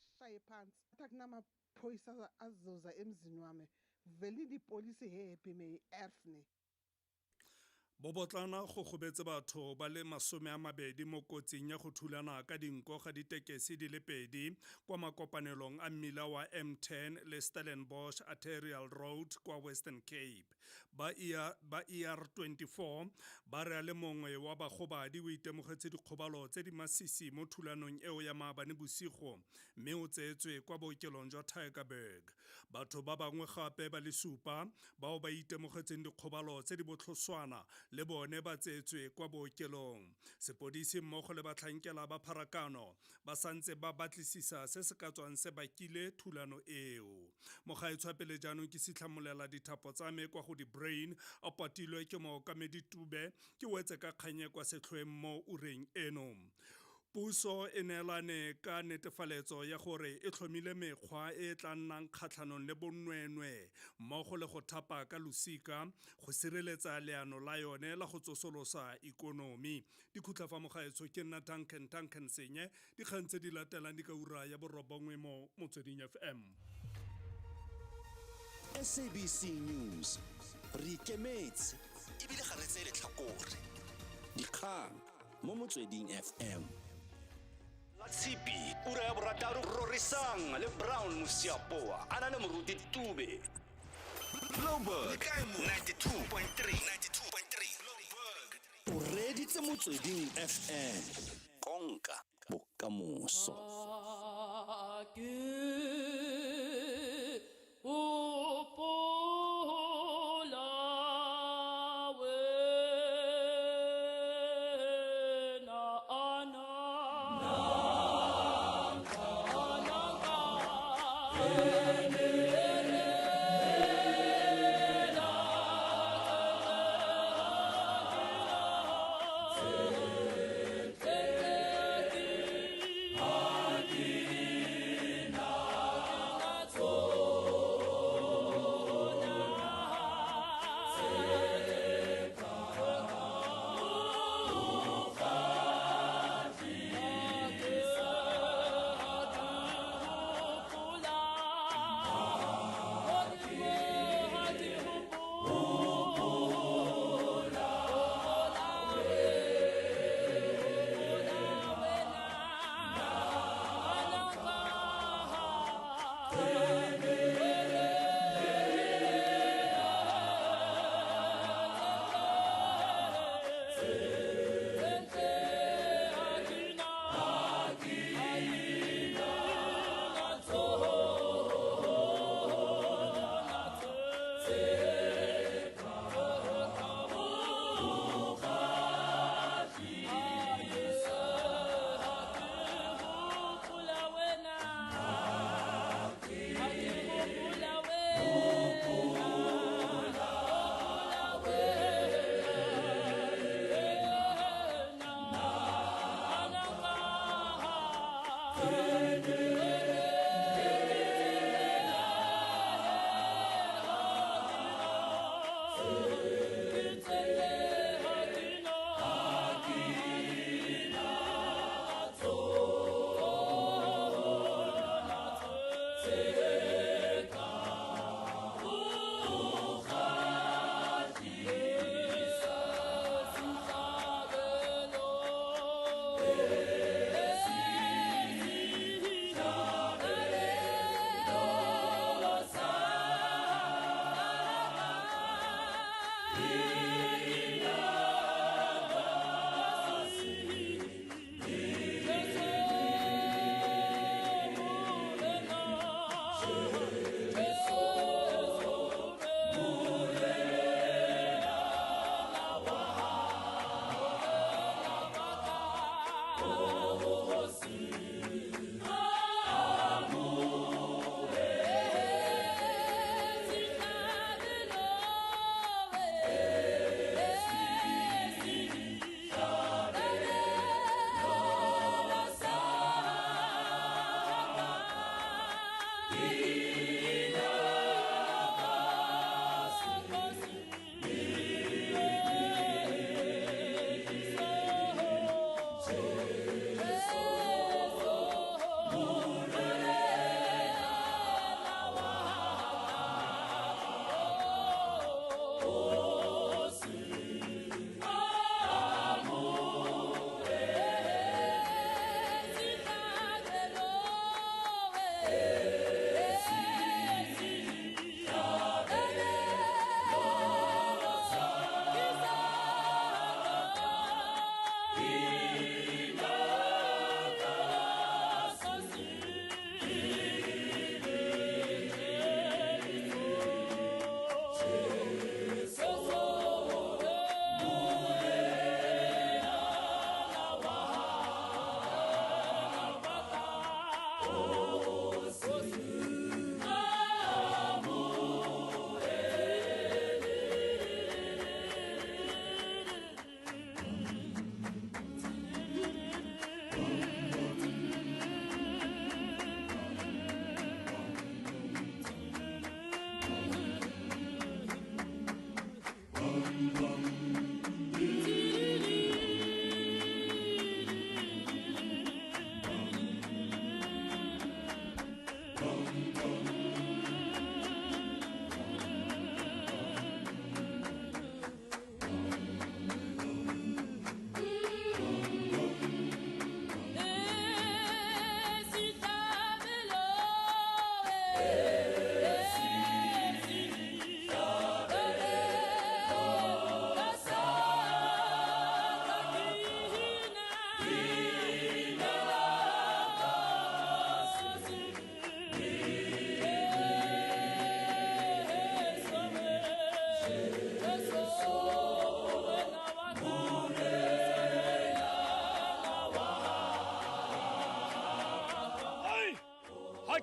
Bobotlana go gobetse batho ba le 20 mo kotsing ya go thulana ka dinko ga ditekesi di le 2 kwa makopanelong a mmila wa M10 le Stellenbosch Arterial Road kwa Western Cape. Ba ER24 ba re le mongwe wa bagobadi o itemogetse dikgobalo tse di masisi mo thulanong eo ya maabane bosigo, mme o tseetswe kwa bookelong jwa Tygerberg. Batho ba bangwe gape ba le 7 bao ba itemogetseng dikgobalo tse di botlhoswana le bone ba tseetswe kwa bookelong. Sepodisi mmogo le batlhankela ba pharakano ba santse ba batlisisa se se ka tswang se bakile thulano eo. Mogaetshwapele jaanong ke sitlhamolela dithapo tsa me kwa go di brain a patilwe ke mookamedi Tube ke wetse ka kganye kwa setlhoeng mo ureng eno. Puso e neelane ka netefaletso ya gore e tlhomile mekgwa e tla nnang kgatlhanong le bonweenwee mmogo le go thapa ka losika go sireletsa leano la yone la go tsosolosa ikonomi. Dikhutlafa mogaetso ke nna Duncan Senye, dikgang tse di latelang di ka ura ya 9 mo Motsweding FM. SABC News re ikemetse ebile ga re tseye letlhakore. Dikgang mo Motsweding FM. La Tshipi, ura ya borataro rorisang le Brown Musiapoa, a na le moruti Tube. Bloomberg 92.3. O reditse Motsweding FM. Konka bokamoso.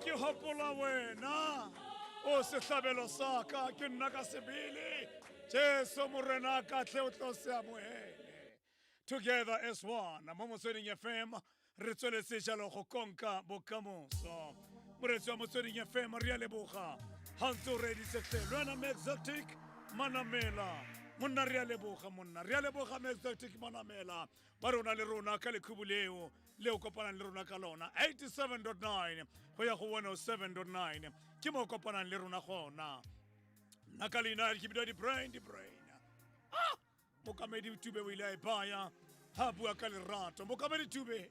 ke hopola wena o sehlabelo sa ka ke nna ka sebele Jesu morena ka tle o tlo se amohele together as one mo Motsweding FM re tsweletse jalo go konka bokamoso moretsi wa Motsweding FM re a leboga ha ntse o reditse tle lwana Exotic Manamela monna re a leboga monna re a leboga Exotic Manamela ba rona le rona ka lekhubuleo leo kopanang le rona ka lona 87.9 go ya go 107.9 ke mo kopanang le rona gona nna ka leina ke bidwa di brain mokamedi Tube o ile a e baya ha bua ka lerato mokamedi Tube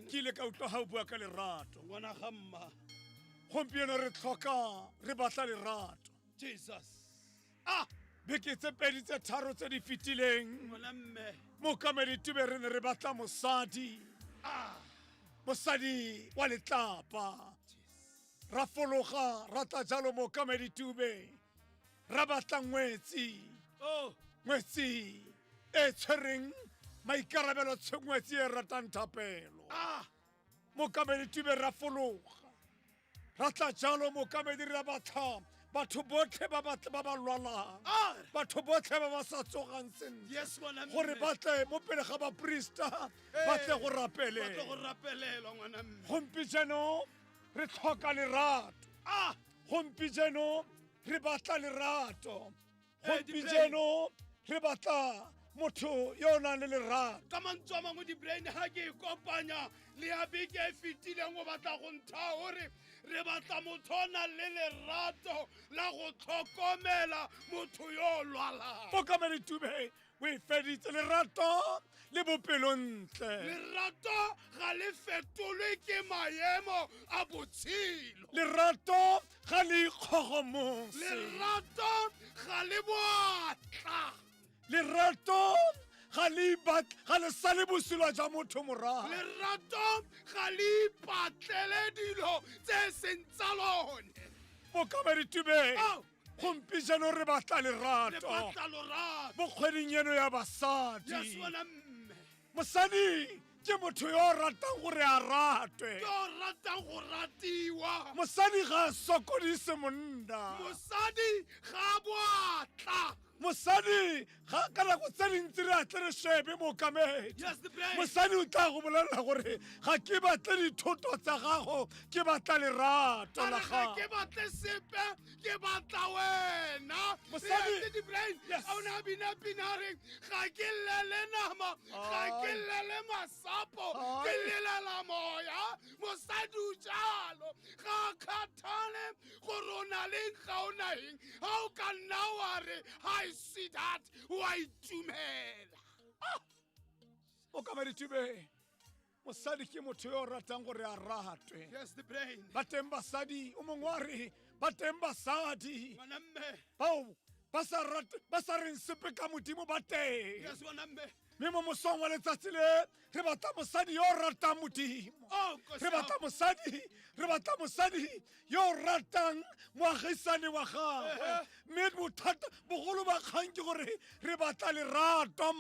ke ile ka utlwa ha o bua ka lerato ngwana ga mma gompieno re tlhoka re batla lerato Jesus beke tse pedi tse tharo tse di fetileng ngwana mme mokamedi Tube re ne re batla mosadi mosadi wa letlapa ra fologa ra tla jalo mokamedi Tube ra batla ngwetsi ngwetsi e tshwereng maikarabelo ngwetsi e ratang thapelo mokamedi Tube ra fologa ra tla jalo mokamedi ra batla batho botlhe ba ba lwalang batho botlhe ba ba sa tsogang sentle gore batle mo pele ga baprista batle go rapelelwa gompi jaanong re tlhoka lerato gompi jaanong re batla lerato gompi jaanong re batla motho yo o nang le lerato ka mantswe a mangwe di-brain ga ke e kopanya le ya beke e fetileng o batla go ntha gore re batla motho o nang le lerato la go tlhokomela motho yo o lwalang mokamedi Tube o e feditse lerato le bopelontle lerato ga le fetolwe ke maemo a botshelo lerato ga le ikgogomose lerato ga le boatla lerato ga le sale bosula jwa motho morago lerato ga le ipatlele dilo tse seng tsa lone mokamedi Tube gompi jaanong re batla lerato bokgweding eno ya basadi mosadi ke motho yo o ratang gore a ratwe yo ratang go ratiwa mosadi ga a sokodise monna mosadi ga boatla mosadi ga ka nako tse dintsi re atle re shebe mokamedi mosadi o tla go bolelela gore ga ke batle dithoto tsa gago ke batla lerato la gago ke batle sepe ke batla wena mosadi a o ne a binabinareng ga ke lele nama ga ke lele masapo ke lelela moya mosadi o jalo ga kgathale gore o na leng ga o na eng ga o ka nna wa re I see that wa itumela mokamedi Tube mosadi ke motho yo o ratang gore a ratwe ba teng basadi o mongwe wa re ba teng basadi bao ba sa reng sepe ka modimo ba teng mme mo mosong wa letsatsi le re batla mosadi yo o ratang modimo re batla mosadi yo o ratang moagisane wa gagwe mme bothata bogolo ba kgang ke gore re batla lerato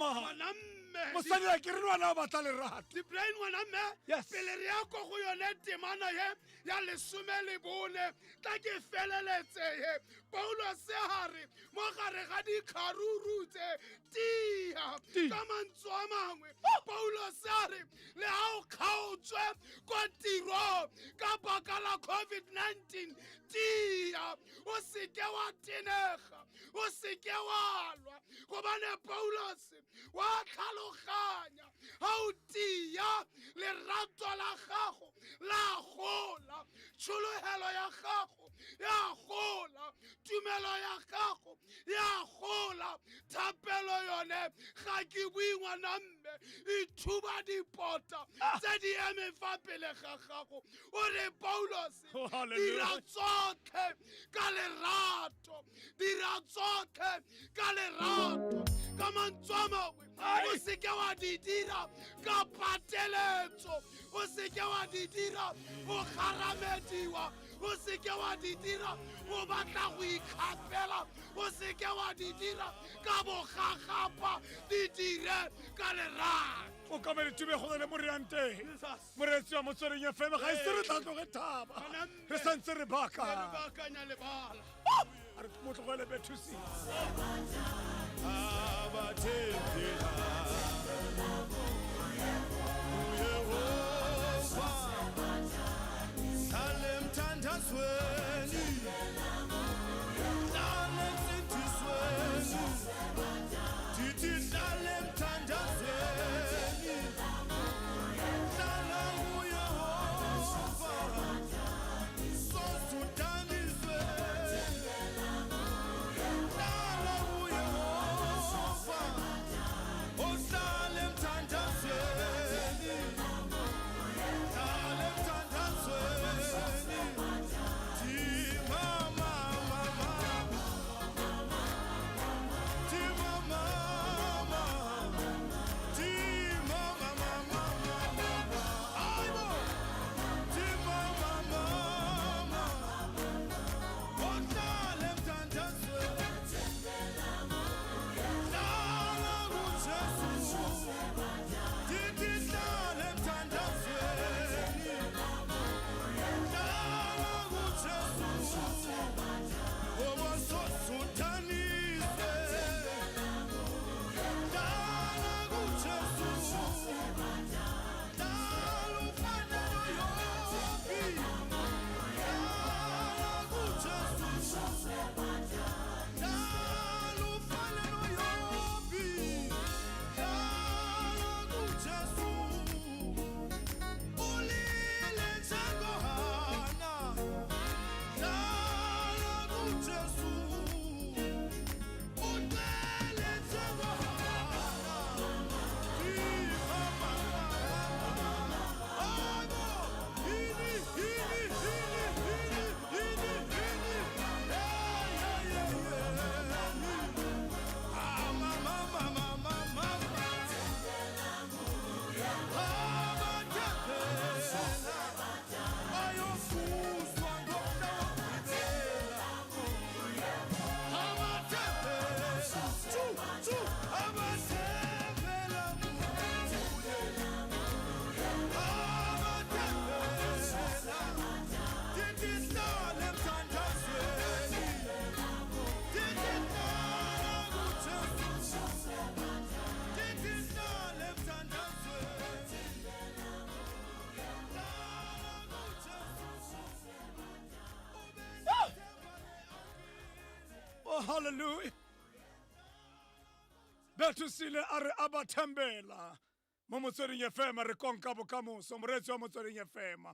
mosadi a ke re lwana o batla lerato di-brain ngwana mme pele re ya ko go yone temana ye ya 14 tla ke feleletseye Paulose a re mo gare ga dikgaruru tse tia ka mantswe a mangwe Paulose a re le ga o kgaotswe ko tirong ka baka la COVID-19 tia o seke wa tenega o seke wa lwa gobane Paulose wa tlhaloganya ga o tia lerato la gago la gola tšholohelo ya gago ya gola tumelo ya gago ya gola thapelo yone ga ke bue ngwana mme ithuba dipota tse di eme fa pele ga gago o re Paulose dira tsotlhe ka lerato dira tsotlhe ka lerato ka mantswe a mangwe o seke wa di dira ka pateletso o seke wa di dira o garamediwa o seke wa di dira o batla go ikgapela o seke wa di dira ka bogagapa di dire ka lerato o ka me le tube go le moriante moretsi wa motsweding FM ga se re tla tloge thaba re santse re baka bakanya lebala a re mo tlogele bethusi Hallelujah. Betusile are abathembela. Mo motsweding FM re konka bokamoso moretsi wa motsweding FM.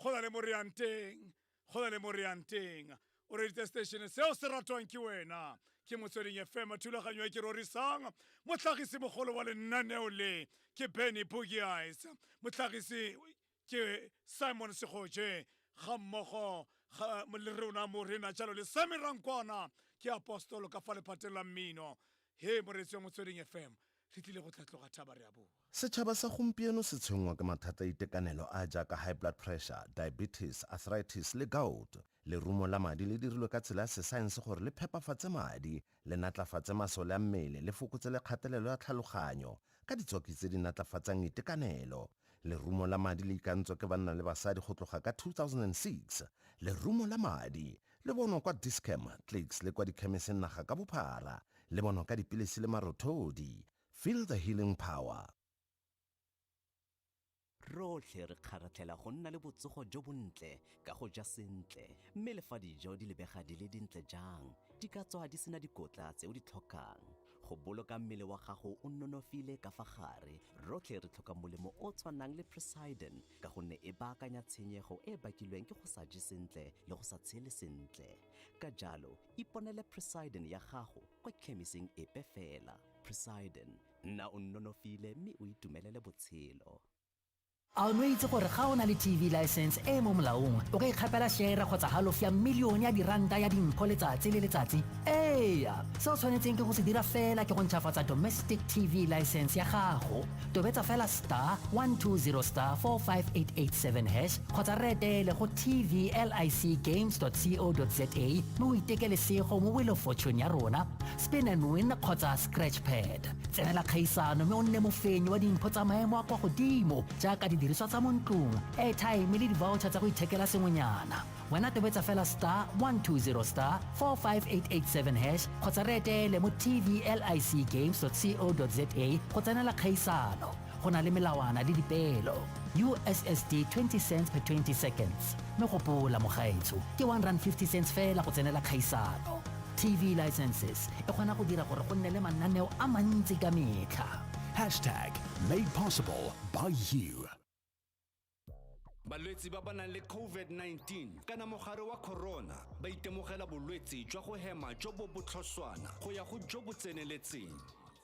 Go le morianteng, go le morianteng. O re di station seo se ratwang ke wena. Ke motsweding FM thulaganyo e ke rorisang. Motlhagisi mogolo wa lenaneo le ke Benny Boogie Eyes. Motlhagisi ke Simon Segoje. Ga mmogo ga molirona morena jalo le Samirankwana ke apostolo ka fa lephateng la mmino he moretsi wa motsweding FM re tlile go tlatloga thaba re a bua setšhaba sa gompieno se tshwenngwa ke mathata a itekanelo a jaaka high blood pressure, diabetes, arthritis le gout. Lerumo la madi le dirilwe ka tsela ya sesaense gore le phepafatse madi le natlafatse masole a mmele le fokotse le kgatelelo ya tlhaloganyo ka ditswaki tse di natlafatsang itekanelo. Lerumo la madi le ikantswe ke banna le basadi go tloga ka 2006. Lerumo la madi le bonwa kwa Dischem, Clicks le kwa dikhemiseng naga ka bophara. Le bonwa ka dipilisi le marothodi. Feel the healing power. Rotlhe re kgaratlhela go nna le botsogo jo bontle ka go ja sentle mme le fa dijo di lebega di le dintle jang di ka tswa di sena dikotla tse o di tlhokang go boloka mmele wa gago o nonofile ka fa gare rotlhe re tlhoka molemo o tshwanang le President ka gonne e baakanya tshenyego e bakilweng ke go sa je sentle le go sa tshele sentle ka jalo iponele President ya gago kwa chemising epe fela. President nna o nonofile mme o itumelele botshelo. a o no itse gore ga o na le TV license e mo molaong o ka ikgapela share kgotsa halofo ya milione ya diranta ya dimpho letsatsi le letsatsi eya se o tshwanetseng ke go se dira fela ke go ntšhafatsa domestic TV license ya gago tobetsa fela *120*45887# kgotsa re etele go tvlicgames.co.za mo o iteke lesego mo Wheel of Fortune ya rona spin and win kgotsa scratch pad tsenela kgaisano mme o nne mofenyi wa dimpho tsa maemo a kwa godimo jaaka didiriswa tsa mo ntlong airtime le di-voucher tsa go ithekela sengwenyana wena tobetsa fela *120*45887# kgotsa re etele mo tvlicgames.co.za go tsenela kgaisano go na le melawana le dipeelo USSD 20 cents per 20 seconds mme gopola mogaetsho ke R1.50 fela go tsenela kgaisano TV licenses e kgona go dira gore go nne le mananeo a mantsi ka metlha #made possible by you. balwetsi ba ba nang le COVID-19 kana mogare wa corona ba itemogela bolwetsi jwa go hema jo bo botlhoswana go ya go jo bo tseneletseng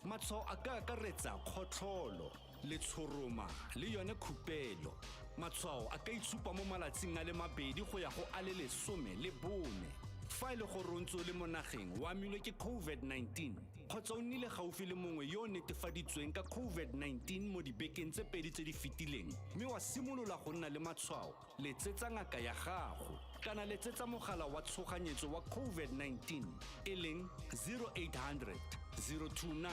matshwao a ka akaretsa kgotlholo letshoroma le yone khupelo matshwao a ka itshupa mo malatsing a le mabedi go ya go a le 14 fa ile go rontso le monageng wa milwe ke COVID-19 kgotsa o nnile gaufi le mongwe yo o netefaditsweng ka COVID-19 mo dibekeng tse pedi tse di fetileng mme wa simolola go nna le matshwao letsetsa ngaka ya gago kana letsetsa mogala wa tshoganyetso wa COVID-19 e leng 0800 029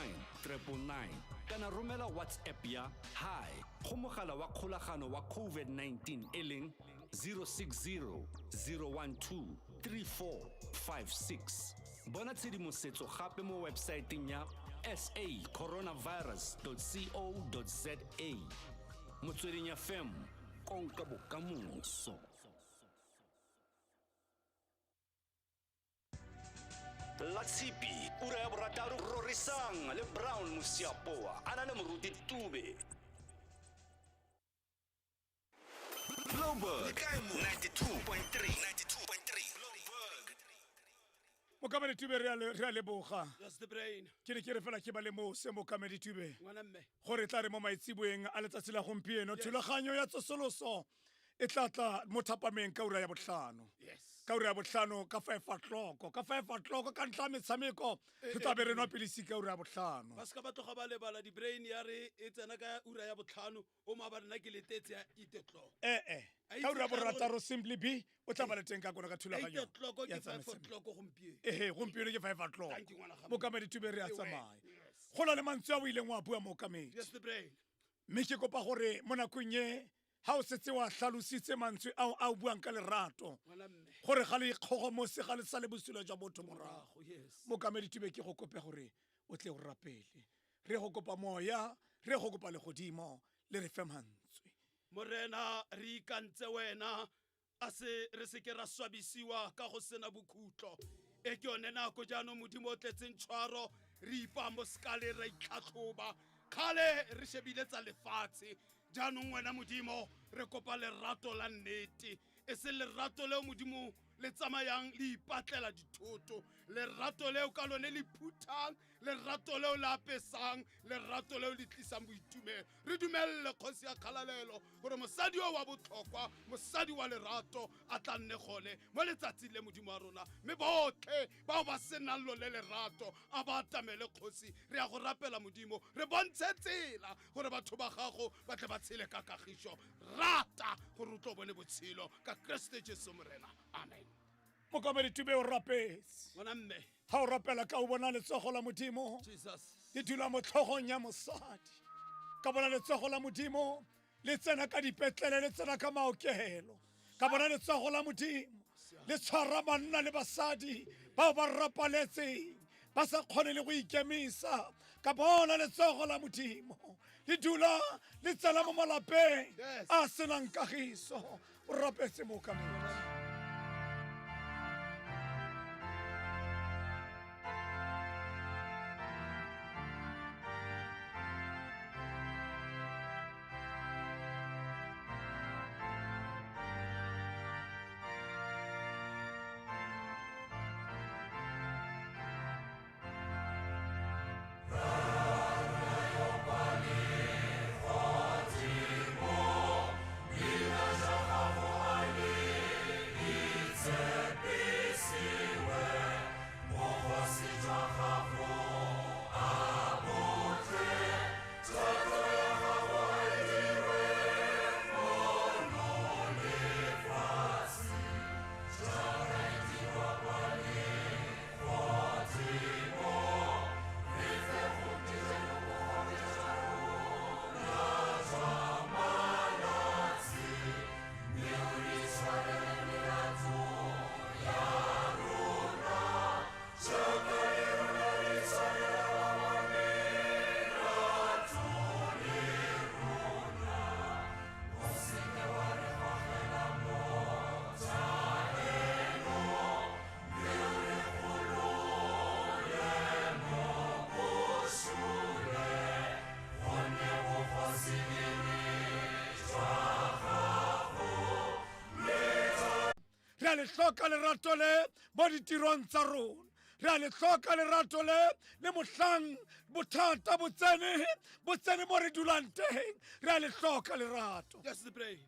999 kana romela WhatsApp ya hi go mogala wa kgolagano wa COVID-19 e leng 060 012 3456 bona tshedimosetso gape mo websaeteng ya sacoronavirus.co.za motsweding FM konka bokamoso la tshipi ura ya borataro rorisang le Brown Musiapoa a na le moruti Tube Bloomberg 92.3 Mokamedi Tube re a leboga Just the brain. ke ne ke re fela ke ba le mo se Mokamedi Tube Ngwana mme. gore tla re mo maitsibweng a letsatsi la gompieno thulaganyo ya tsosoloso e tlatla mo thapameng ka ura ya botlhano ka ura ya botlhano ka 5 o'clock ka ntla metshameko re tla be re nwa pilisi ka ura ya botlhano ba ska ba tloga ba lebala di brain ya re e tsena ka ura ya botlhano o ma ba rena ke letetse ya itetlo ka ura ya borataro simply b o tla ba le teng ka kona ka thulaganyo itetlo ke 5 o'clock gompieno gompieno ke 5 o'clock Mokamedi Tube re a tsamaya go na le mantswe a o ileng wa bua Mokamedi mme ke kopa gore mo nakong ye ha o setse wa hlalositse mantswe a buang ka lerato gore ga le ikgogomose ga le sa le bosilo jwa botho morago Mokamedi Tube ke go kope gore o tle o rapele re go kopa moya re go kopa le godimo le re fe mantswe morena re ikantse wena a se re se ke ra swabisiwa ka go sena bokhutlo e ke yone nako jaanong modimo o tletseng tshwaro re ipa mo skale re itlhatlhoba khale re shebile tsa lefatshe jaanong wena modimo re kopa lerato la nnete e se lerato leo modimo le tsamayang le ipatlela dithoto lerato leo ka lone le phuthang lerato leo le apesang lerato leo le tlisang boitumelo re dumelle kgosi ya kgalalelo gore mosadi o wa botlhokwa mosadi wa lerato a tla nne gole mo letsatsing le modimo wa rona mme botlhe bao ba senang lo le lerato a ba atamele kgosi re ya go rapela modimo re bontshe tsela gore batho ba gago ba tle ba tshele ka kagišo rata gore o tlo bone botshelo ka Kriste Jesu morena amen Mokamedi Tube o rapetse ngwana mme ha o rapela ka o bona letsogo la modimo le dula mo tlhogong ya mosadi ka bona letsogo la modimo le tsena ka dipetlele le tsena ka maokelo ka bona letsogo la modimo le tshwara banna le basadi bao ba rapaletseng ba sa kgone le go ikemisa ka bona letsogo la modimo le dula le tsena mo malapeng a senang kagiso o rapetse Mokamedi Fatimo a le hloka lerato le mo ditirong tsa rona, re a le hloka lerato le mohlang bothata bo tsene mo re dulang teng, re a le hloka lerato. Yes, the brain.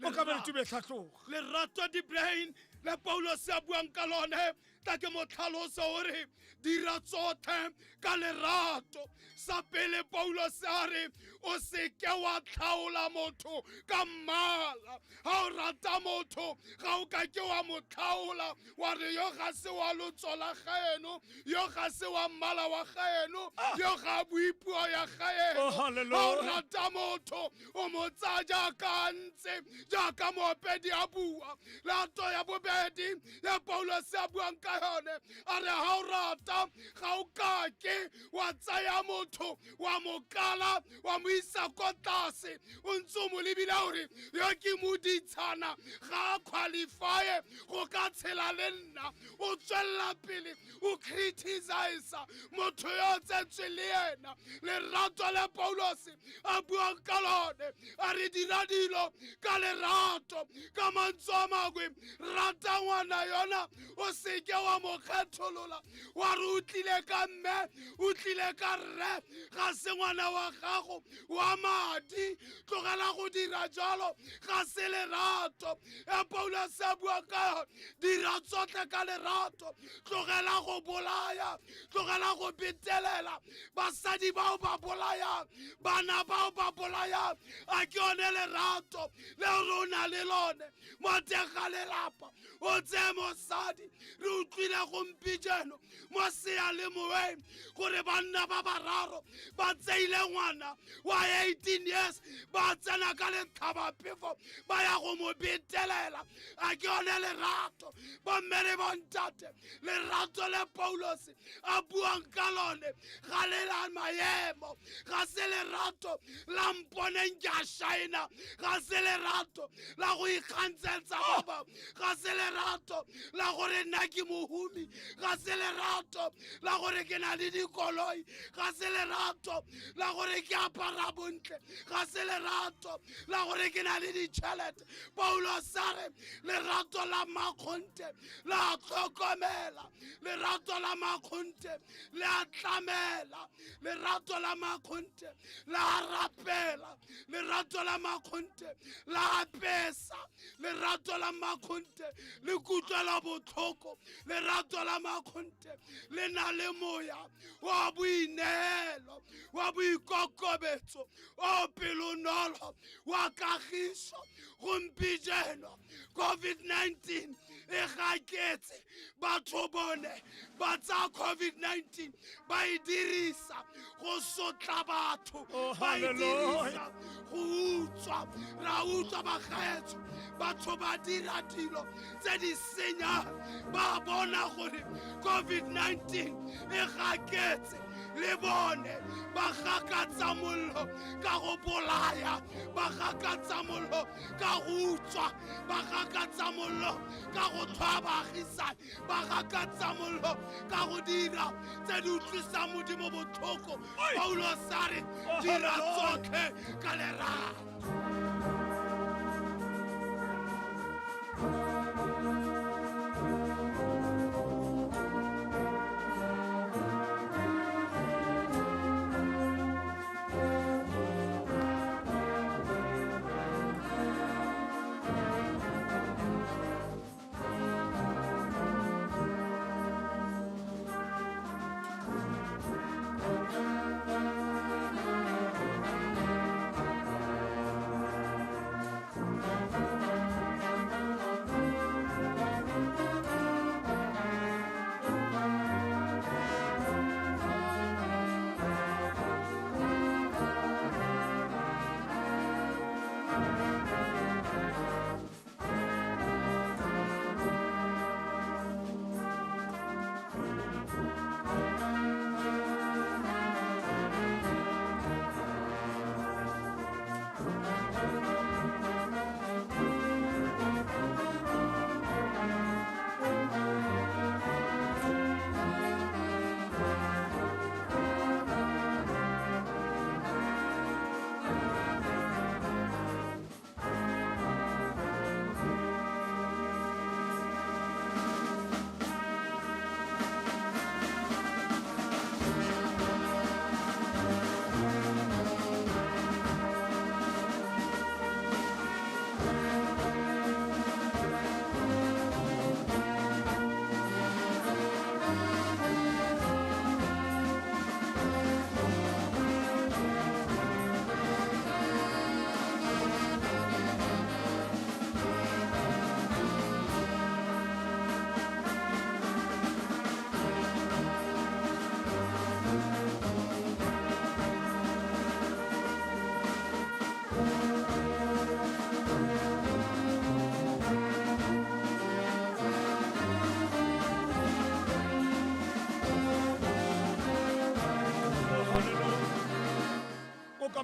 O ka be le tube tlhatloga. Lerato di brain le Paulos a buang ka lone ta ke mo tlhalosa hore dira tsotlhe ka lerato. Sa pele Paulos a re o se ke wa tlhaola motho ka mmala, ha o rata motho ga o ka ke wa mo tlhaola wa re yo ga se wa lotso la gaeno, yo ga se wa mmala wa gaeno, yo ga buipuo ya gaeno. Ha o rata motho o mo tsaya jaaka ntse, jaaka moopedi a bua. Lerato ya bobedi ya Paulos a buang ka yone a re ha o rata ga o ka ke wa tsaya motho wa mo kala wa mo isa ko tlase, o ntse o mo lebile hore yo ke moditshana ga a qualify go ka tshela le nna, o tswella pele o criticize motho yo tsetswe le yena. Lerato le Paulos a buang ka lone a re dira dilo ka lerato, ka mantswe a mangwe rata ngwana yona o se ke wa mo kgetholola wa re o tlile ka mme o tlile ka rre ga se ngwana wa gago wa madi, tlogela go dira jalo ga se lerato. E Paulos a bua ka dira tsotlhe ka lerato, tlogela go bolaya, tlogela go betelela basadi bao ba bolayang, bana bao ba bolayang, a ke yone lerato le re o na le lone mo teng ga lelapa. O tseye mosadi re utlwile gompieno mo seyalemoweng gore banna ba bararo ba tseile ngwana wa 18 years ba tsena ka letlhabapefo ba ya go mo betelela. A ke yone lerato bomme le bontate, lerato le Paulos a buang ka lone ga le la maemo, ga se lerato la mponeng ke a shaina, ga se lerato la go ikgantshetsa ba bangwe, ga se lerato la gore nna ke mohumi, ga se lerato la gore ke na le dikoloi, ga se lerato la gore ke apara bontle, ga se lerato la gore ke na le ditšhelete. Paulos a re lerato la makgonte la tlhokomela, lerato la makgonte le a tlamela, lerato la makgonte la rapela, lerato la makgonte la apesa, lerato la makgonte le kutlwela botlhoko, lerato la makgonte le na le moya wa boineelo, wa boikokobetso, o pelonolo, wa kagiso. Gompieno COVID-19 e gaketse, batho bone ba tsa COVID-19 ba e dirisa go sotla batho, ba e dirisa go utswa. Ra utswa bagaetso, batho ba dira dilo tse di senyang, ba bona gore COVID-19 e gaketse, le bone ba gakatsa mollo ka go bolaya, ba gakatsa mollo ka go utswa, ba gakatsa mollo ka go thwa baagisane, ba gakatsa mollo ka go dira tse di utlwisang Modimo botlhoko. Paulos a re dira tsotlhe ka lerato.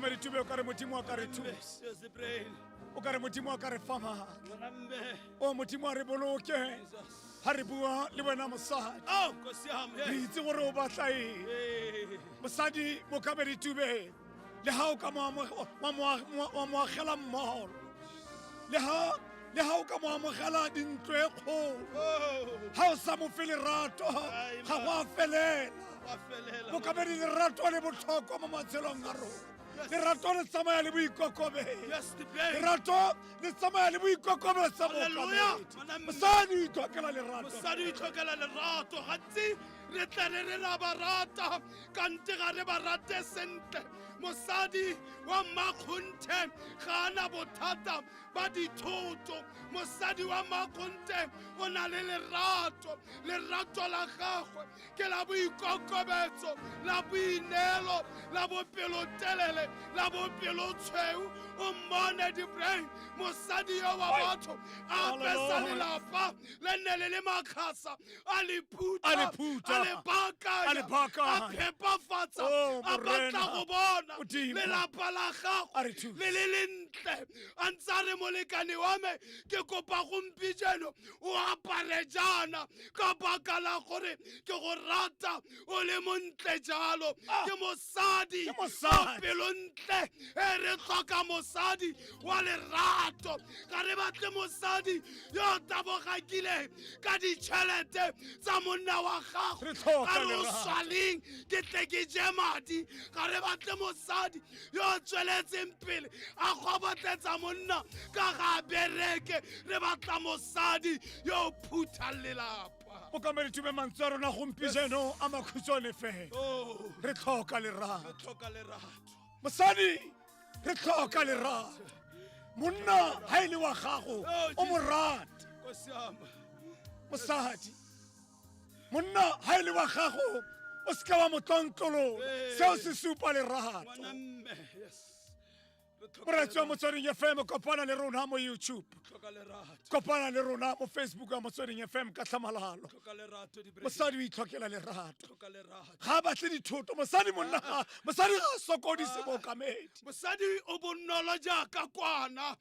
mokamedi tube o ka re modimo a ka re thusa Yes, brain. o ka re modimo a ka re fa matla Ngwanamme. o modimo a re boloke ha re bua le wena mosadi Oh, Nkosi yami, yes. re itse gore o batla eng mosadi mokamedi tube le ha o ka mo amogela mmolo le ha o ka mo amogela dintlo e kgolo ha o sa mo fe lerato ga go a felela mokamedi lerato le botlhokwa mo matshelong a rona lerato le tsamaya le boikokobetso lerato le tsamaya le boikokobetso mokamedi mosadi o itlhokela lerato Mosadi o itlhokela lerato gantsi re tla re la ba rata kante ga re ba rate sentle mosadi wa makgonthe ga ana bothata ba dithoto mosadi wa makgonthe o na le lerato la gagwe ke la boikokobetso la boineelo la bopelotelele la bopelotshweu o mmone dibrain mosadi yo wa batho a pesa lelapa le nne le le makgasa a le phuta a le baakanya a phepafatsa a batla go bona lelapa la gago le le lentle a ntse a re molekane wa me ke kopa gompieno o apare jaana ka baka la gore ke go rata o le montle jalo ke mosadi wa pelontle e re tlhoka mosadi wa lerato ga re batle mosadi yo tabogakile ka ditšhelete tsa monna wa gago a re o swaleng ke tle ke je madi ga re batle mosadi yo tsweletseng pele a kgobotletsa monna ka ga bereke re batla mosadi yo phutha lelapa mokamedi tube mantswe a rona gompieno a makhutshwane fela re tlhoka lerato mosadi re tlhoka lerato monna ha e le wa gago o mo rate mosadi monna ha e le wa gago o seka wa motlontlolo seo se supa lerato moretsi wa motsweding fm kopana le rona mo youtube kopana le rona mo facebook ya motsweding fm ka tlhamalalo mosadi o itlhokela lerato ga a batle dithoto mosadi ga a sokodise mookamedi mosadi o bonolo jaaka kwana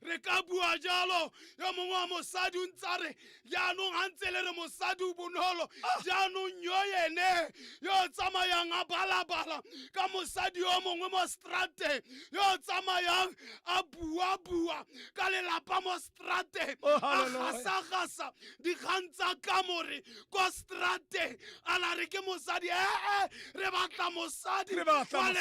re ka bua jalo yo mongwe wa mosadi o ntse a re jaanong ga ntse le re mosadi o bonolo jaanong yo ene yo tsamayang a balabala ka mosadi yo mongwe mo strateng yo tsamayang a bua ka lelapa mo strateng a gasa dikgang tsa kamore ko strateng a la re ke mosadi re batla mosadi wa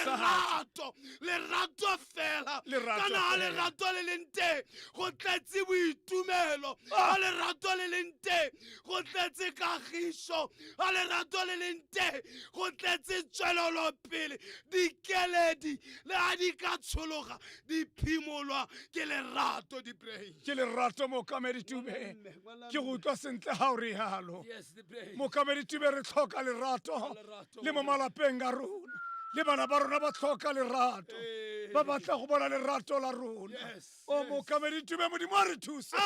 lerato fela kana ga lerato le leng teng go tletse boitumelo ga lerato le leng teng go tletse kagišo ga lerato le leng teng go tletse tswelelopele dikeledi le ga di ka tshologa di phimolwa ke lerato dibrain ke lerato mookamedi tube ke go utlwa sentle ga o re yalo mookamedi tube re tlhoka lerato le mo malapeng a rona le bana ba rona ba tlhoka lerato ba batla go bona lerato la rona o mookamedi tube modimo a re thusa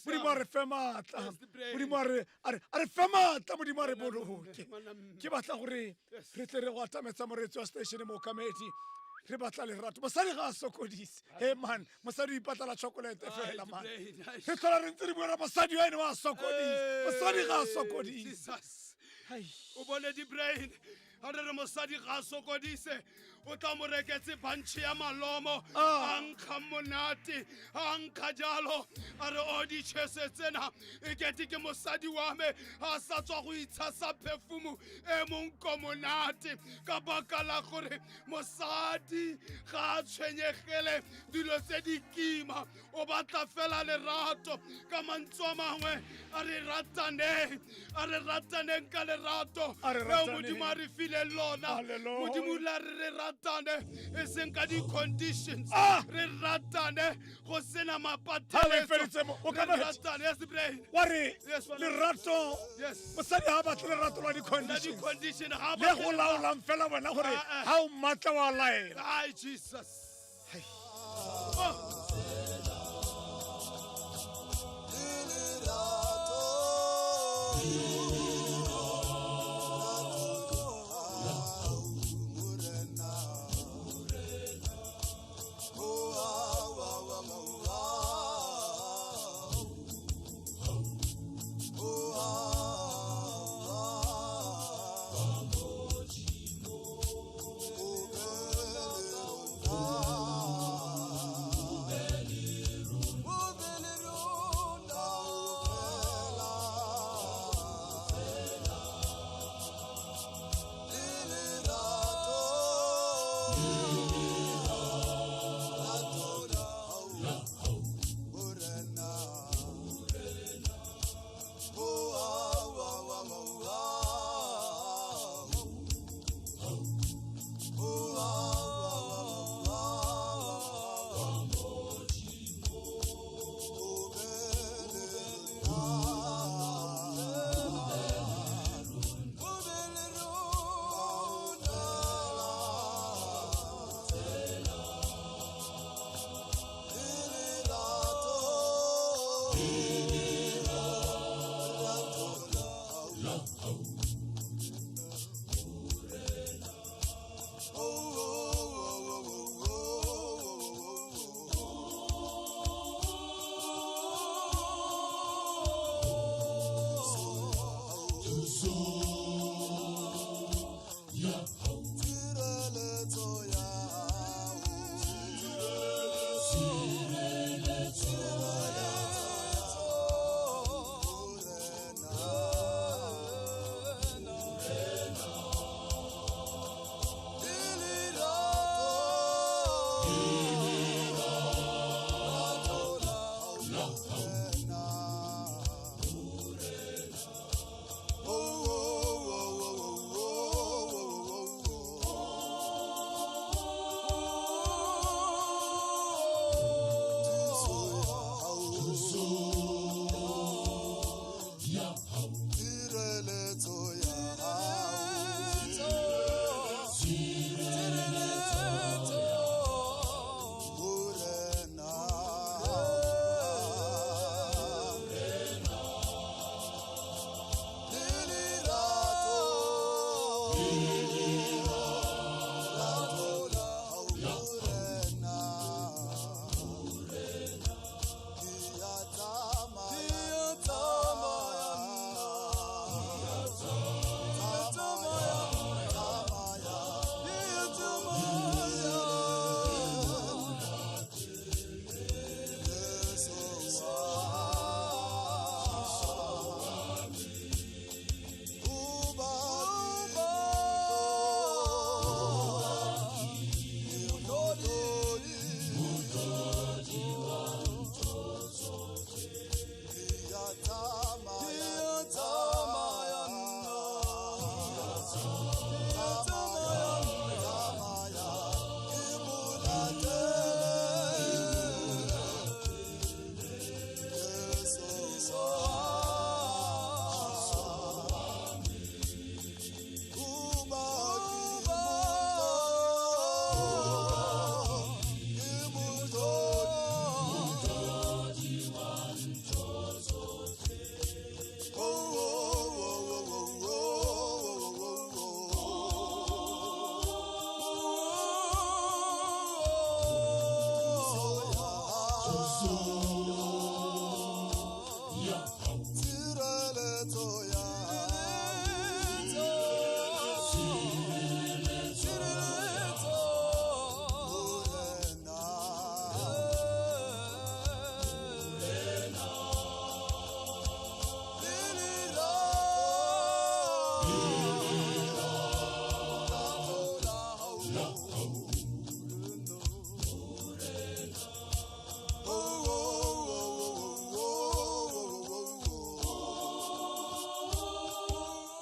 modimo a re fe maatla modimo a re fe maatla modimo a re boloke ke batla gore re tle re go atametsa moretsi wa station mookamedi re batla lerato mosadi ga a sokodise man mosadi o ipatlela chocolate fela man re tlhola re ntse re buela mosadi wa ene wa sokodise mosadi ga a sokodise o bone dibrain ga re re mosadi ga a sokodise o tla mo reketse bantšhe ya malomo a nkga monate a nkga jalo a re o ditšhese tsena e kete ke mosadi wa me a sa tswa go itshasa perfumo e monko monate ka baka la gore mosadi ga a tshwenyegele dilo tse di kima o batla fela lerato ka mantswe a mangwe a re rataneng ka lerato eo modimo a re file lona modimo la re ratane e seng ka di-conditions re ratane go sena mapateletso wa re lerato mosadi ga a batle lerato la di-condition le go laolang fela wena gore ga o mmatla wa laela Jesus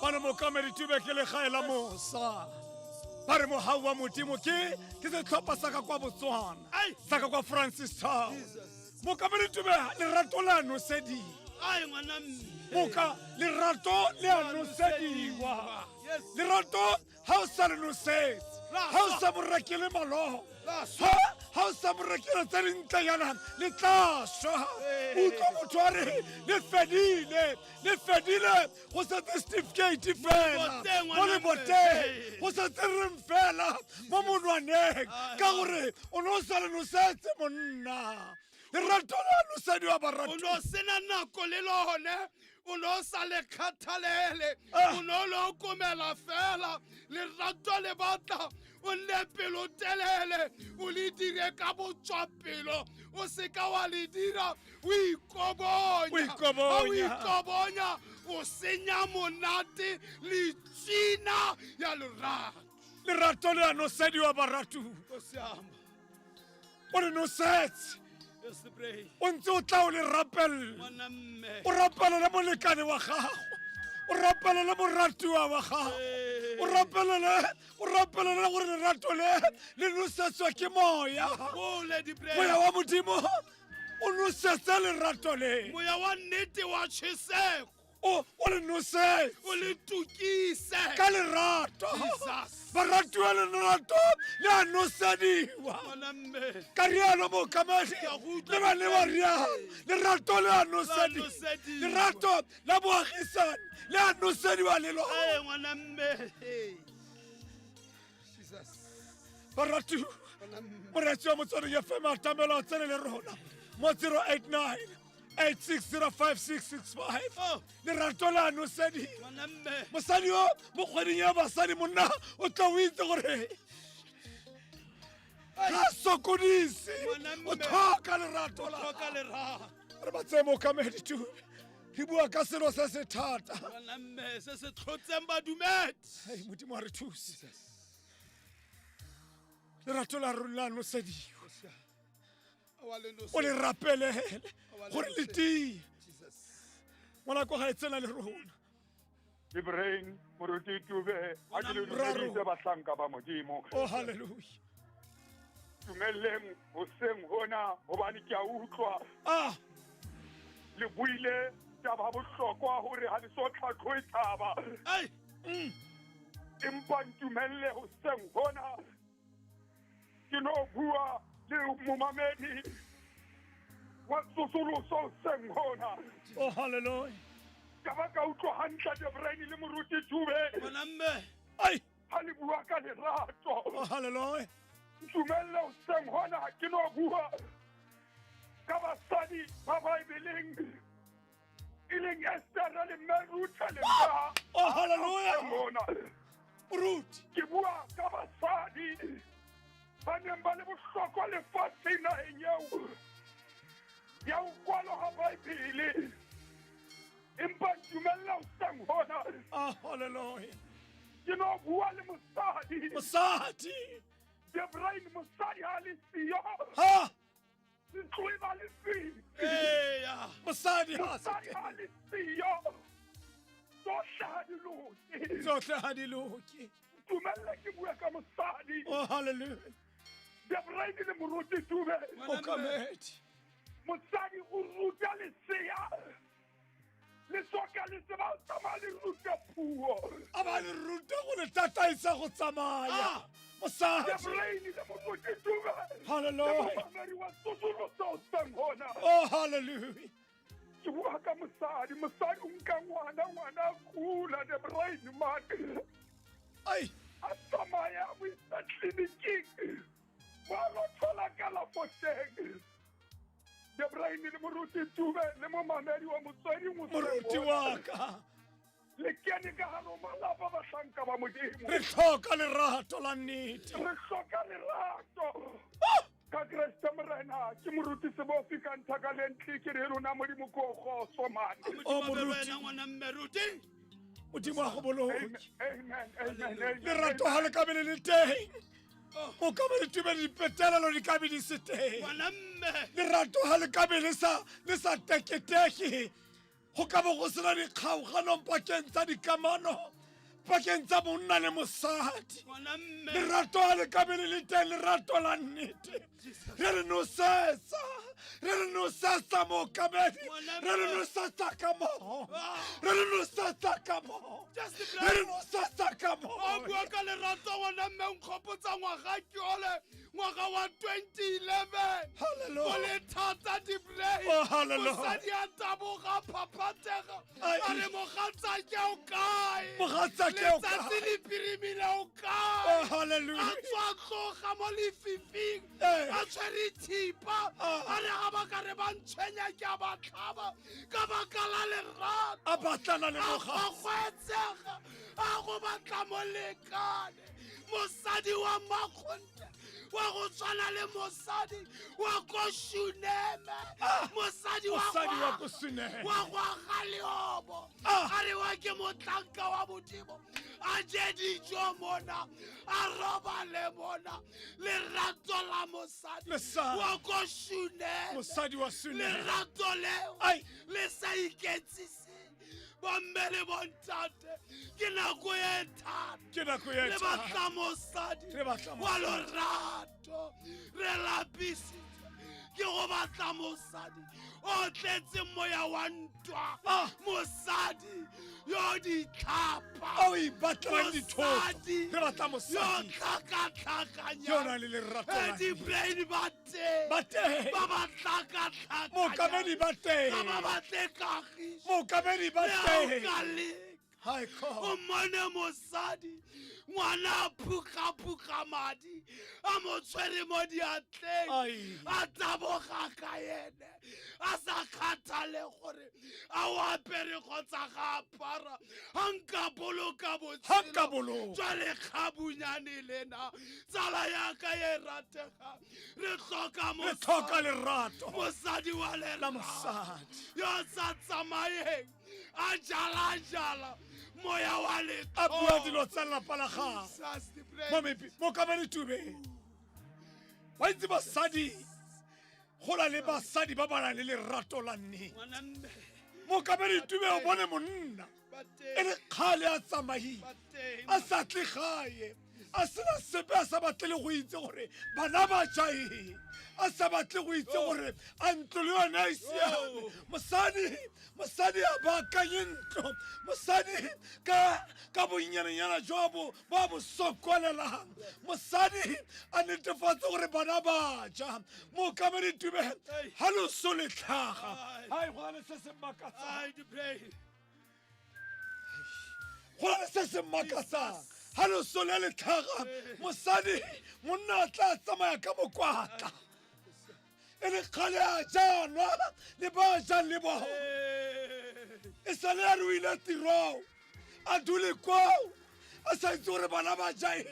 Bana mo kamedi tube ke le gaela mosa. Ba re mohau wa modimo ke setlhopha sa ka kwa Botswana. Sa ka kwa Francis Town. Mo kamedi tube lerato la nosedi. Ai ngwana Moka lerato le a nosediwa. Lerato ha o sa le nosetsi. Ha o sa borekele maloho. Ha o sa borekele tse dintle yana le tla shwa. Utlwa motho a re le fedile go setse certificate fela mo leboteng go setse reng fela mo monwaneng ka gore o ne o sa le nosetse monna lerato le a nosediwa barati o no sena nako le lone o no sa le kgathalele o no lo komela fela lerato le batla o nne pelo telele o le dire ka botswapelo o se ka wa le dira o ikobonya o senya monate le tsina ya lerato lerato le a nosediwa baratu o le nosetse o ntse o tla o le rapella o rapela le molekane wa gago o rapela le moratiwa wa gago o rapela le gore lerato le nosetswa ke moya moya wa modimo o nosetsa lerato le moya wa nnete wa tšheseko o le nosetse o le tukise ka lerato baratiwa lerato le a nosediwa ka rialo mookamedi le ba le ba rialo lerato le a nosediwa lerato la boagisane le a nosediwa lelo baratiwa moretsi wa motsweding FM a tamela o tsene le rona mo 089 860565 lerato le a nosediwa mosadi o mo kgweding ya basadi monna o tla o itse gore ga sokodise o tlhoka lerato re ba tseye mookamedi tube re bua ka selo se se thata se se tlhotseng badumedi modimo a re thuse lerato la rona la nosediwa o le rapelele gore le tie ngwanako ga e tsena le rona Ibrahim moruti tube a ke le dutse bahlanka ba modimo oh hallelujah tumelleng hoseng hona hobane ke a utlwa le buile taba bohlokwa hore ha le so tlhatlo e taba empa ntumelle hoseng hona ke no bua le momamedi wa tsosoloso hoseng hona oh hallelujah ka ba ka utlwa hantle Debrani le moruti tube ha le bua ka lerato oh hallelujah tumelle hoseng hona ke no bua ka basadi ba Bibeleng ileng Esther le Meruta le oh hallelujah Ruth ke bua ka basadi ba neng ba le bohlokwa lefatsheng naheng eo ya ho kwalwa ha Baebele empa tumella hoseng hona oh hallelujah ke no bua le mosadi Debrani mosadi ha le siyo ha ntlo e ba le siyo mosadi ha le siyo tsohle ha di loke tumella ke bua ka mosadi oh hallelujah Debrani le moruti tube mookamedi mosadi o ruta lesea le soka le tseba o tsamaya le ruta puo a ba le ruta go le tataisa go tsamaya mosadi Debrani le moruti tube hallelujah wa tsosoloso hoseng hona oh hallelujah ke bua ka mosadi o nka ngwana a kula Debrani man a tsamaya o isa tleliniking wa lo thola kalafo teng Debrani le moruti tube le momamedi wa motsweding moruti wa ka le kene ka haro malapa bahlanka ba modimo re tlhoka lerato la nnete re hloka lerato ka Kriste morena ke moruti sebofi ka ntlha ka lentli ke re rona modimo ko go somane o moruti modimo a go boloke lerato ha le ka be le teng o ka be le tube dipetelelo di ka be di se teng lerato ha le ka be le sa teketeke go ka bo go sena dikgaoganong pakeng tsa dikamano pakeng tsa monna le mosadi lerato ha le ka be le teng lerato la nnete re le nosetsa mookamedi re le nosetsa ka moo re le nosetsa ka moo re le nosetsa ka moo a bua ka lerato ngwana mme nkgopotsa ngwaga ke ole ngwaga wa 2011 o le thata diplay mosadi a taboga phaphatega a re mogatsake o kae letsatsi le pirimile o kae a tswa tloga mo lefifing a tshwere thipa a re ga ba ka re ba ntshwenya ke a ba tlhaba ka baka la lerato a batlana le a gagwetsega a go batla molekane mosadi mosadi wa makgonte wa go tshwana le mosadi wa ko Shuneme mosadi wa ko Shuneme wa go Galeobo a re wa ke motlanka wa modimo a je dijo mona a robale mona lerato la mosadi wa ko Shuneme mosadi wa Shuneme lerato leo le sa iketsise bomme le bontate ke nako e thata le batla mosadi wa lorato re lapisitse ke go batla mosadi o tletse moya wa ntwa mosadi yo ditlhapa o ibatlang dithoto re batla mosadi yo tlhakatlhakanya yo na le lerato la di-brain ba teng ba ba tlhakatlhakanya mokamedi ba teng ba batle kagiso mokamedi ba teng o mone mosadi ngwana phuka madi a mo tshwere mo diatleng a taboga ka ene a sa kgathale gore a o apere kgotsa ga apara a nka boloka botshelo jwa lekgabunyane lena tsala yaka e ratega re tlhoka lerato mosadi wa lerata yo sa tsamayeng a jala moya wa a bua dilo tsa lapa la gago mokamedi Tube wa itse basadi go na le basadi ba ba nang le lerato la nnete mokamedi Tube o bone monna e le kgale a tsamaile a sa tle gae a sena sepe a sa batle le go itse gore bana ba ja eng a sa batle go itse gore a ntlo le yone a siame mosadi a baakanye ntlo mosadi ka bonyananyana jo ba bo sokolelang mosadi a netefatse gore bana ba ja mokamedi Tube ga loso le tlhaga go na le se se makatsang ga loso le le tlhaga mosadi monna a tla tsamaya ka mokwatla e le kgale a janwa le ba jang le bao e sale a ruile tirong a dule kwao a sa itse gore bana ba ja eng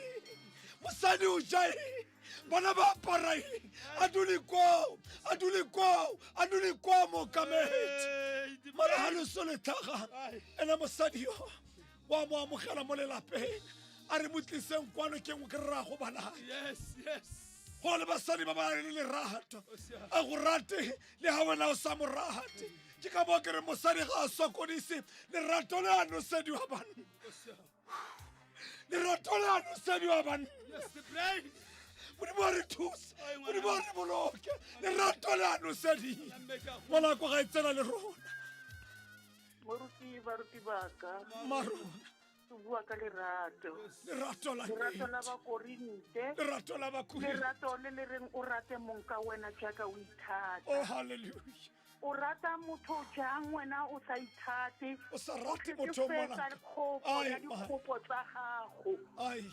mosadi o ja eng bana ba apara eng a dule kwao mokamedi mara ga loso le tlhaga ene mosadi yo wa mo amogela mo lelapeng a re motliseng kwano ke ngwe ke rrago banae go le basadi ba ba le lerato a go rate le ga wena o sa mo rate ke ka bo ke re mosadi ga a sokodise lerato le a nosediwa banna modimo a re thuse modimo a re boloke lerato le a nosedile ngwanako ga e tsena le rona baruti baka marona bua ka lerato la bakorinte lerato la bakudi lerato le le reng o rate monka wena jaaka o ithata oh hallelujah o rata motho jang wena o sa ithate o sa rate motho mona ya dikgopo tsa gago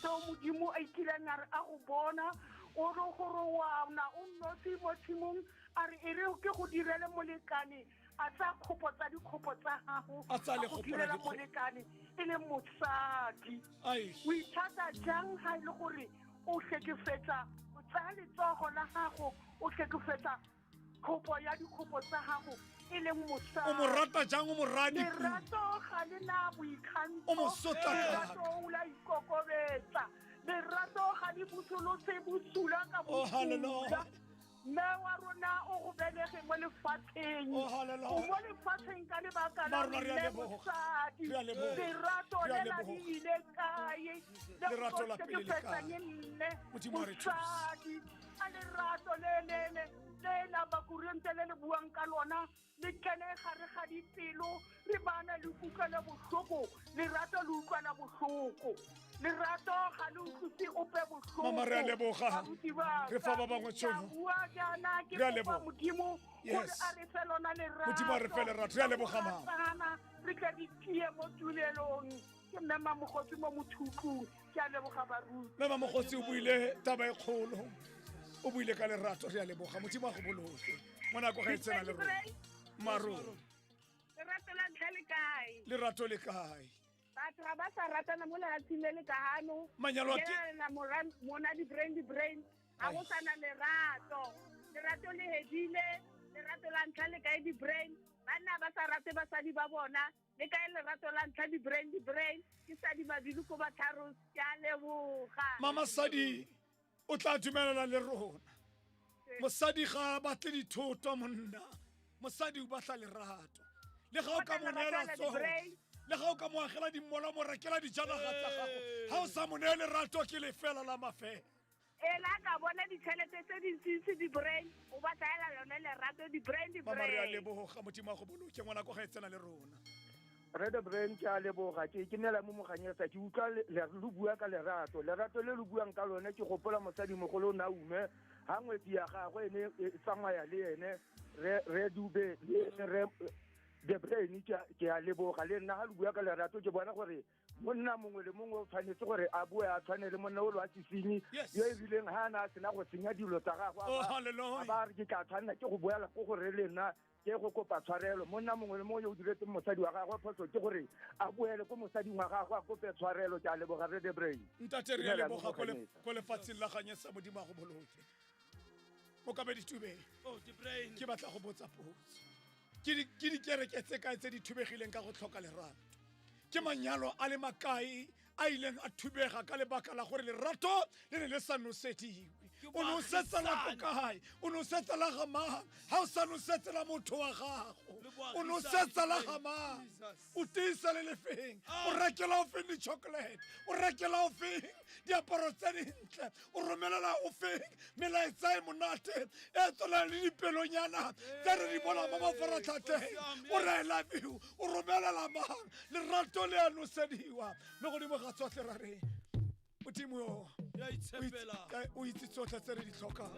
so modimo a ikilang a re a go bona o re gore wana o nnotse mo tshimong a re e re ke go direle molekane a tsa dikgopo tsa gago a go direla molekane e le mosadi o ithata jang ga e le gore o hlekefetsa o tsaya letsogo la gago o hlekefetsa khopo ya dikgopo tsa gago e leng mosadi o mo rata jang o mo radi lerato ga le na boikgantsho o mo sotla lerato o la ikokobetsa lerato ga le botsolotse bosula ka bosula mme wa rona o go belege mo lefatsheng o mo lefatsheng ka lebaka la mosadi lerato le la di ile kae lerato la pele le kae mosadi a lerato le la bakurente le buang ka lona le kene gare ga dipelo re bana le kutlwa bohloko lerato le utlwana bohloko lerato ga le utlwise ope bohloko mama re a leboga re fa ba bangwe tšhono re a leboga modimo gore a re fe lona lerato modimo a re fe lerato re a leboga mama re tla di tie mo tulelong ke mme mamogotsi mo mothutlong ke a leboga baruti mme mamogotsi o buile taba e kgolo o buile ka lerato re a leboga modimo a go boloke monako ga e tsena le rona maroro lerato la ntlha le kae lerato le kae ba batho ga ba sa ratana mo lehatsheng le le ka hano Manyalo a ke- Ke mona di-brain ga go sana lerato le hedile lerato la ntlha le kae di-brain banna ba sa rate basadi ba bona le kae lerato la ntlha di-brain ke sadi mabidi ko batlharo ke a leboga Mama Sadi o tla dumelana le rona mosadi ga a batle dithoto monna mosadi o batla lerato le ga o ka mo neela tsogo le ga o ka mo agela dimmola mo rekela dijanaga tsa gago ga o sa mo neye lerato ke lefela la mafela la ka bona ditšhelete tse dintsintsi di-brain o batlaela yone lerato di-brain mama re a leboga modimo a go boloke ngwana ko ga e tsena le rona Red Brain ke a leboga ke nela mo moganyetsa ke utlwa le bua ka lerato le le buang ka lone ke gopola mosadi mogolo na ume ha ngwetsi ya gagwe ene e tsamaya le ene re dube re the brain ke a leboga le nna ga le bua ka lerato ke bona gore monna mongwe le mongwe o tshwanetse gore a bue a tshwane le monna o lo a tsisini yo e rileng ha na sena go tsenya dilo tsa gagwe a ba re ke ka tshwanela ke go boela go gore le nna ke go kopa tshwarelo monna mongwe le mongwe yo o diretseng mosadi wa gagwe phoso ke gore a boele ko mosading wa gagwe a kope tshwarelo ke a leboga re the brain ntate re a leboga ko lefatsheng la ganyetsa modimo a go boloke mokamedi tubeng ke batla go botsa potso ke dikereke tse kae tse di thubegileng ka go tlhoka lerato ke manyalo a le makae a ileng a thubega ka lebaka la gore lerato le ne le sa nosediwe o nosetsa la ko kae o nosetsa la ga mang ga o sa nosetsa la motho wa gago o nosetsa la ga mang o tiisa le lefeng o rekela o feng di-chocolate o rekela o feng diaparo tse dintle o romelela o feng melaetsa e monate e tswalang le dipelonyana tse re di bona mo mafaratlhatlheng o re I love you o romelela mang lerato le a nosediwa mme godimo ga tsotlhe ra reng modimo o itse tsotlhe tse re di tlhokang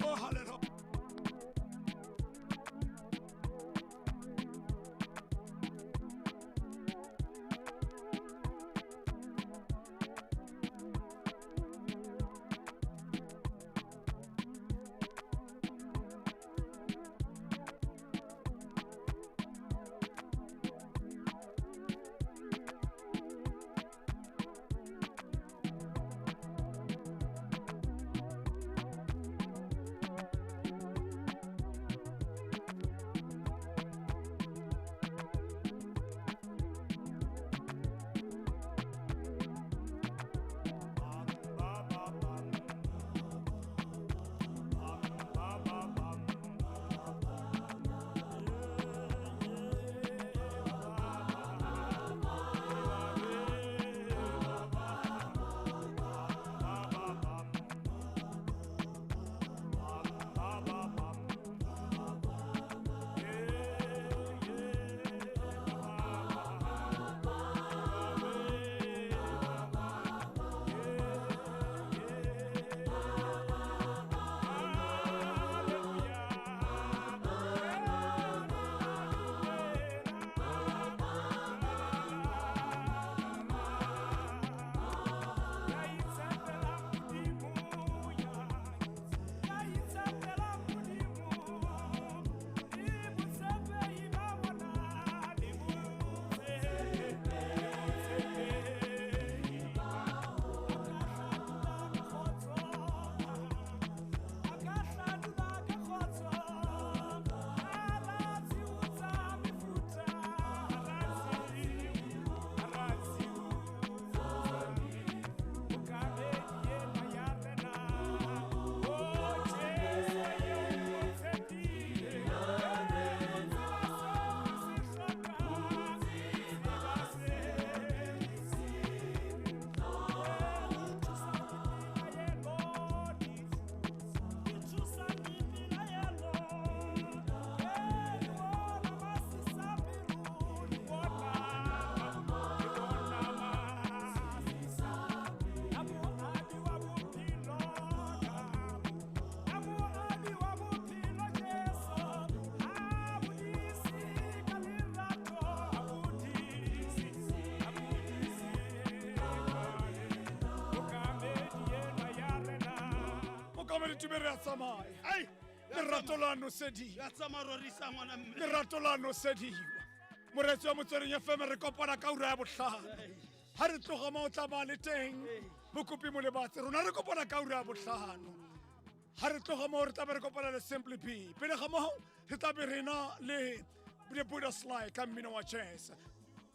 o halleluja tumere a tsamaya lerato la nosediwa lerato la nosediwa moretsi wa motsweding FM re kopana ka ura ya botlhano ha re tloga mo tla ba le teng mokopi mo lebatse rona re kopana ka ura ya bohlano ha re tloga mo re tla be re kopana le Simply P pele ga mo re tla be rena le Buddha Slide ka mmino wa jazz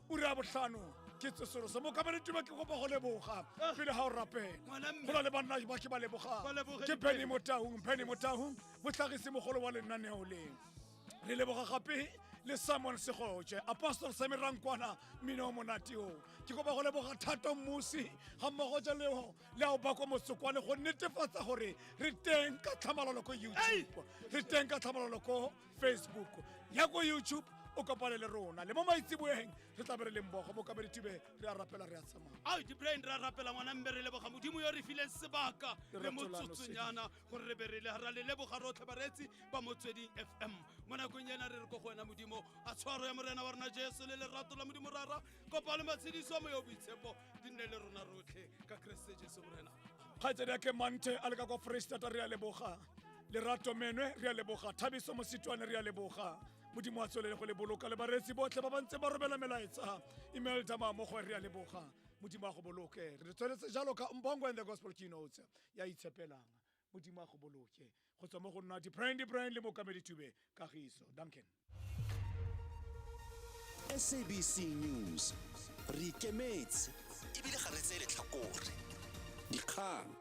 ura ya bohlano ke tsosoro sa mo ka ba dituma ke kopa go leboga pele ha o rapela go na le banna ba ke ba leboga ke Penny Motahung botlhagisi mogolo wa lenaneo leng re leboga gape le Simon Segoje Apostle Samirang kwana mino monati o ke go ba go leboga thato Mmusi ga mmogo ja leo le ao ba ko motsokwane go netefatsa gore re teng ka tlhamalalo ko YouTube re teng ka tlhamalalo ko Facebook ya ko YouTube o kopane le rona le mo maitsiboeng re tla be re leng bogo mo ka be ditube re a rapela re a tsamaya ai di-brain re a rapela ngwana mme re leboga modimo yo re fileng sebaka le motsotsonyana gore re be re ra le leboga rotlhe bareetsi ba Motsweding FM mo nakong ena re re ko go wena modimo a tshwaro ya morena wa rona Jesu le lerato la modimo rara kopa le matshediso a moyo boitshepo di nne le rona rotlhe ka Kriste Jesu morena kgaitsedi ya ke mante a le ka kwa Freestata re a leboga lerato menwe re a leboga Thabiso Mositwane re a leboga modimo a tswelele go le boloka le bareetsi botlhe ba ba ntse ba robela melaetsa email tama mo go re a leboga modimo a go boloke re tsweletse jalo ka Mbongo and the Gospel Keynotes ya itshepelang modimo a go boloke go tswa mo go nna di-brain le mo kamedi tube Kagiso Duncan SABC News re ikemetse ebile ga re tsele tlhakore dikgang